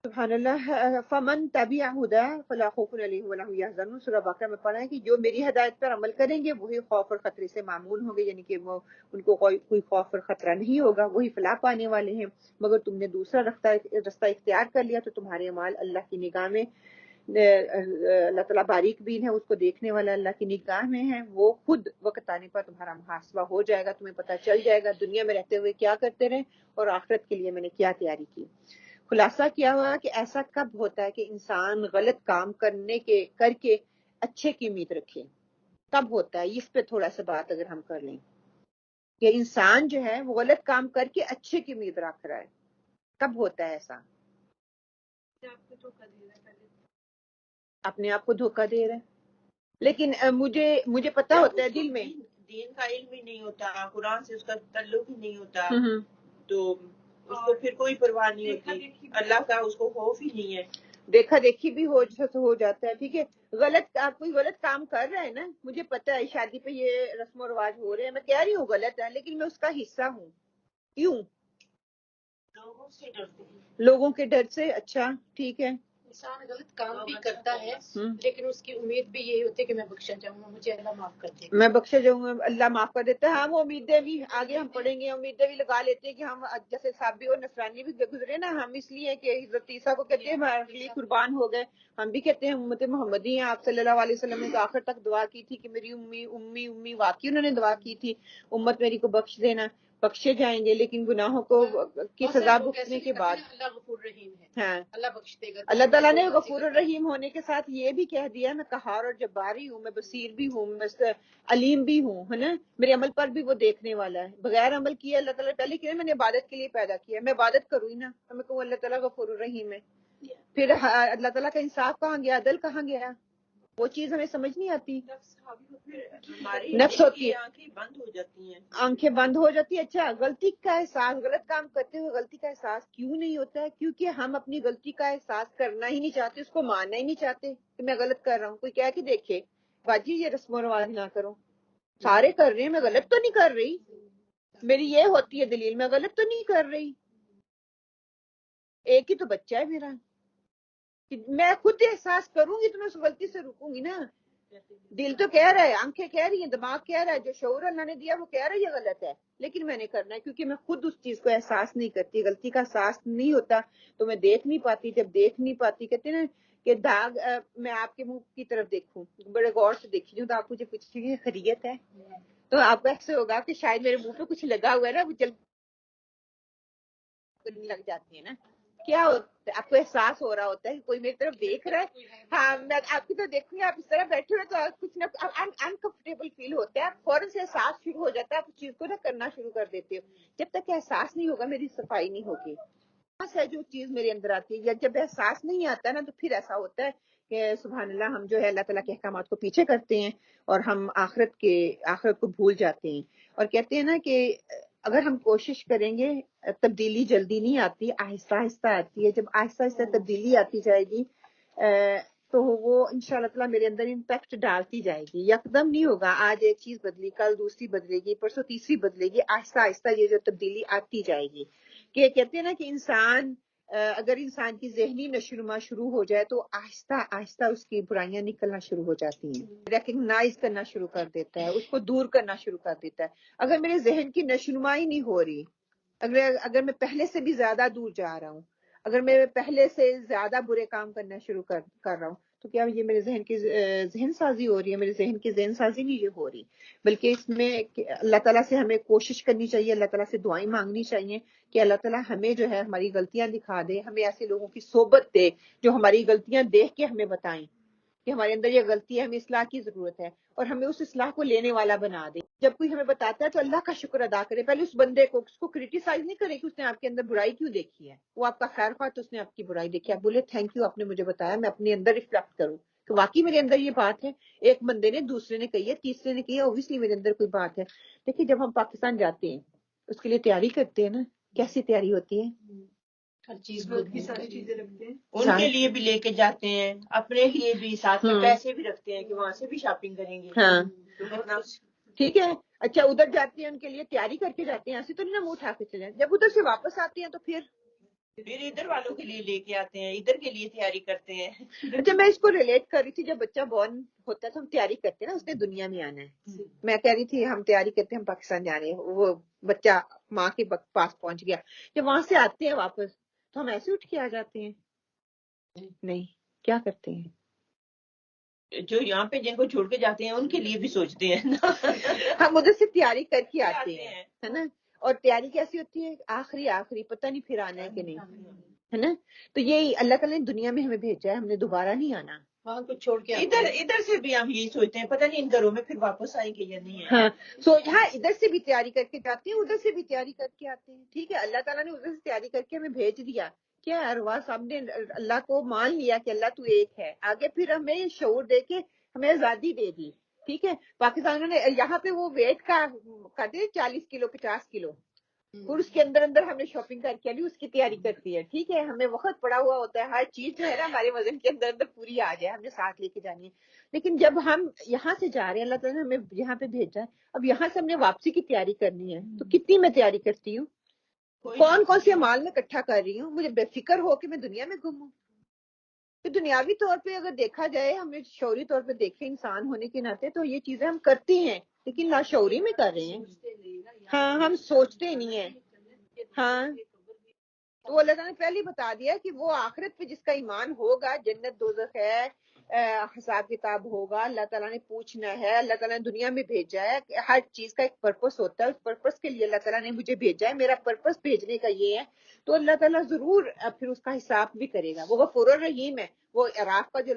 سبحان اللہ، فمن تبع ہدا فلا خوف علیہم ولا هم يحزنون. سورہ بقرہ میں پڑھا ہے کہ جو میری ہدایت پر عمل کریں گے وہی خوف اور خطرے سے معمون ہوں گے، یعنی کہ وہ ان کو کوئی خوف اور خطرہ نہیں ہوگا، وہی فلاح پانے والے ہیں. مگر تم نے دوسرا رستہ اختیار کر لیا تو تمہارے اعمال اللہ کی نگاہ میں، اللہ تعالیٰ باریک بین ہے، اس کو دیکھنے والا اللہ کی نگاہ میں ہے. وہ خود وقت آنے پر تمہارا محاسبہ ہو جائے گا، تمہیں پتہ چل جائے گا دنیا میں رہتے ہوئے کیا کرتے رہے اور آخرت کے لیے میں نے کیا تیاری کی. خلاصہ کیا ہوا کہ ایسا کب ہوتا ہے کہ انسان غلط کام کر کے اچھے کی امید رکھے؟ کب ہوتا ہے؟ اس پہ تھوڑا سا بات اگر ہم کر لیں کہ انسان جو ہے وہ غلط کام کر کے اچھے کی امید رکھ رہا ہے، کب ہوتا ہے ایسا؟ اپنے آپ کو دھوکہ دے رہا ہے. لیکن مجھے پتہ ہوتا ہے دل میں دین کا علم ہی نہیں ہوتا، قرآن سے اس کا تعلق ہی نہیں ہوتا، تو اس کو پھر کوئی پرواہ نہیں ہوتی، اللہ کا اس کو خوف ہی نہیں ہے. دیکھا دیکھی بھی ہو جاتا ہے. ٹھیک ہے، آپ کوئی غلط کام کر رہا ہے نا، مجھے پتا ہے شادی پہ یہ رسم و رواج ہو رہے ہیں، میں کہہ رہی ہوں غلط ہے، لیکن میں اس کا حصہ ہوں. کیوں؟ لوگوں کے ڈر سے. اچھا ٹھیک ہے، انسان غلط کام بھی کرتا ہے لیکن اس کی امید بھی یہی ہوتی ہے کہ میں بخشا جاؤں گا، مجھے اللہ معاف کر دے گا، میں بخشا جاؤں گا، اللہ معاف کر دیتا ہے. ہاں، وہ امیدیں بھی آگے ہم پڑھیں گے، امیدیں بھی لگا لیتے ہیں کہ ہم جیسے صابی اور نصرانی بھی گزرے نا، ہم اس لیے کہ حضرت عیسیٰ کو کہتے ہیں ہمارے لیے قربان ہو گئے، ہم بھی کہتے ہیں امت محمدی ہیں. آپ صلی اللہ علیہ وسلم نے تو آخر تک دعا کی تھی کہ میری امی واقعی انہوں نے دعا کی تھی امت میری کو بخش دینا. بخشے جائیں گے لیکن گناہوں کو کی سزا بھگتنے کے بعد. اللہ غفور رحیم ہے، ہاں، اللہ بخش دے گا. اللہ تعالیٰ نے غفور الرحیم ہونے کے ساتھ یہ بھی کہہ دیا میں قہار اور جباری ہوں، میں بصیر بھی ہوں، میں علیم بھی ہوں، ہے نا. میرے عمل پر بھی وہ دیکھنے والا ہے. بغیر عمل کیے اللہ تعالیٰ پہلے کیا میں نے عبادت کے لیے پیدا کیا، میں عبادت کروں ہی نا، تو میں کہوں اللہ تعالیٰ غفور الرحیم ہے. پھر اللہ تعالیٰ کا انصاف کہاں گیا، عدل کہاں گیا؟ وہ چیز ہمیں سمجھ نہیں آتی. نفس ہوتی ہے، آنکھیں بند ہو جاتی ہیں، آنکھیں بند ہو جاتی ہے. اچھا، غلطی کا احساس، غلط کام کرتے ہوئے غلطی کا احساس کیوں نہیں ہوتا ہے؟ کیونکہ ہم اپنی غلطی کا احساس کرنا ہی نہیں چاہتے، اس کو ماننا ہی نہیں چاہتے کہ میں غلط کر رہا ہوں. کوئی کہہ کے دیکھے باجی یہ رسم و رواج نہ کرو، سارے کر رہے ہیں، میں غلط تو نہیں کر رہی. میری یہ ہوتی ہے دلیل، میں غلط تو نہیں کر رہی. ایک ہی تو بچہ ہے میرا، میں خود احساس کروں گی تو میں اس غلطی سے رکوں گی نا. دل تو کہہ رہا ہے، آنکھیں کہہ رہی ہیں، دماغ کہہ رہا ہے، جو شعور اللہ نے دیا وہ کہہ رہا ہے یہ غلط ہے، لیکن میں نے کرنا ہے کیونکہ میں خود اس چیز کو احساس نہیں کرتی. غلطی کا احساس نہیں ہوتا تو میں دیکھ نہیں پاتی. جب دیکھ نہیں پاتی، کہتے ہیں نا کہ داغ، میں آپ کے منہ کی طرف دیکھوں، بڑے غور سے دیکھی ہوں تو آپ مجھے پوچھیں گے خیریت ہے، تو آپ کو ایسے ہوگا کہ شاید میرے منہ پہ کچھ لگا ہوا ہے نا، وہ جلد لگ جاتی ہے نا. کیا ہوتا ہے؟ آپ کو احساس ہو رہا ہوتا ہے کہ کوئی میری طرف دیکھ رہا ہے. ہاں، میں آپ کی طرف دیکھوں گی، آپ اس طرح بیٹھے ہوئے تو کچھ نہ انکمفرٹیبل فیل ہوتا ہے، فوراً سے احساس شروع ہو جاتا ہے، آپ اس چیز کو نہ کرنا شروع کر دیتے ہو. جب تک احساس نہیں ہوگا میری صفائی نہیں ہوگی. ہے جو چیز میرے اندر آتی ہے، یا جب احساس نہیں آتا نا تو پھر ایسا ہوتا ہے کہ سبحان اللہ ہم جو ہے اللہ تعالیٰ کے احکامات کو پیچھے کرتے ہیں اور ہم آخرت کو بھول جاتے ہیں. اور کہتے ہیں نا کہ اگر ہم کوشش کریں گے، تبدیلی جلدی نہیں آتی، آہستہ آہستہ آتی ہے. جب آہستہ آہستہ تبدیلی آتی جائے گی تو وہ انشاءاللہ تعالیٰ میرے اندر امپیکٹ ڈالتی جائے گی. یکدم نہیں ہوگا، آج ایک چیز بدلی، کل دوسری بدلے گی، پرسوں تیسری بدلے گی. آہستہ آہستہ یہ جو تبدیلی آتی جائے گی. کہ کہتے ہیں نا کہ اگر انسان کی ذہنی نشوونما شروع ہو جائے تو آہستہ آہستہ اس کی برائیاں نکلنا شروع ہو جاتی ہیں، ریکگنائز کرنا شروع کر دیتا ہے، اس کو دور کرنا شروع کر دیتا ہے. اگر میرے ذہن کی نشوونما ہی نہیں ہو رہی، اگر میں پہلے سے بھی زیادہ دور جا رہا ہوں، اگر میں پہلے سے زیادہ برے کام کرنا شروع کر رہا ہوں، تو کیا یہ میرے ذہن کی ذہن سازی ہو رہی ہے؟ میرے ذہن کی ذہن سازی نہیں ہو رہی، بلکہ اس میں اللہ تعالیٰ سے ہمیں کوشش کرنی چاہیے، اللہ تعالیٰ سے دعائیں مانگنی چاہیے کہ اللہ تعالیٰ ہمیں جو ہے ہماری غلطیاں دکھا دے، ہمیں ایسے لوگوں کی صحبت دے جو ہماری غلطیاں دیکھ کے ہمیں بتائیں کہ ہمارے اندر یہ غلطی ہے, ہمیں اصلاح کی ضرورت ہے, اور ہمیں اس اصلاح کو لینے والا بنا دے. جب کوئی ہمیں بتاتا ہے تو اللہ کا شکر ادا کرے, پہلے اس بندے کو, اس کو کرٹیسائز نہیں کرے کہ اس نے آپ کے اندر برائی کیوں دیکھی ہے. وہ آپ کا خیر خواہ تو اس نے آپ کی برائی دیکھی, آپ بولے تھینک یو, آپ نے مجھے بتایا, میں اپنے اندر ریفلیکٹ کروں کہ واقعی میرے اندر یہ بات ہے. ایک بندے نے, دوسرے نے کہی ہے, تیسرے نے کہی ہے, اوبویسلی میرے اندر کوئی بات ہے. دیکھیے جب ہم پاکستان جاتے ہیں اس کے لیے تیاری کرتے ہیں نا, کیسی تیاری ہوتی ہے, ہر چیز کی ساری چیزیں رکھتے ہیں, ان کے لیے بھی لے کے جاتے ہیں, اپنے لیے بھی ساتھ میں پیسے بھی رکھتے ہیں کہ وہاں سے بھی شاپنگ کریں گے. ہاں تو کتنا ٹھیک ہے. اچھا ادھر جاتے ہیں ان کے لیے تیاری کر کے جاتے ہیں, ایسے تو نہیں نا منہ اٹھا کے چلے. جب ادھر سے واپس آتے ہیں تو پھر ادھر والوں کے لیے لے کے آتے ہیں, ادھر کے لیے تیاری کرتے ہیں. اچھا میں اس کو ریلیٹ کر رہی تھی, جب بچہ بورن ہوتا ہے تو ہم تیاری کرتے ہیں نا, اس نے دنیا میں آنا ہے. میں کہہ رہی تھی ہم تیاری کرتے ہیں ہم پاکستان جانے ہیں, وہ بچہ ماں کے پاس پہنچ گیا, جب وہاں سے آتے ہیں واپس تو ہم ایسے اٹھ کے آ جاتے ہیں, نہیں, کیا کرتے ہیں, جو یہاں پہ جن کو چھوڑ کے جاتے ہیں ان کے لیے بھی سوچتے ہیں نا. ہم ادھر سے تیاری کر کے آتے ہیں, ہے نا. اور تیاری کیسی ہوتی ہے, آخری پتہ نہیں پھر آنا ہے کہ نہیں, ہے نا. تو یہ اللہ تعالیٰ نے دنیا میں ہمیں بھیجا ہے, ہم نے دوبارہ نہیں آنا. وہاں کچھ چھوڑ کے ادھر سے بھی ہم یہی سوچتے ہیں پتہ نہیں ان گھروں میں پھر واپس آئیں گے یا نہیں. ہاں ہاں ادھر سے بھی تیاری کر کے جاتے ہیں, ادھر سے بھی تیاری کر کے آتے ہیں. ٹھیک ہے, اللہ تعالیٰ نے ادھر سے تیاری کر کے ہمیں بھیج دیا. کیا اروا صاحب نے اللہ کو مان لیا کہ اللہ تو ایک ہے, آگے پھر ہمیں شعور دے کے ہمیں آزادی دے دی. ٹھیک ہے, پاکستان نے یہاں پہ وہ ویٹ کا کرتے ہیں 40 کلو 50 کلو, پھر اس کے اندر ہم نے شاپنگ کر کے لی, اس کی تیاری کرتی ہے. ٹھیک ہے, ہمیں وقت پڑا ہوا ہوتا ہے, ہر چیز جو ہے نا ہمارے وزن کے اندر پوری آ جائے, ہم نے ساتھ لے کے جانی ہے. لیکن جب ہم یہاں سے جا رہے ہیں, اللہ تعالیٰ نے ہمیں یہاں پہ بھیجا ہے, اب یہاں سے ہم نے واپسی کی تیاری کرنی ہے, تو کتنی میں تیاری کرتی ہوں, کون سے مال میں اکٹھا کر رہی ہوں, مجھے بے فکر ہو کہ میں دنیا میں گھوموں. تو دنیاوی طور پہ اگر دیکھا جائے, ہمیں شعوری طور پہ دیکھیں انسان ہونے کے ناطے, تو یہ چیزیں ہم کرتی ہیں لیکن لاشعوری میں کر رہے ہیں. ہاں ہم سوچتے نہیں ہیں. ہاں تو اللہ تعالیٰ نے پہلے بتا دیا کہ وہ آخرت پہ جس کا ایمان ہوگا, جنت دوزخ ہے, حساب کتاب ہوگا, اللہ تعالیٰ نے پوچھنا ہے, اللہ تعالیٰ نے دنیا میں بھیجا ہے, ہر چیز کا ایک پرپس ہوتا ہے, اس پرپس کے لیے اللہ تعالیٰ نے مجھے بھیجا ہے, میرا پرپس بھیجنے کا یہ ہے. تو اللہ تعالیٰ ضرور پھر اس کا حساب بھی کرے گا. وہ غفور الرحیم ہے, وہ عراق کا جو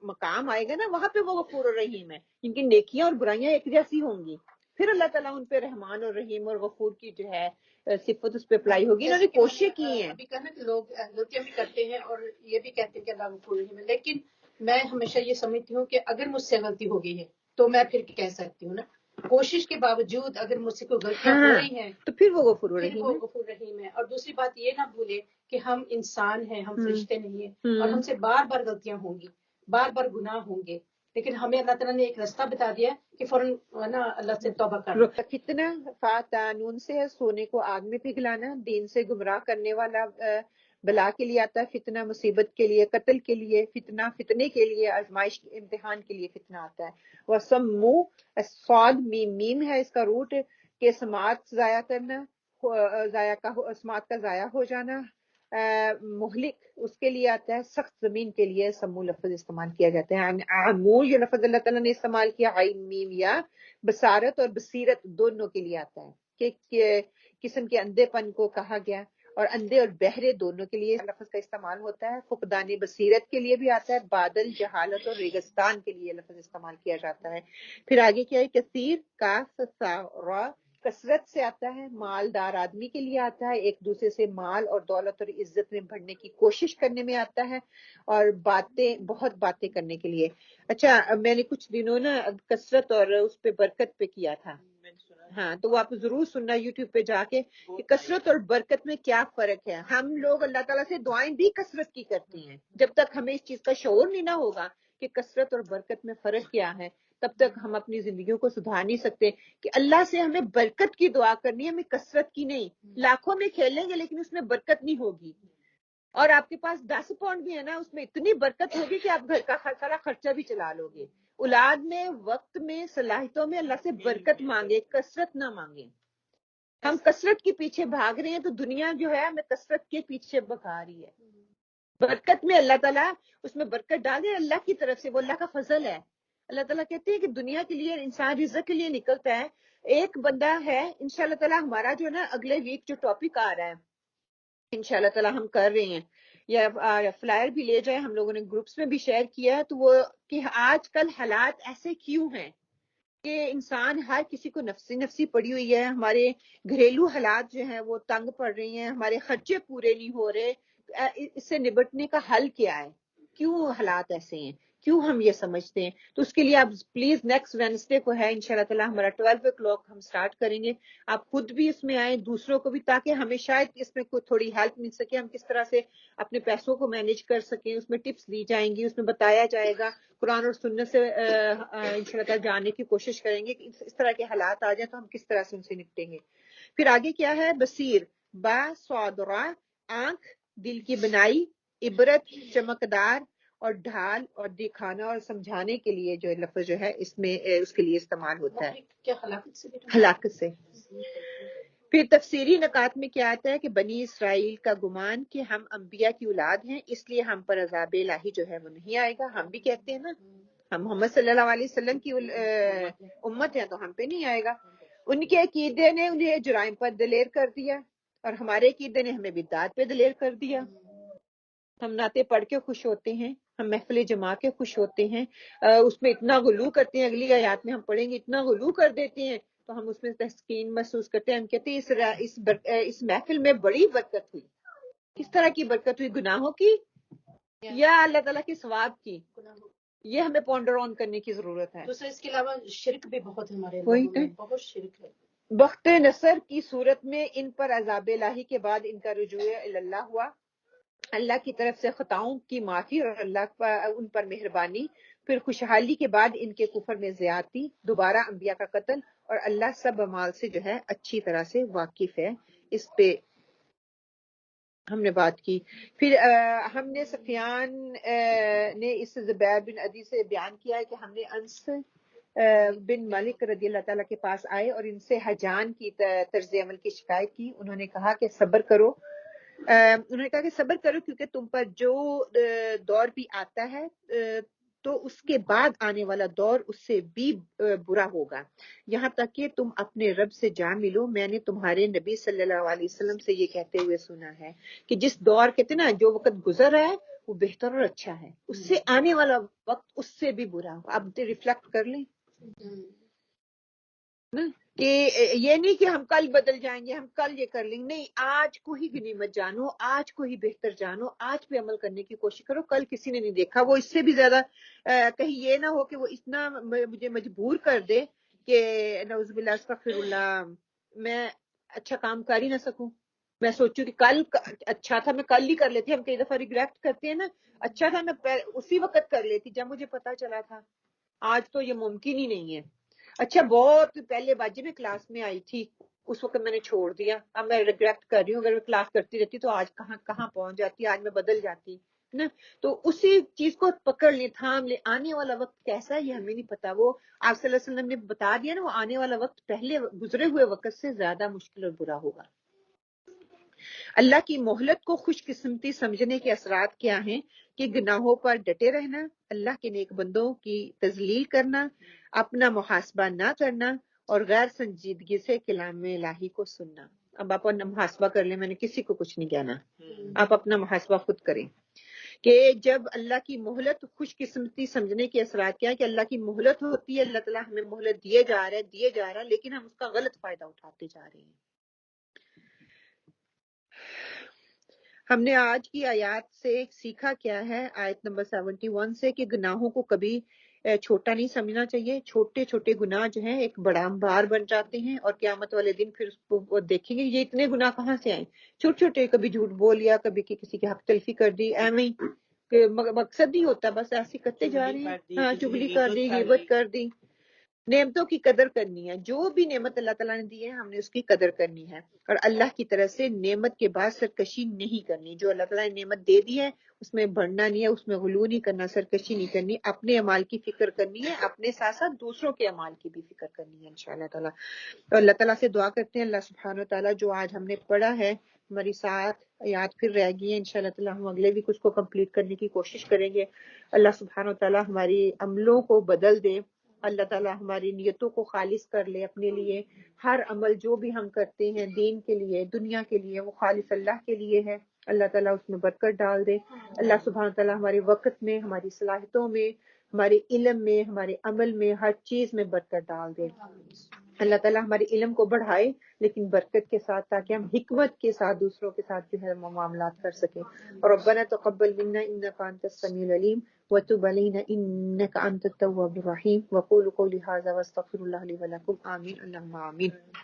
مقام آئے گا نا وہاں پہ وہ غفور الرحیم ہے, ان کی نیکیاں اور برائیاں ایک جیسی ہوں گی, پھر اللہ تعالیٰ ان پہ رحمان اور رحیم اور غفور کی جو ہے صفت اس پہ اپلائی ہوگی. انہوں نے کوشش کی ہیں. ابھی کہنا کہ لوگ غلطیاں بھی کرتے ہیں اور یہ بھی کہتے ہیں کہ اللہ غفور رحیم ہے, لیکن میں ہمیشہ یہ سمجھتی ہوں کہ اگر مجھ سے غلطی ہو گئی ہے تو میں پھر کہہ سکتی ہوں نا, کوشش کے باوجود اگر مجھ سے کوئی غلطیاں ہو رہی ہیں تو پھر وہ غفور پھر الرحیم وہ ہے. غفور رحیم ہے. اور دوسری بات یہ نہ بھولے کہ ہم انسان ہیں, ہم فرشتے نہیں ہیں, اور ہم سے بار بار غلطیاں ہوں گی, بار بار گناہ ہوں گے, لیکن ہمیں اللہ تعالیٰ نے ایک راستہ بتا دیا کہ فوراً نا اللہ سے توبہ کرنا. کتنا فاتانون سے ہے سونے کو آگ میں پگھلانا, دین سے گمراہ کرنے والا بلا کے لیے آتا ہے فتنہ, مصیبت کے لیے, قتل کے لیے فتنہ, فتنے کے لیے, آزمائش امتحان کے لیے فتنہ آتا ہے. وسمو صاد میم ہے اس کا روٹ, کہ سماعت ضائع کرنا, سماعت کا ضائع ہو جانا. مہلک اس کے لیے آتا ہے, سخت زمین کے لیے سمو لفظ استعمال کیا جاتا ہے. عمو یہ لفظ اللہ تعالیٰ نے استعمال کیا, عین میم یا, بصارت اور بصیرت دونوں کے لیے آتا ہے, کہ قسم کے اندھے پن کو کہا گیا, اور اندھے اور بہرے دونوں کے لیے لفظ کا استعمال ہوتا ہے. فقدان بصیرت کے لیے بھی آتا ہے, بادل, جہالت اور ریگستان کے لیے لفظ استعمال کیا جاتا ہے. پھر آگے کیا ہے, کثیر کا سارا کثرت سے آتا ہے, مالدار آدمی کے لیے آتا ہے, ایک دوسرے سے مال اور دولت اور عزت میں بڑھنے کی کوشش کرنے میں آتا ہے, اور بہت باتیں کرنے کے لیے. اچھا میں نے کچھ دنوں نا کثرت اور اس پہ برکت پہ کیا تھا, ہاں تو وہ آپ ضرور سننا یوٹیوب پہ جا کے کہ کثرت اور برکت میں کیا فرق ہے. ہم لوگ اللہ تعالیٰ سے دعائیں بھی کثرت کی کرتی ہیں, جب تک ہمیں اس چیز کا شعور نہیں نہ ہوگا کہ کثرت اور برکت میں فرق کیا ہے, تب تک ہم اپنی زندگیوں کو سدھار نہیں سکتے. کہ اللہ سے ہمیں برکت کی دعا کرنی ہے, ہمیں کثرت کی نہیں. لاکھوں میں کھیلیں گے لیکن اس میں برکت نہیں ہوگی, اور آپ کے پاس 10 پاؤنڈ بھی ہے نا, اس میں اتنی برکت ہوگی کہ آپ گھر کا سارا خرچہ بھی چلا لو گے. اولاد میں, وقت میں, صلاحیتوں میں اللہ سے برکت مانگے, کثرت نہ مانگے. ہم کثرت کے پیچھے بھاگ رہے ہیں تو دنیا جو ہے ہمیں کثرت کے پیچھے بھگا رہی ہے. برکت میں اللہ تعالیٰ اس میں برکت ڈال دے, اللہ کی طرف سے, وہ اللہ کا فضل ہے. اللہ تعالیٰ کہتے ہیں کہ دنیا کے لیے انسان رزق کے لیے نکلتا ہے. ایک بندہ ہے, انشاءاللہ تعالیٰ ہمارا جو نا اگلے ویک جو ٹاپک آ رہا ہے انشاءاللہ تعالیٰ ہم کر رہے ہیں, یا فلائر بھی لے جائیں، ہم لوگوں نے گروپس میں بھی شیئر کیا، تو وہ کہ آج کل حالات ایسے کیوں ہیں کہ انسان ہر کسی کو نفسی نفسی پڑی ہوئی ہے. ہمارے گھریلو حالات جو ہیں وہ تنگ پڑ رہی ہیں، ہمارے خرچے پورے نہیں ہو رہے. اس سے نبٹنے کا حل کیا ہے؟ کیوں حالات ایسے ہیں؟ کیوں ہم یہ سمجھتے ہیں؟ تو اس کے لیے آپ پلیز نیکسٹ وینسڈے کو ہے انشاءاللہ تعالی ہمارا 12 o'clock ہم سٹارٹ کریں گے. آپ خود بھی اس میں آئیں، دوسروں کو بھی، تاکہ ہمیں شاید اس میں کوئی تھوڑی ہیلپ مل سکے، ہم کس طرح سے اپنے پیسوں کو مینیج کر سکیں. اس میں ٹپس دی جائیں گی، اس میں بتایا جائے گا، قرآن اور سنت سے انشاءاللہ تعالی جاننے کی کوشش کریں گے کہ اس طرح کے حالات آ جائیں تو ہم کس طرح سے ان سے نپٹیں گے. پھر آگے کیا ہے؟ بصیر، با صاد را، آنکھ، دل کی بنائی، عبرت، چمکدار، اور ڈھال اور دکھانا اور سمجھانے کے لیے جو لفظ جو ہے اس میں اس کے لیے استعمال ہوتا ہے. کیا ہلاکت سے؟ ہلاکت سے. پھر تفسیری نکات میں کیا آتا ہے کہ بنی اسرائیل کا گمان کہ ہم انبیاء کی اولاد ہیں اس لیے ہم پر عذاب الہی جو ہے وہ نہیں آئے گا. ہم بھی کہتے ہیں نا ہم محمد صلی اللہ علیہ وسلم کی امت ہیں تو ہم پہ نہیں آئے گا. ان کے عقیدے نے انہیں جرائم پر دلیر کر دیا اور ہمارے عقیدے نے ہمیں بدعات پہ دلیر کر دیا. ہم نعتیں پڑھ کے خوش ہوتے ہیں، ہم محفل جما کے خوش ہوتے ہیں، اس میں اتنا غلو کرتے ہیں، اگلی آیات میں ہم پڑھیں گے اتنا غلو کر دیتے ہیں تو ہم اس میں تسکین محسوس کرتے ہیں. ہم کہتے ہیں اس محفل میں بڑی برکت ہوئی. کس طرح کی برکت ہوئی؟ گناہوں کی یا اللہ تعالیٰ کے ثواب کی؟ یہ ہمیں پونڈر آن کرنے کی ضرورت ہے. دوسرا اس کے علاوہ شرک بھی بہت ہمارے بہت شرک ہے. بخت نصر کی صورت میں ان پر عذاب الہی کے بعد ان کا رجوع اللہ ہوا، اللہ کی طرف سے خطاؤں کی معافی اور اللہ ان پر مہربانی. پھر خوشحالی کے بعد ان کے کفر میں زیادتی، دوبارہ انبیاء کا قتل، اور اللہ سب اعمال سے جو ہے اچھی طرح سے واقف ہے. اس پہ ہم نے بات کی. پھر ہم نے سفیان نے اس زبیر بن عدی سے بیان کیا ہے کہ ہم نے انس بن مالک رضی اللہ تعالیٰ کے پاس آئے اور ان سے حجان کی طرز عمل کی شکایت کی. انہوں نے کہا کہ صبر کرو، کیونکہ تم پر جو دور بھی آتا ہے تو اس کے بعد آنے والا دور اس سے بھی برا ہوگا، یہاں تک کہ تم اپنے رب سے جا ملو. میں نے تمہارے نبی صلی اللہ علیہ وسلم سے یہ کہتے ہوئے سنا ہے کہ جس دور کہتے نا جو وقت گزر رہا ہے وہ بہتر اور اچھا ہے، اس سے آنے والا وقت اس سے بھی برا ہوگا. اب ریفلیکٹ کر لیں کہ یہ نہیں کہ ہم کل بدل جائیں گے، ہم کل یہ کر لیں گے، نہیں، آج کو ہی غنیمت جانو، آج کو ہی بہتر جانو، آج پہ عمل کرنے کی کوشش کرو. کل کسی نے نہیں دیکھا. وہ اس سے بھی زیادہ کہیں یہ نہ ہو کہ وہ اتنا مجھے مجبور کر دے کہ نعوذ باللہ استغفر اللہ میں اچھا کام کر ہی نہ سکوں. میں سوچوں کہ کل اچھا تھا میں کل ہی کر لیتی. ہم کئی دفعہ ریگریٹ کرتے ہیں نا، اچھا تھا میں اسی وقت کر لیتی جب مجھے پتا چلا تھا. آج تو یہ ممکن ہی نہیں ہے. اچھا بہت پہلے باجی میں کلاس میں آئی تھی، اس وقت میں نے چھوڑ دیا. اب میں ریگریٹ کر رہی ہوں، اگر میں کلاس کرتی رہتی تو آج کہاں پہنچ جاتی، آج میں بدل جاتی نا. تو اسی چیز کو پکڑ لیں، تھام لیں. آنے والا وقت کیسا ہے یہ ہمیں نہیں پتا. وہ آپ صلی اللہ علیہ وسلم نے بتا دیا نا، وہ آنے والا وقت پہلے گزرے ہوئے وقت سے زیادہ مشکل اور برا ہوگا. اللہ کی مہلت کو خوش قسمتی سمجھنے کے اثرات کیا ہیں؟ کہ گناہوں پر ڈٹے رہنا، اللہ کے نیک بندوں کی تذلیل کرنا، اپنا محاسبہ نہ کرنا، اور غیر سنجیدگی سے کلام الہی کو سننا. اب آپ اپنا محاسبہ کر لیں، میں نے کسی کو کچھ نہیں کہنا، آپ اپنا محاسبہ خود کریں کہ جب اللہ کی مہلت خوش قسمتی سمجھنے کے اثرات کیا ہے کہ اللہ کی مہلت ہوتی ہے، اللہ تعالیٰ ہمیں مہلت دیے جا رہا ہے لیکن ہم اس کا غلط فائدہ اٹھاتے جا رہے ہیں. ہم نے آج کی آیات سے سیکھا کیا ہے؟ آیت نمبر 71 سے کہ گناہوں کو کبھی چھوٹا نہیں سمجھنا چاہیے. چھوٹے چھوٹے گناہ جو ہیں ایک بڑا بار بن جاتے ہیں اور قیامت والے دن پھر اس کو دیکھیں گے یہ اتنے گناہ کہاں سے آئے. چھوٹے چھوٹے، کبھی جھوٹ بول لیا، کبھی کسی کی حق تلفی کر دی، ایویں مقصد نہیں ہوتا، بس ایسے کرتے جا رہے ہیں. ہاں، چگلی کر دی، غیبت کر دی. نعمتوں کی قدر کرنی ہے. جو بھی نعمت اللہ تعالیٰ نے دی ہے ہم نے اس کی قدر کرنی ہے، اور اللہ کی طرف سے نعمت کے بعد سرکشی نہیں کرنی. جو اللہ تعالیٰ نے نعمت دے دی ہے اس میں بڑھنا نہیں ہے، اس میں غلو نہیں کرنا، سرکشی نہیں کرنی. اپنے اعمال کی فکر کرنی ہے، اپنے ساتھ ساتھ دوسروں کے اعمال کی بھی فکر کرنی ہے انشاءاللہ تعالیٰ. اور اللہ تعالیٰ سے دعا کرتے ہیں اللہ سبحانہ وتعالیٰ جو آج ہم نے پڑھا ہے، ہماری 7 آیات پھر رہ گئی ہیں، انشاءاللہ تعالیٰ ہم اگلے بھی کچھ کو کمپلیٹ کرنے کی کوشش کریں گے. اللہ سبحانہ وتعالیٰ ہماری عملوں کو بدل دے. اللہ تعالیٰ ہماری نیتوں کو خالص کر لے اپنے لیے. ہر عمل جو بھی ہم کرتے ہیں دین کے لیے، دنیا کے لیے، وہ خالص اللہ کے لیے ہے. اللہ تعالیٰ اس میں برکت ڈال دے. اللہ سبحانہ تعالیٰ ہمارے وقت میں، ہماری صلاحیتوں میں، ہمارے علم میں، ہمارے عمل میں، ہر چیز میں برکت ڈال دے. اللہ تعالیٰ ہمارے علم کو بڑھائے لیکن برکت کے ساتھ، تاکہ ہم حکمت کے ساتھ دوسروں کے ساتھ جو ہے معاملات کر سکیں. اور ربنا تقبل منا انك انت السميع العليم وتب علينا انك انت التواب الرحيم. وقولوا قولي هذا واستغفر الله لي ولكم. آمين اللهم آمين.